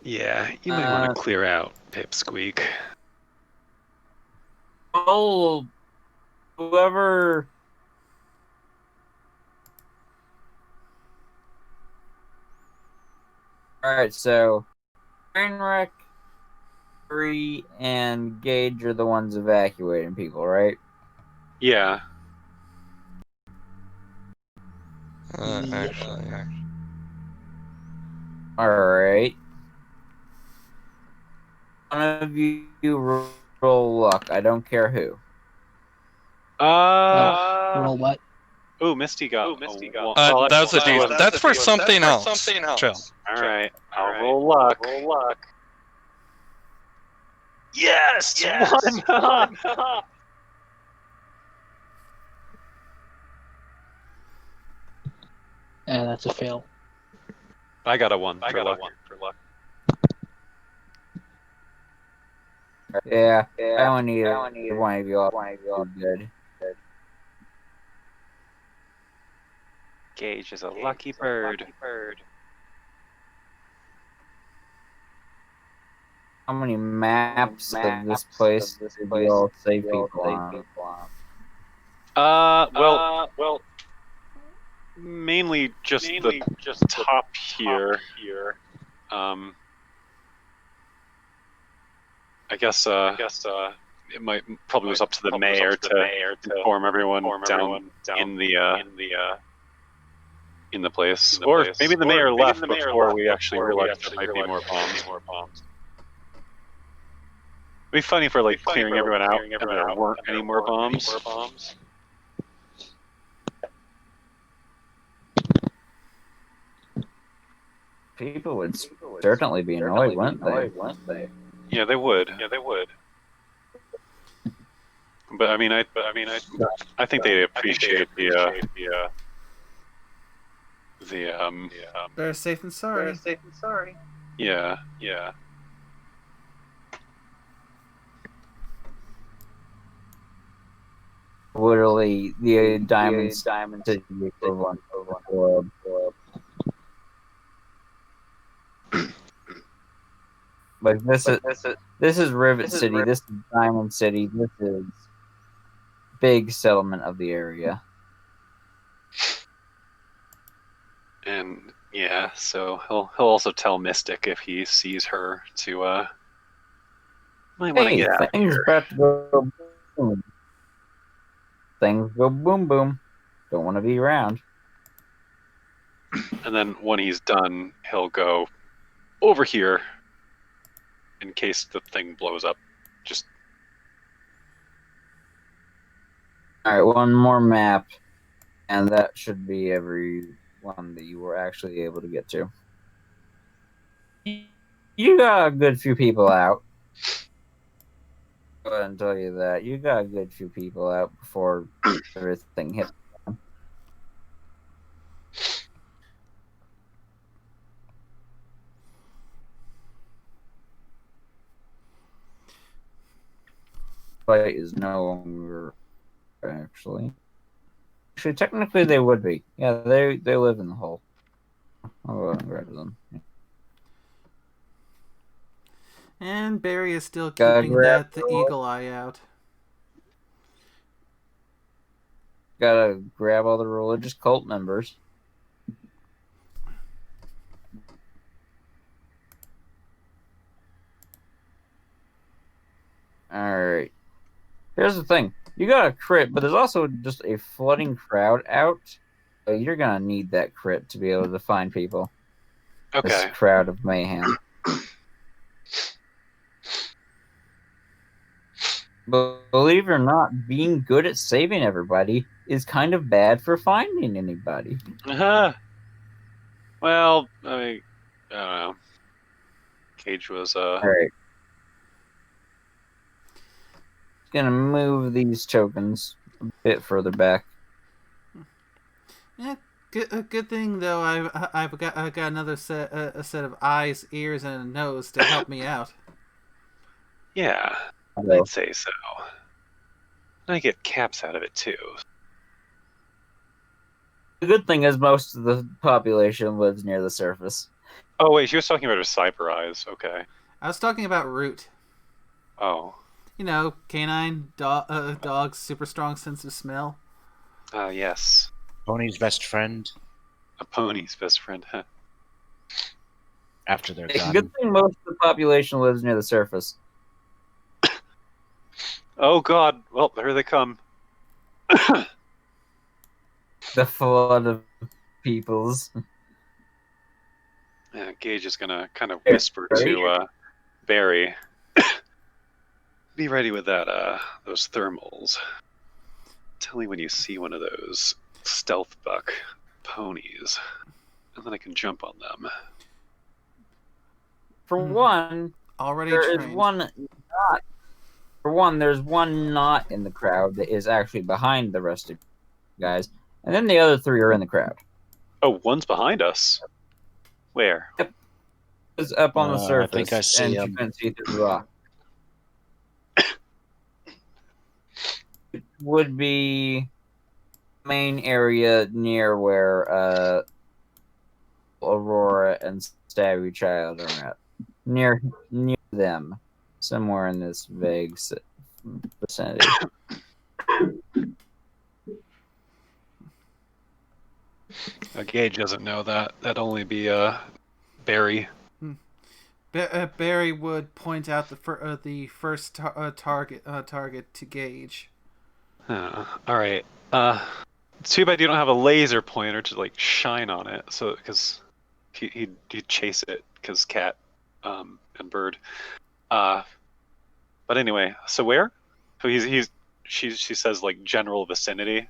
Yeah, you might want to clear out, Pipsqueak. Well, whoever. All right, so Trainwreck, Free, and Gage are the ones evacuating people, right? Yeah. Actually, All right. One of you roll luck. I don't care who. Roll what? Ooh, Misty got. that's a decent. That's for something else. Chill. All right, I'll roll luck. Yes, one. And that's a fail. I got a 1 for luck. Yeah. I only need one of you all. Good. Gage is a lucky bird. How many maps of this place did you all save people on? Well, mainly just the top here. I guess it probably was up to the mayor to inform everyone down in the place, or maybe the mayor left before we actually realized there might be more bombs. It'd be funny for clearing everyone out and there weren't any more bombs. People would certainly be annoyed, wouldn't they? Yeah, they would. But I mean, I think they appreciate the Better safe than sorry. yeah. Literally, the diamonds to the equivalent of a world. Like this is Rivet City. This is Diamond City. This is big settlement of the area. And yeah, so he'll also tell Mystic if he sees her to might want to get out of Things here. about to go boom. Things go boom boom. Don't want to be around. And then when he's done, he'll go over here in case the thing blows up. Just All right, one more map, and that should be every one that you were actually able to get to. You got a good few people out. Go ahead and tell you that. You got a good few people out before everything hit. fight is no longer actually. Actually, technically they would be. Yeah, they live in the hole. I'll go and grab them. And Barry is still Gotta keeping grab the the eagle eye out. Gotta grab all the religious cult members. Alright. Here's the thing. You got a crit, but there's also just a flooding crowd out. So you're gonna need that crit to be able to find people. Okay. This crowd of mayhem. But believe it or not, being good at saving everybody is kind of bad for finding anybody. Well, I don't know. Cage was Alright. Gonna move these tokens a bit further back. Yeah, good thing though. I got another set a set of eyes, ears, and a nose to help me out. Yeah, Hello. I'd say so. And I get caps out of it too. The good thing is most of the population lives near the surface. Oh wait, she was talking about her cyber eyes. Okay. I was talking about Root. Oh. You know, canine dog's super strong sense of smell. Yes. Pony's best friend A pony's best friend. Huh? after they're It's a gone. good thing most of the population lives near the surface. Oh God! Well, here they come. The flood of peoples. Yeah, Gage is gonna kind of whisper to Barry. Be ready with that those thermals. Tell me when you see one of those stealth buck ponies, and then I can jump on them. For one, Already there is trained. one not. For one, there's one not in the crowd that is actually behind the rest of you guys, and then the other three are in the crowd. Oh, one's behind us. Where? It's up on the I surface, think I see and you him. can see through the rock. It would be main area near where Aurora and Stabby Child are at. Near them. Somewhere in this vague vicinity. Gage doesn't know that. That'd only be Barry. Barry would point out the first target to Gage. All right. It's too bad you don't have a laser pointer to like shine on it, so because he'd chase it because cat and bird. But anyway, so where? So she says like general vicinity.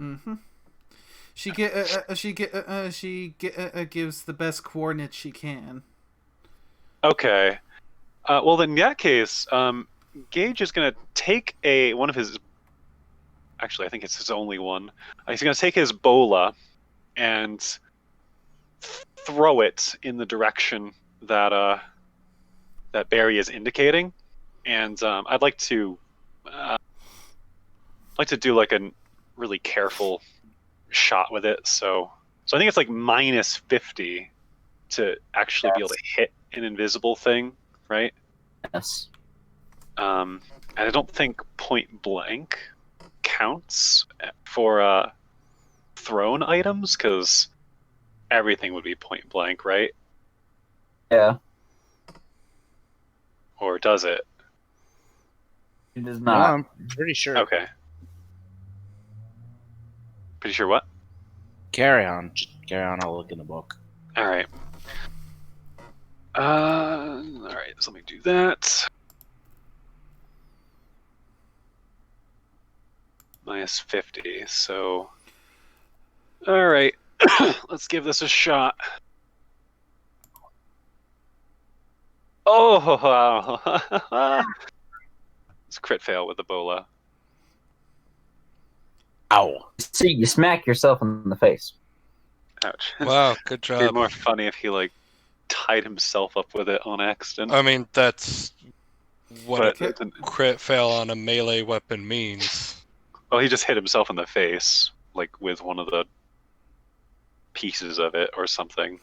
Mm-hmm. She gives the best coordinates she can. Okay. Well, then in that case, Gage is gonna take one of his. Actually, I think it's his only one. He's gonna take his bola and throw it in the direction that that Barry is indicating, and I'd like to do like a really careful shot with it. So I think it's like -50 to actually be able to hit an invisible thing, right? Yes. And I don't think point blank counts for thrown items because everything would be point blank, right? Yeah. Or does it? It is No, not. I'm pretty sure. Okay. Pretty sure what? Carry on. Just carry on. I'll look in the book. All right. All right. So let me do that. -50. So. All right. Let's give this a shot. Oh, wow. It's a crit fail with the bola. Ow. See, you smack yourself in the face. Ouch. Wow, good It'd be job. more funny if he like tied himself up with it on accident. I mean, that's what But a crit fail on a melee weapon means. well, he just hit himself in the face, like with one of the pieces of it or something.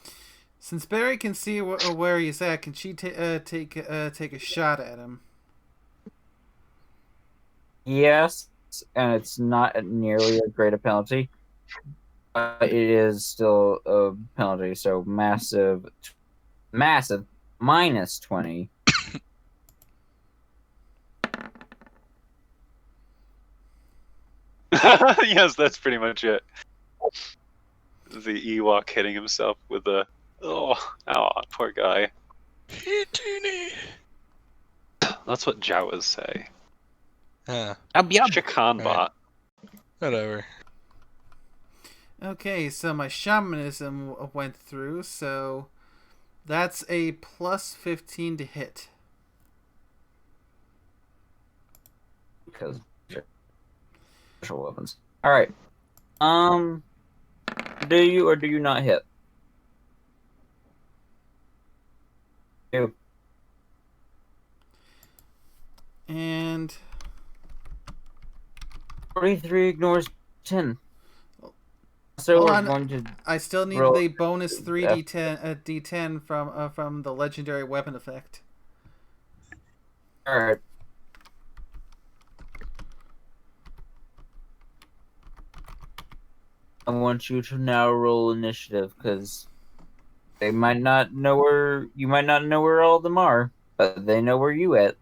Since Barry can see where he's at, can she take a shot at him? Yes, and it's not nearly as great a penalty. But it is still a penalty, so massive minus 20. Yes, that's pretty much it. The Ewok hitting himself with a poor guy. That's what Jawas say. Huh. Shakan bot. Whatever. Okay, so my shamanism went through, so that's a plus 15 to hit. Because special weapons. Alright. Do you or do you not hit? Do. And 43 ignores 10. So hold we're on. going to I still need roll- the bonus 3d10 d10 from the legendary weapon effect. Alright. I want you to now roll initiative because they might not know where you might not know where all of them are, but they know where you at.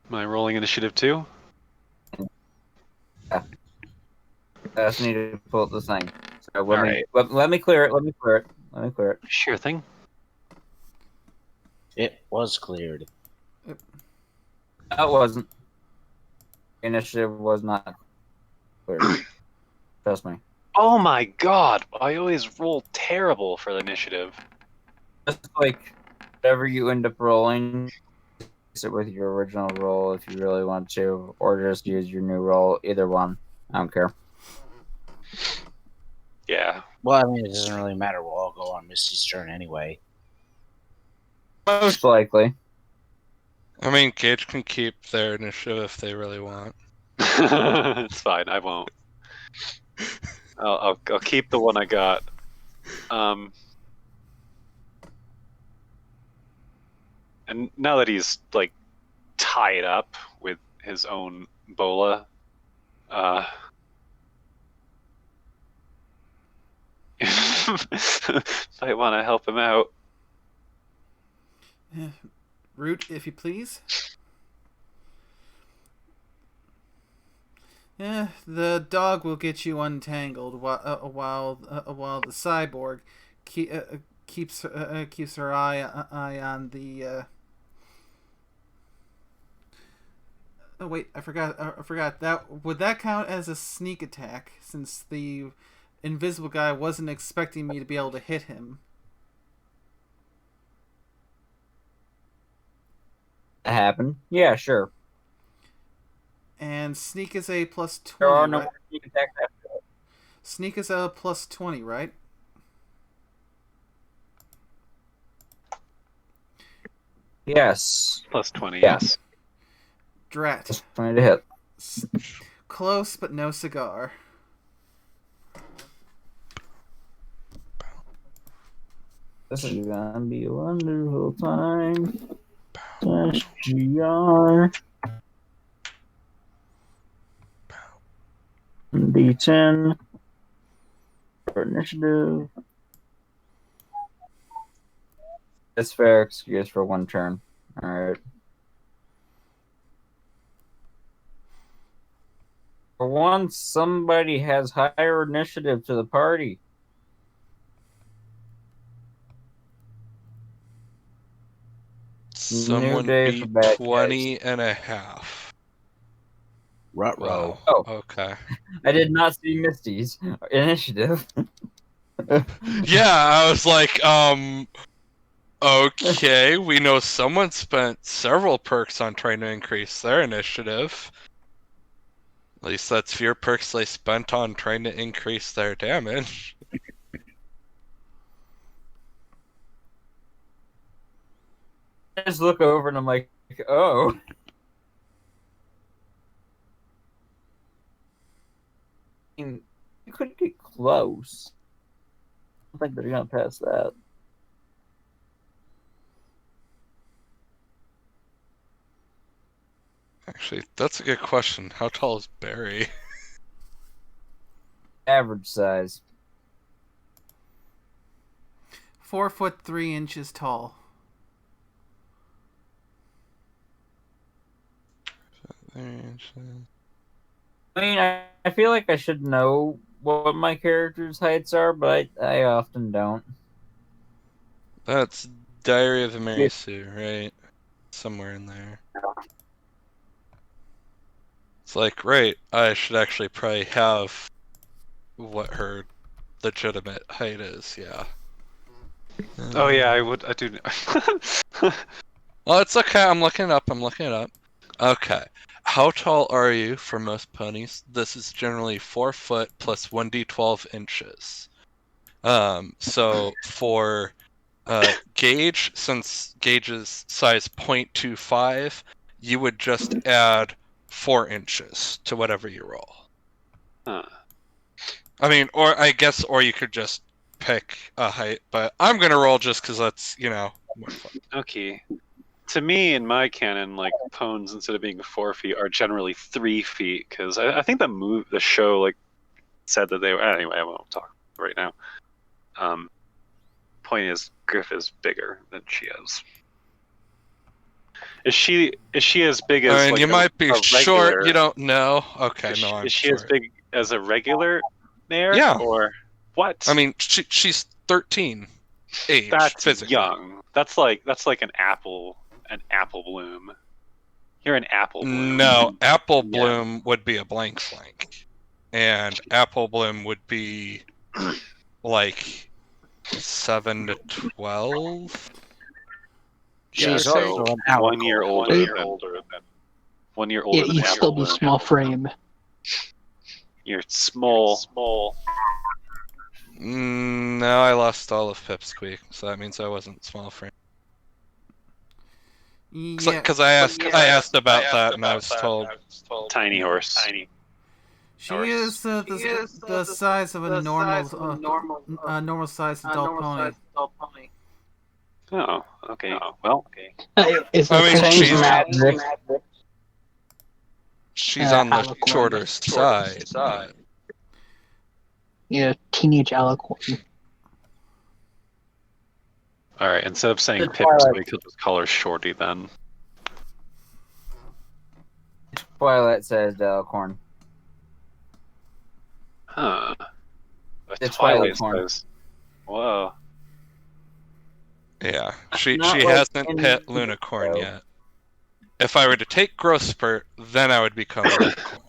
Am I rolling initiative too? I just need to pull up the thing. So Alright. let me clear it. Let me clear it. Sure thing. It was cleared. No, it wasn't. Initiative was not cleared. Trust me. Oh my god! I always roll terrible for the initiative. Just like whatever you end up rolling, use it with your original roll if you really want to, or just use your new roll. Either one. I don't care. Yeah. Well, I mean, it doesn't really matter. We'll all go on Misty's turn anyway. Most likely. I mean, Gage can keep their initiative if they really want. It's fine. I won't. I'll keep the one I got. And now that he's like tied up with his own bola, might want to help him out. Root, if you please. The dog will get you untangled while the cyborg keeps her eye on the. Oh wait, I forgot that. Would that count as a sneak attack? Since the invisible guy wasn't expecting me to be able to hit him. That happened. Yeah, sure. And sneak is a plus 20. There are no right? more sneak attacks after that. Sneak is a plus 20, right? Yes. Plus 20, Yeah. yes. Drat. Just 20 to hit. Close, but no cigar. This is gonna be a wonderful time. SGR. D10. For initiative. It's fair excuse for one turn. Alright. For once, somebody has higher initiative to the party. Someone day beat for bad 20 and a half. Ruh-roh. Wow. Oh. Okay. I did not see Misty's initiative. Yeah, I was like, okay, we know someone spent several perks on trying to increase their initiative. At least that's fewer perks they spent on trying to increase their damage. I just look over and I'm like, oh. I mean, you could get close. I don't think they're gonna pass that. Actually, that's a good question. How tall is Barry? Average size. 4'3" tall. I mean, I feel like I should know what my character's heights are, but I often don't. That's Diary of the Mary Sue, right? Somewhere in there. It's like, right, I should actually probably have what her legitimate height is, yeah. Oh yeah, I do. Well, it's okay, I'm looking it up. Okay. How tall are you for most ponies? This is generally 4 foot plus 1d12 inches. So for Gage, since Gage's size 0.25, you would just add 4 inches to whatever you roll. Huh. I mean, or you could just pick a height, but I'm gonna roll just because that's, more fun. Okay. To me, in my canon, like pones instead of being 4 feet are generally 3 feet because I think the show like said that they were. Anyway, I won't talk right now. Point is, Griff is bigger than she is. Is she as big as? I mean, like, you might be short. regular... You don't know. Okay, Is, no, I'm is she short. as big as a regular mare? Yeah. Or what? I mean, she's 13. Age. That's physically. young. That's like an apple bloom. You're an apple bloom. No, apple bloom would be a blank, and apple bloom would be like 7 to 12. She's so also an 1 year older. Than 1 year older. Yeah, than you'd still be small frame. You're small. No, I lost all of Pipsqueak, so that means I wasn't small frame. Yeah, Because I asked about that, and I was told Tiny horse. she is the size of a normal sized adult pony. Oh, okay. Well, Is I mean, she's on the Alicorn. shorter side. But... Yeah, teenage Alicorn. all right. Instead of saying It's Pipsqueak, Twilight. he'll just call her Shorty then. Twilight sized Alicorn. Huh. It's Twilight size. Whoa. Yeah, she Not like hasn't in- hit Lunicorn yet. If I were to take Growth Spurt, then I would become Lunicorn.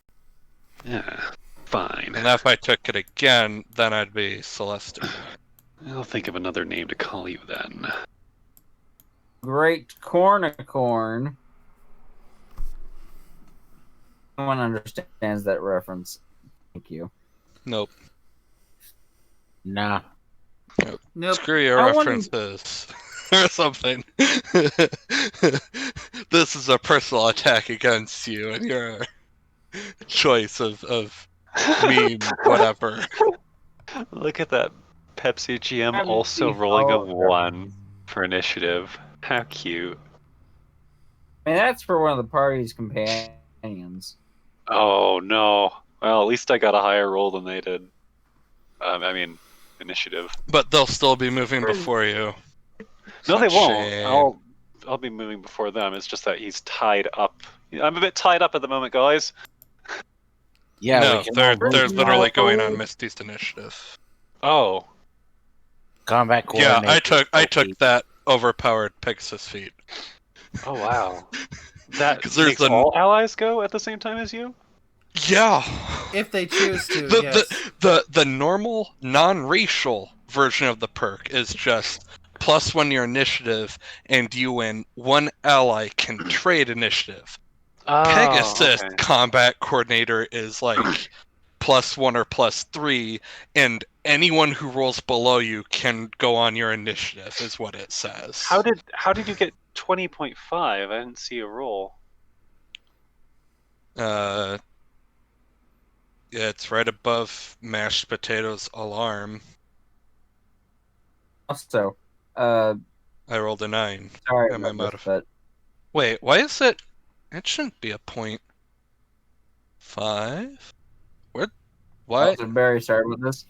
Yeah. Fine. And if I took it again, then I'd be Celestial. I'll think of another name to call you then. Great Cornicorn. No one understands that reference. Thank you. Nope. Nah. Nope. Screw your I wouldn't- references. Or something. This is a personal attack against you and your choice of meme, whatever. Look at that Pepsi GM Haven't also seen rolling a all of 1 for initiative. How cute. I mean, that's for one of the party's companions. Oh no. Well, at least I got a higher roll than they did. I mean, initiative. But they'll still be moving before you. No, they Such won't. shame. I'll be moving before them. It's just that he's tied up. I'm a bit tied up at the moment, guys. Yeah, No, we can they're all move. literally going on Misty's initiative. Oh. Combat Yeah, coordinator. I took that overpowered Pegasus feat. Oh wow. That 'Cause there's makes the- all allies go at the same time as you? Yeah. If they choose to, the, yes. the normal non-racial version of the perk is just +1 your initiative, and you and one ally can trade initiative. Oh, Pegasus okay. combat coordinator is like +1 or +3, and anyone who rolls below you can go on your initiative, is what it says. How did you get 20.5. I didn't see a roll. Yeah, it's right above mashed potatoes alarm. Also, I rolled a 9. sorry Am I about this, but Wait, why is it? It shouldn't be a 0.5. What? What? also very sorry about this.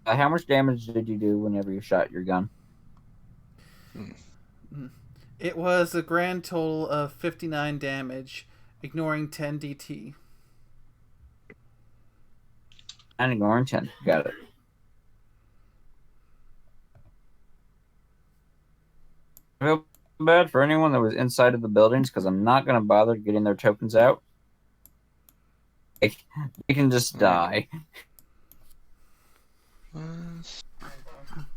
How much damage did you do whenever you shot your gun? It was a grand total of 59 damage, ignoring 10 DT. And ignoring 10. Got it. I feel bad for anyone that was inside of the buildings because I'm not going to bother getting their tokens out. They can just die.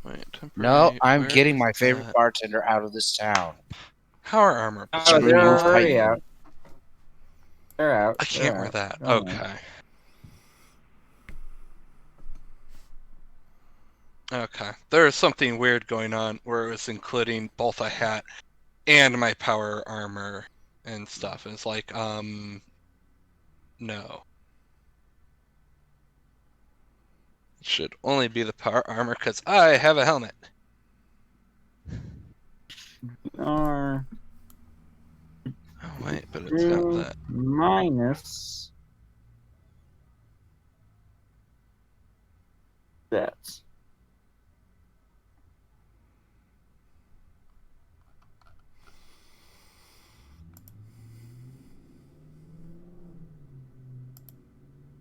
Wait, No, I'm where getting is my favorite that? bartender out of this town. Power armor. To They're remove already height. out. They're out. I can't wear that. Don't worry. Okay. Okay. There is something weird going on where it was including both a hat and my power armor and stuff. And it's like, no. It should only be the power armor because I have a helmet. Or Oh, wait, but it's got that. minus that.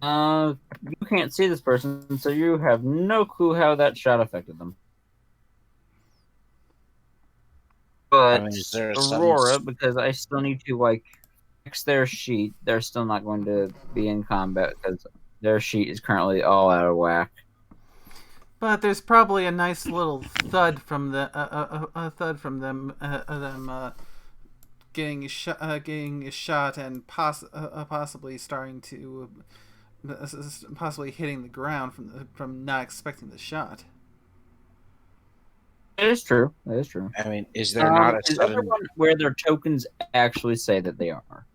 You can't see this person, so you have no clue how that shot affected them. But is there a Aurora, sudden... because I still need to fix their sheet, they're still not going to be in combat because their sheet is currently all out of whack. But there's probably a nice little thud from the them getting a shot and possibly starting to possibly hitting the ground from not expecting the shot. It is true. It is true. I mean, is there not a is sudden... everyone where their tokens actually say that they are?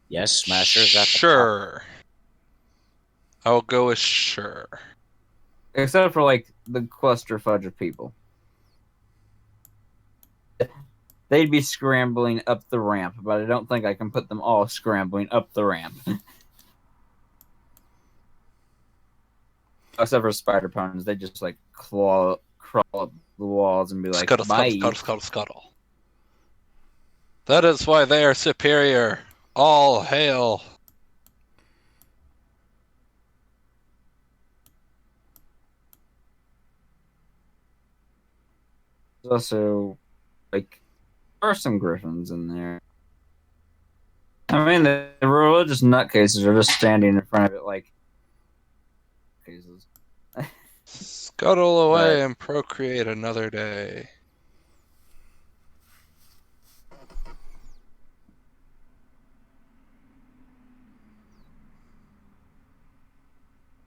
Yes, Smasher's at the top. Sure. I'll go with sure. Except for the cluster fudge of people. They'd be scrambling up the ramp, but I don't think I can put them all scrambling up the ramp. Except for spider ponies, they just crawl up the walls and be like, Scuttle, bye. scuttle, scuttle, scuttle. That is why they are superior. All hail. There's also, there are some griffins in there. I mean, the religious nutcases are just standing in front of it cases. Scuttle away and procreate another day.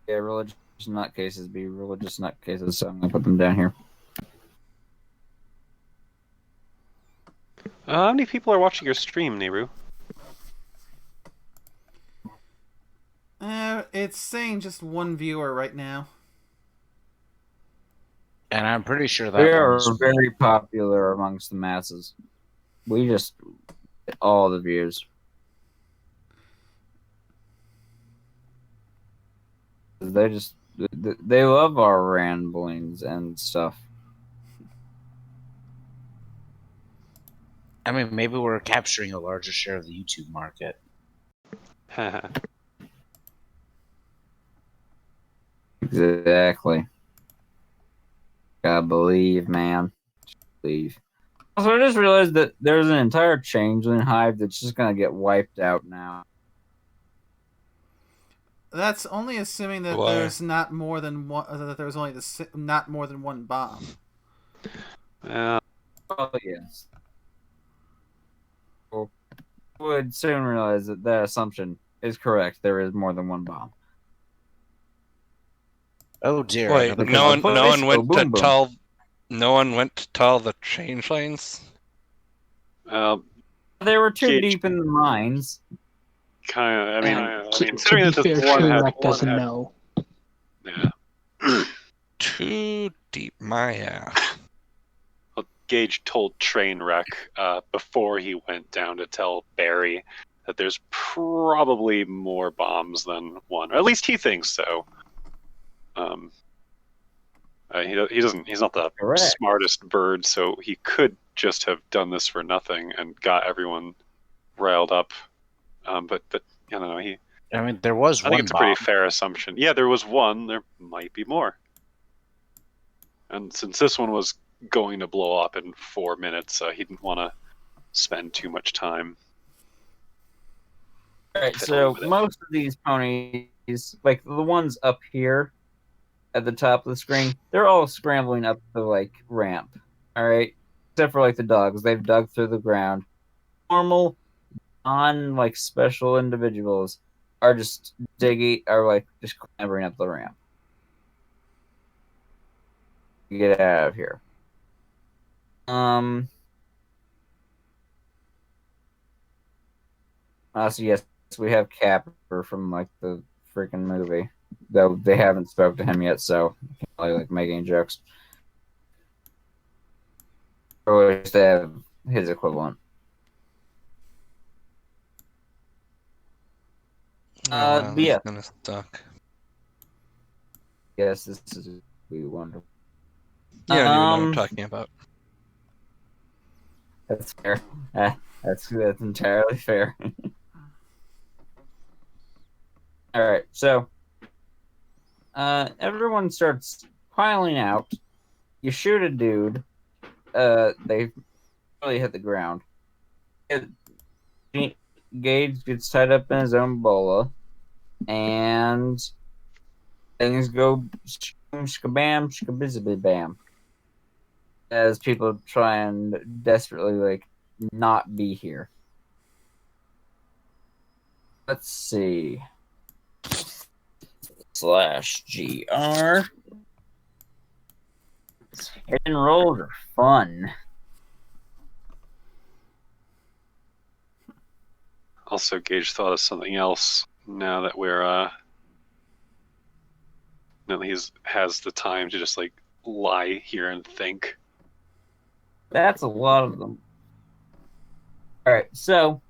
Yeah, religious nutcases be religious nutcases, so I'm going to put them down here. How many people are watching your stream, Nehru? It's saying just one viewer right now. And I'm pretty sure that We are one's... very popular amongst the masses. We just get all the views. They love our ramblings and stuff. I mean, maybe we're capturing a larger share of the YouTube market. Exactly. Gotta believe, man. Believe. Also, I just realized that there's an entire changeling hive that's just gonna get wiped out now. That's only assuming that Why? there's not more than one. That there's only not more than one bomb. Oh yes. Would soon realize that that assumption is correct. There is more than one bomb. Oh dear. Wait, another no bomb. one went to boom. tell No one went to tell the changelings? They were too Gage- deep in the mines. Kind of. I mean, considering to that be fair, this one had Trainwreck doesn't know. Yeah. Too deep my ass. Well, Gage told Trainwreck before he went down to tell Barry that there's probably more bombs than one, or at least he thinks so. He's not the Correct. smartest bird, so he could just have done this for nothing and got everyone riled up. But I don't know. I mean, there was I one think it's a bomb. pretty fair assumption. Yeah, there was one. There might be more. And since this one was going to blow up in 4 minutes, he didn't want to spend too much time. Alright, fiddling so with it. most of these ponies, like the ones up here at the top of the screen, they're all scrambling up the like ramp. Alright? Except for like the dogs. They've dug through the ground. Normal, like special individuals are just just clambering up the ramp. Get out of here. So yes, we have Capper from like the freaking movie, though they haven't spoke to him yet, so I can't really like make any jokes. Or at least they have his equivalent. Wow, but yeah. that's gonna suck. Yes, this is be wonderful. You don't even know what I'm talking about. That's fair. That's entirely fair. All right, so everyone starts piling out. You shoot a dude. They really hit the ground. Gage gets tied up in his own bola, and things go skabam, skabizzy bam. As people try and desperately like not be here. Let's see. /GR. Hidden rolls are fun. Also, Gage thought of something else now that now that he has the time to just like lie here and think. That's a lot of them. All right, so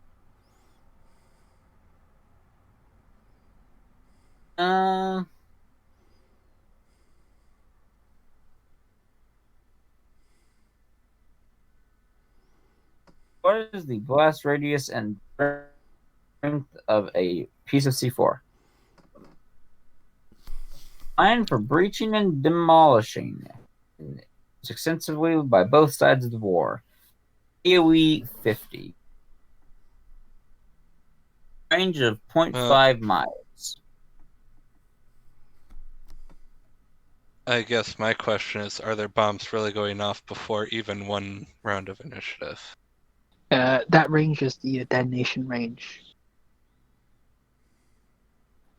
what is the blast radius and strength of a piece of C4? Fine for breaching and demolishing. Extensively by both sides of the war. AoE 50. Range of 0.5 miles. I guess my question is, are there bombs really going off before even one round of initiative? That range is the detonation range.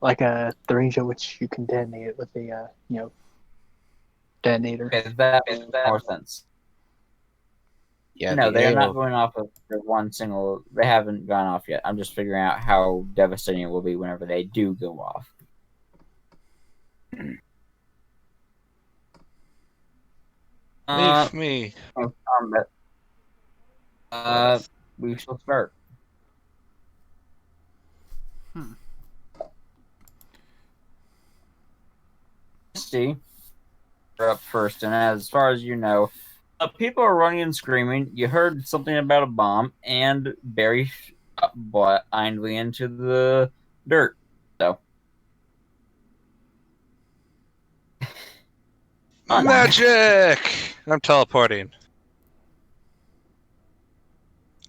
Like the range at which you can detonate it with a detonator. Okay, that makes more sense. Yeah, No, the they are AO not going off of one single. They haven't gone off yet. I'm just figuring out how devastating it will be whenever they do go off. Leave me. We shall start. Misty, you're up first, and as far as you know, people are running and screaming. You heard something about a bomb, and Barry blindly into the dirt. So, Magic! I'm teleporting.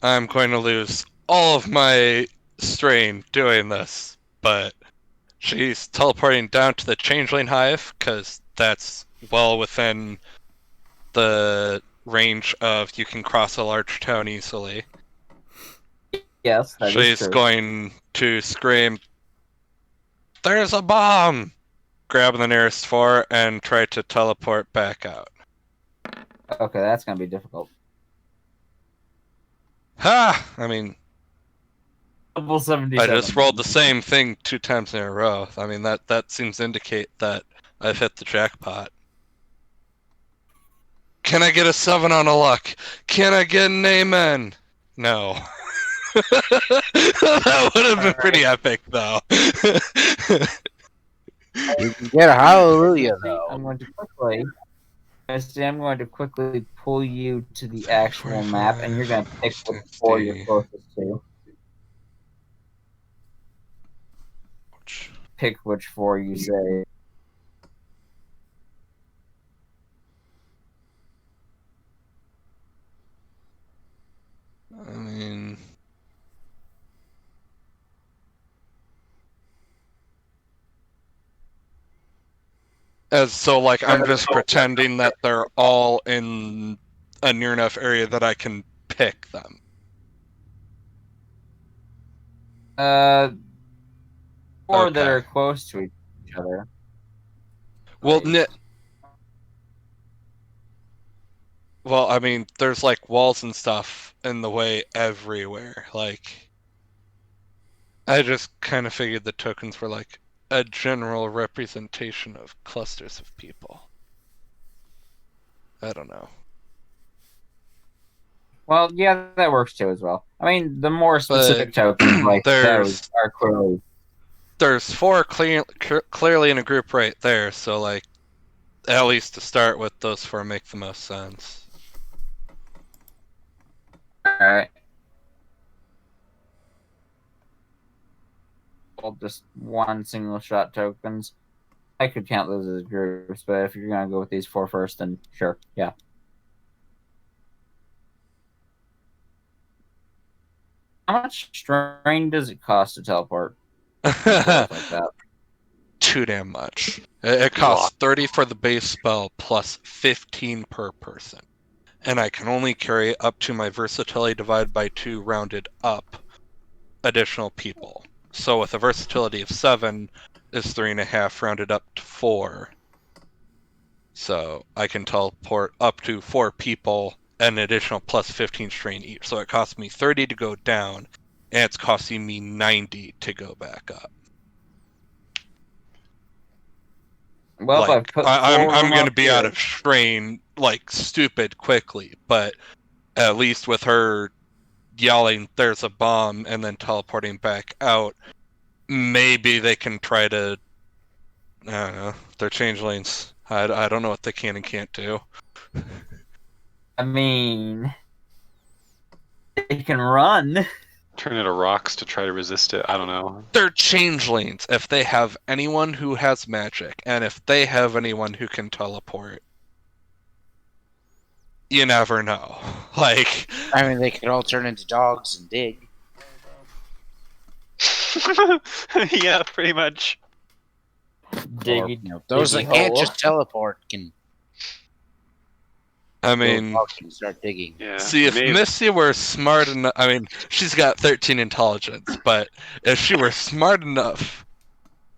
I'm going to lose all of my strain doing this, but she's teleporting down to the Changeling Hive, because that's well within the range of you can cross a large town easily. yes, that is She's true. going to scream, "There's a bomb!" Grab the nearest four and try to teleport back out. Okay, that's gonna be difficult. Ha! I mean, Level I 77. just rolled the same thing 2 times in a row. I mean, that seems to indicate that I've hit the jackpot. Can I get a 7 on a luck? Can I get an amen? No. That would have been pretty epic, though. You can get a hallelujah, though. I'm going to quickly. I'm going to quickly pull you to the actual map, and you're going to pick which 4 you're closest to. Pick which 4 you say. I mean, like, I'm just pretending that they're all in a near enough area that I can pick them. Four that Okay. are close to each other. Well, Right. well, I mean, there's like walls and stuff in the way everywhere. Like, I just kind of figured the tokens were like a general representation of clusters of people. I don't know. Well, yeah, that works too as well. I mean, the more specific tokens like those are clearly. There's 4 clearly in a group right there, so like, at least to start with, those 4 make the most sense. Alright. Well, just 1 single shot tokens. I could count those as groups, but if you're gonna go with these 4 first, then sure, yeah. How much strain does it cost to teleport? Like that? Too damn much. It costs 30 for the base spell plus 15 per person. And I can only carry up to my versatility divided by 2 rounded up additional people. So with a versatility of 7 is 3.5 rounded up to 4. So I can teleport up to 4 people and an additional plus 15 strain each. So it costs me 30 to go down, and it's costing me 90 to go back up. Well, Like, I'm going to be here. out of strain like stupid quickly, but at least with her yelling there's a bomb and then teleporting back out, maybe they can try to, I don't know, they're changelings. I don't know what they can and can't do. I mean, they can run. Turn into rocks to try to resist it. I don't know. They're changelings. If they have anyone who has magic, and if they have anyone who can teleport, you never know. Like, I mean, they could all turn into dogs and dig. Yeah, pretty much. Dig, Or, those that can't just teleport can. I mean, can start digging. Yeah. see, if Misty were smart enough, I mean, she's got 13 intelligence, but if she were smart enough,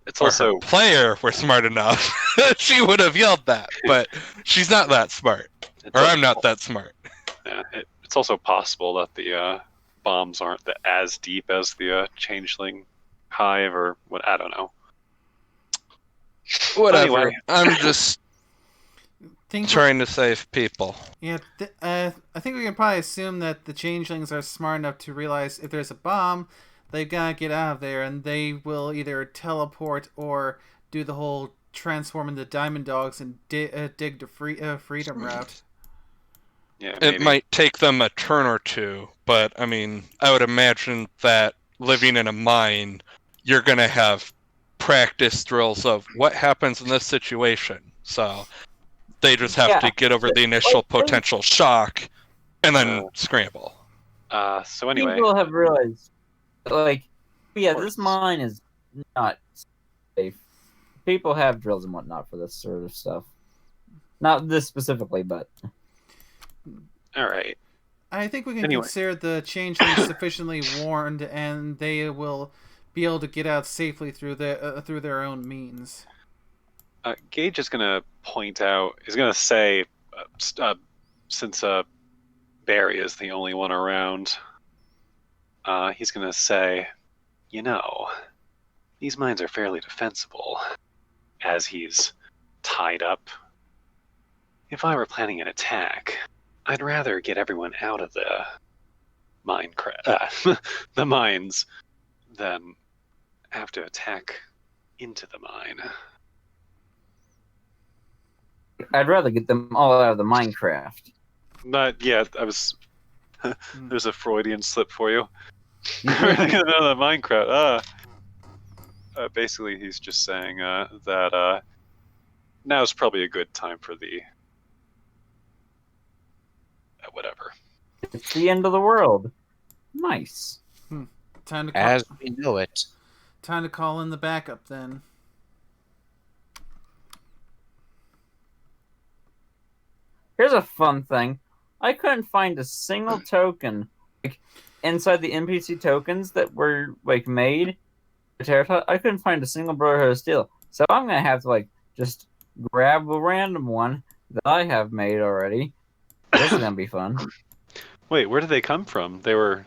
It's or also her player were smart enough, she would have yelled that. But she's not that smart, or I'm not that smart. Yeah, it's also possible that the bombs aren't as deep as the changeling hive, or what, I don't know. Whatever. Anyway. I'm just trying to save people. Yeah, I think we can probably assume that the changelings are smart enough to realize if there's a bomb, they've got to get out of there, and they will either teleport or do the whole transform into diamond dogs and dig to freedom route. Yeah, it might take them a turn or two, but I mean, I would imagine that living in a mine, you're going to have practice drills of what happens in this situation. So they just have to get over the initial potential shock and then scramble. So anyway, people have realized, like, yeah, this mine is not safe. People have drills and whatnot for this sort of stuff. Not this specifically, but. All right. I think we can consider the changelings sufficiently warned, and they will be able to get out safely through their own means. Gage is going to point out, he's going to say, since Barry is the only one around, he's going to say, you know, these mines are fairly defensible, as he's tied up. If I were planning an attack, I'd rather get everyone out of the the mines than have to attack into the mine. I'd rather get them all out of the Minecraft. But yeah, there's a Freudian slip for you. The Minecraft. Basically, he's just saying that now's probably a good time for the whatever. It's the end of the world. Nice. Time to call, As we know it. Time to call in the backup then. Here's a fun thing. I couldn't find a single token inside the NPC tokens that were made. I couldn't find a single Brotherhood of Steel. So I'm gonna have to just grab a random one that I have made already. This is gonna be fun. Wait, where did they come from? They were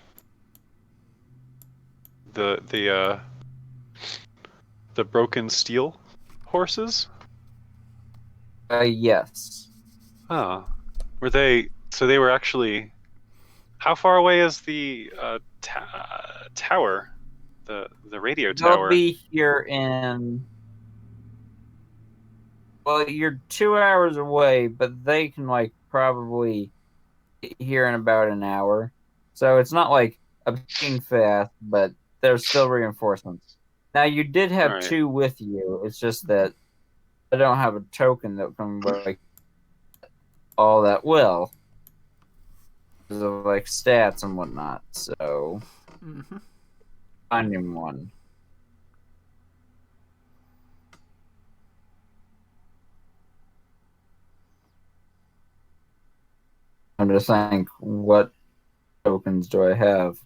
the broken steel horses? Yes. Oh. Were they... So they were actually... How far away is the tower? The radio tower? They'll be here in... Well, you're 2 hours away, but they can, probably get here in about an hour. So it's not, a being fast, but there's still reinforcements. Now, you did have 2 with you. It's just that I don't have a token that can all that well. Because of, stats and whatnot, so... Finding one. I'm just saying, what tokens do I have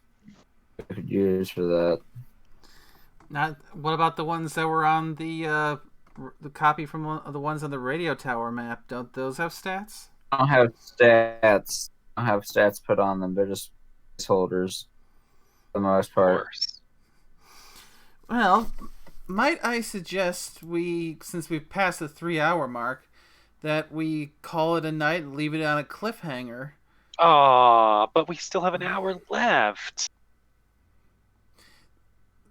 I could use for that? What about the ones that were on the copy from the ones on the radio tower map? Don't those have stats? I don't have stats. I don't have stats put on them. They're just placeholders for the most part. Well, might I suggest since we've passed the 3-hour mark, that we call it a night and leave it on a cliffhanger. Aw, but we still have an hour left.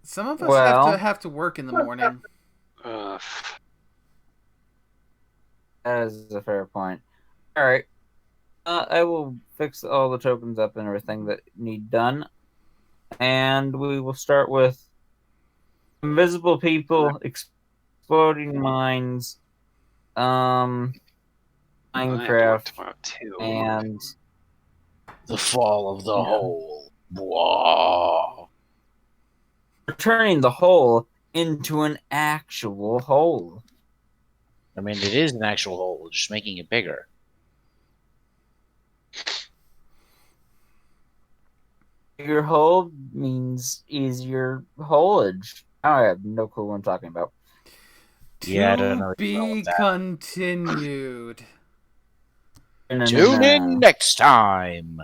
Some of us have to work in the morning. That is a fair point. All right. I will fix all the tokens up and everything that need done. And we will start with invisible people, exploding mines, Minecraft, and the fall of the hole. Whoa. Turning the hole into an actual hole. I mean, it is an actual hole, just making it bigger. Bigger hole means easier holage. I have no clue what I'm talking about. Yeah, I don't know. To be continued. Tune in next time.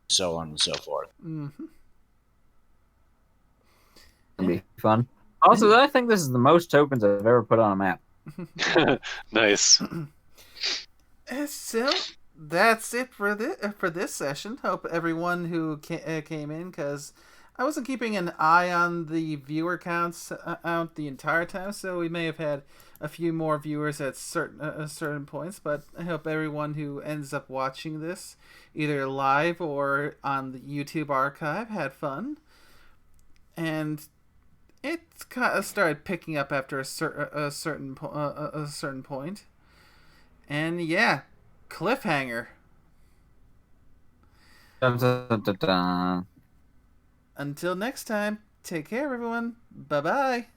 So on and so forth. Mm-hmm. It'll be fun. Also, I think this is the most tokens I've ever put on a map. Nice. So that's it for this session. Hope everyone who came in, because I wasn't keeping an eye on the viewer counts out the entire time, so we may have had a few more viewers at certain points. But I hope everyone who ends up watching this, either live or on the YouTube archive, had fun. And it kind of started picking up after a certain point. And yeah, cliffhanger. Dun, dun, dun, dun. Until next time, take care, everyone. Bye-bye.